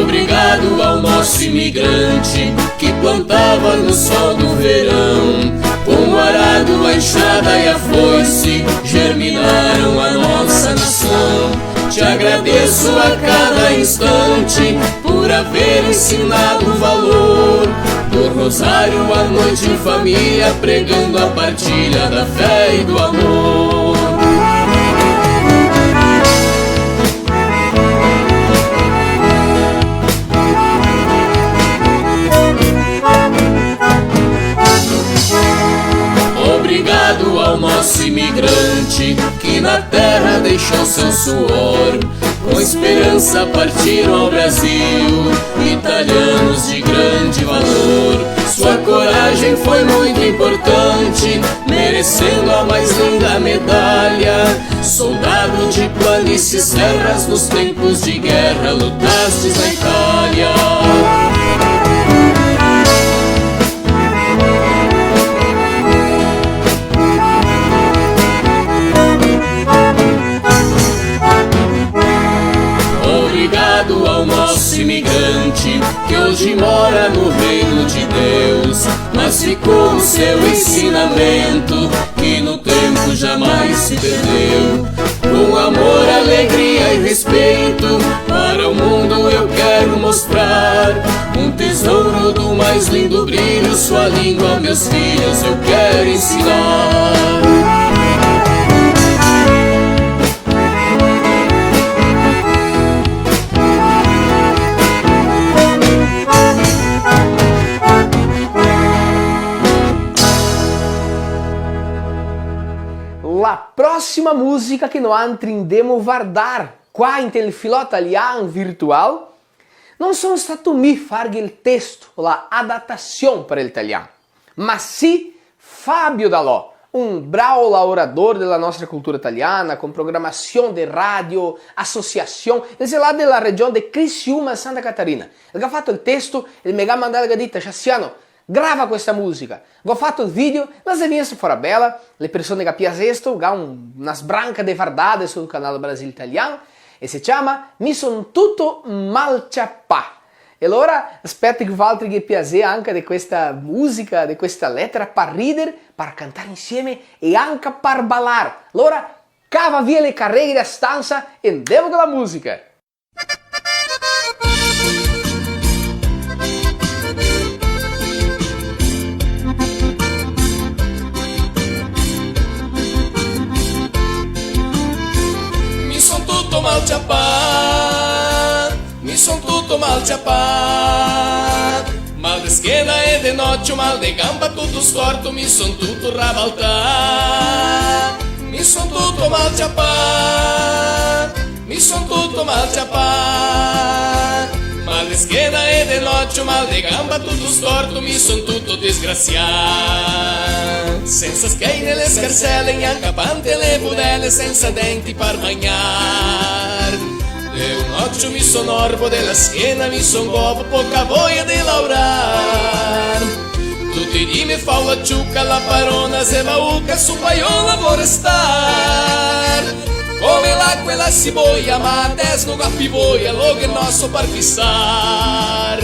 Obrigado ao nosso imigrante que plantava no sol do verão. Com o arado, a enxada e a foice germinaram a nossa nação. Te agradeço a cada instante por haver ensinado o valor do rosário à noite em família, pregando a partilha da fé e do amor. Obrigado ao nosso imigrante que na terra deixou seu suor. Com esperança partiram ao Brasil, italianos de grande valor. Sua coragem foi muito importante, merecendo a mais linda medalha. Soldado de planícies, serras, nos tempos de guerra, lutastes na Itália. Obrigado ao nosso imigrante que hoje mora no reino de Deus, mas ficou o seu ensinamento que no tempo jamais se perdeu. Com amor, alegria e respeito para o mundo eu quero mostrar um tesouro do mais lindo brilho, sua língua, meus filhos, eu quero ensinar. La prossima musica che noi andremo a guardare qua in filo italiano virtual non sono stato mi fare il testo, la adattazione per l'italiano, ma sì Fabio Dalò, un bravo lavoratore della nostra cultura italiana, con programmazione di radio, associazione, il là della regione di Criciúma e Santa Catarina. Che ha fatto il testo e mi ha mandato la dita, Cassiano, grava questa musica. Ho fatto il video, la visto fora bella, le persone che piacesto, una sbranca di fardate sul canale Brasil Italiano, e si chiama Mi son tutto malciapà. E allora aspetto che altri che piace anche di questa musica, di questa lettera, per ridere, per cantare insieme e anche per ballare. Allora cava via le carreghe da stanza e andiamo con la musica. Mi son tutto malciapà, mi son tutto malciapà, mal de schiena e de notte, mal de gamba, tutto storto, mi son tutto rabaltà, mi son tutto malciapà, mi son tutto malciapà, mal de schiena e de notte, mal de gamba, tutto storto, mi son tutto disgraziato, senza schiena nelle scarselle, neanche pante le budelle, senza denti per mangiare. De un occhio mi son orbo, della schiena mi son gobo, poca voglia di laurar. Tutti di mi fa la ciucca, la parona se va uca, su paiola vuole star. Come l'acqua e la ciboia, ma adesso non appivoia, lo che nostro par fissar.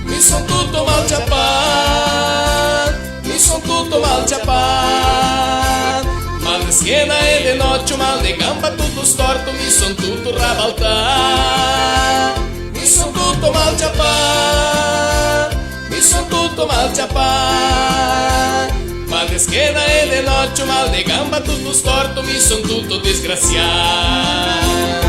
Mi son tutto malciapà, mi son tutto malciapà, mal de schiena e de notte, mal de gamba, tutto storto, mi son tutto rabaltà, mi son tutto malciapà, mi son tutto malciapà, mal de schiena e de notte, mal de gamba, tutto storto, mi son tutto disgraziato.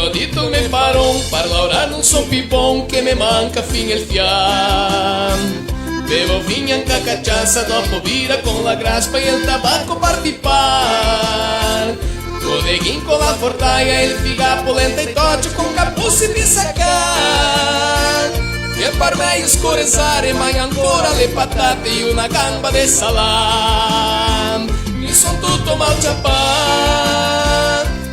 Dito me paron, per laurar non son pipon, che me manca fin il fiam. Bevo vinho anche cachaça, dopo vira con la graspa e il tabacco partipar. Codeguin con la fortaia, il figapo lenta e toccio con capuzzi di saccar. E per me scorezzare, ma ancora le patate e una gamba de salam. Mi son tutto malciapà,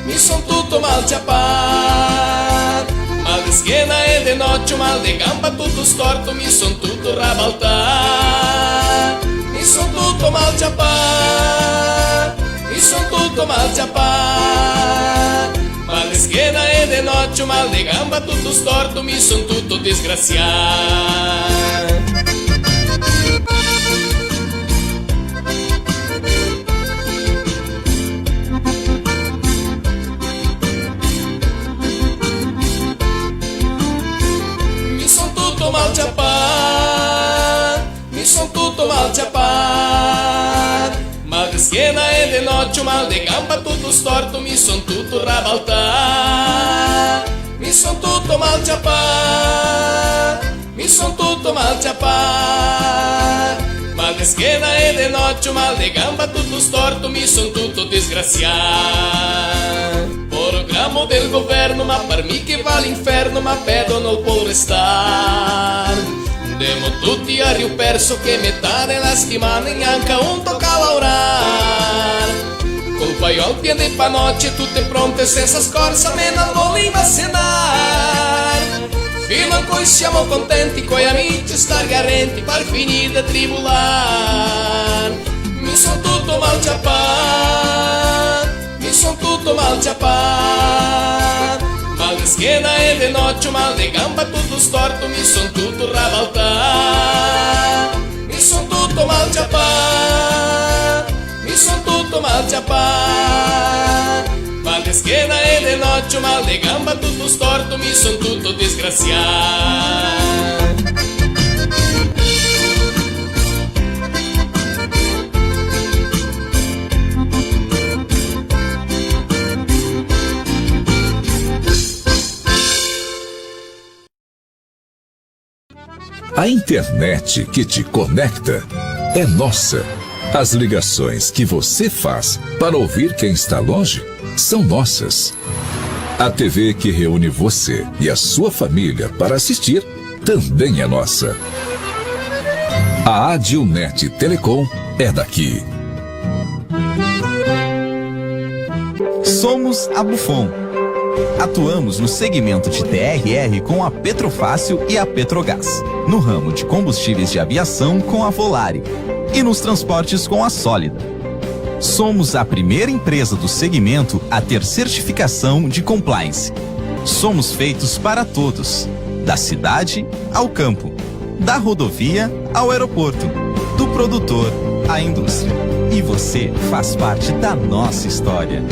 mi son tutto malciapà, mal de schiena e de notte, mal de gamba, tutto storto, mi son tutto rabaltà, mi son tutto malciapà, mi son tutto malciapà, mal de schiena e de notte, mal de gamba, tutto storto, mi son tutto disgraziato. Malciapà, mi son tutto malciapà, mal de schiena e de notte, mal de gamba, tutto storto, mi son tutto rabaltà, mi son tutto malciapà, mi son tutto malciapà, mal de schiena e de notte, mal de gamba, tutto storto, mi son tutto disgraziato. Programma del governo, ma per me che va all'inferno, ma pedo non può restare. Andiamo tutti a Rio Perso che metà della settimana neanche un tocca lavorare. Col paiol pieno di panocce, tutte pronte senza scorsa, me non volevo cenare. Fino a cui siamo contenti coi amici, star garrenti per finire di tribulare. Mi son tutto malciapà, mi son tutto malciapà, mal de schiena e de notte, mal de gamba, tutto storto, mi son tutto rabaltà, mi son tutto malciapà, mi son tutto malciapà, mal de schiena e de notte, mal de gamba, tutto storto, mi son tutto disgraziato. A internet que te conecta é nossa. As ligações que você faz para ouvir quem está longe são nossas. A TV que reúne você e a sua família para assistir também é nossa. A Adilnet Telecom é daqui. Somos a Buffon. Atuamos no segmento de TRR com a Petrofácil e a Petrogás, no ramo de combustíveis de aviação com a Volare e nos transportes com a Sólida. Somos a primeira empresa do segmento a ter certificação de compliance. Somos feitos para todos, da cidade ao campo, da rodovia ao aeroporto, do produtor à indústria. E você faz parte da nossa história.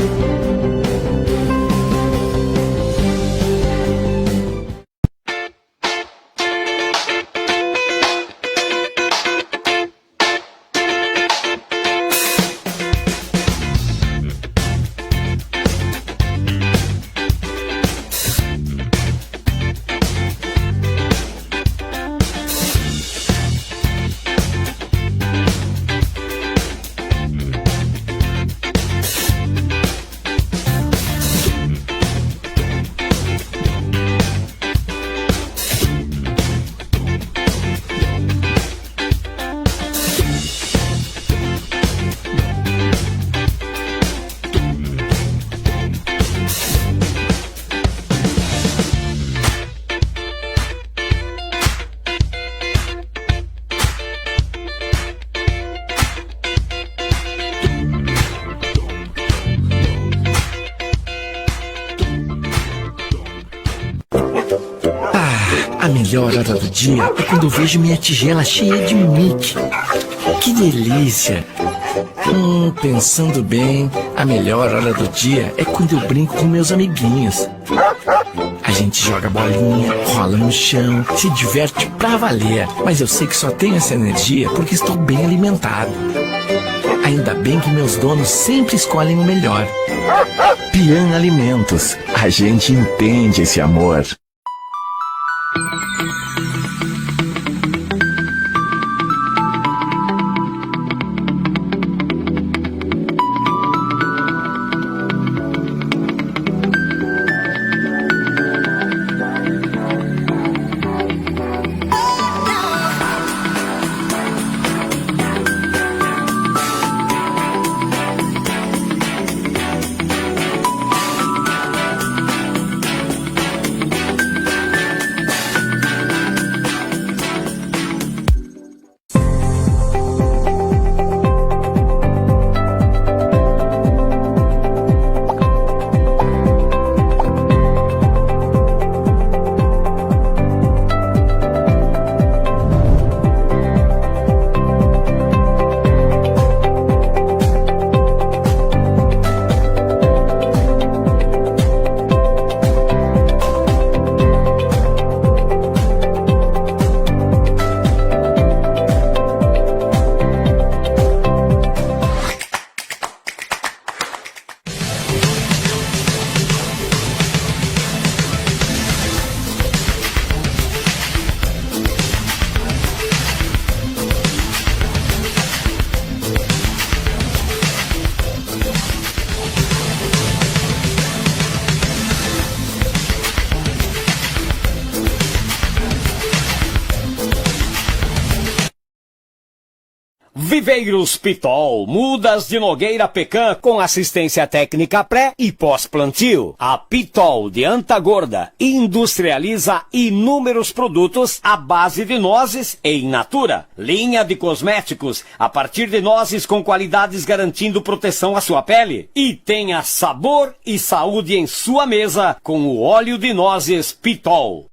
A melhor hora do dia é quando eu vejo minha tigela cheia de Mickey. Que delícia! Pensando bem, a melhor hora do dia é quando eu brinco com meus amiguinhos. A gente joga bolinha, rola no chão, se diverte pra valer. Mas eu sei que só tenho essa energia porque estou bem alimentado. Ainda bem que meus donos sempre escolhem o melhor. Pian Alimentos. A gente entende esse amor. Viveiros Pitol, mudas de Nogueira Pecan com assistência técnica pré e pós-plantio. A Pitol de Antagorda industrializa inúmeros produtos à base de nozes e in natura. Linha de cosméticos a partir de nozes com qualidades garantindo proteção à sua pele. E tenha sabor e saúde em sua mesa com o óleo de nozes Pitol.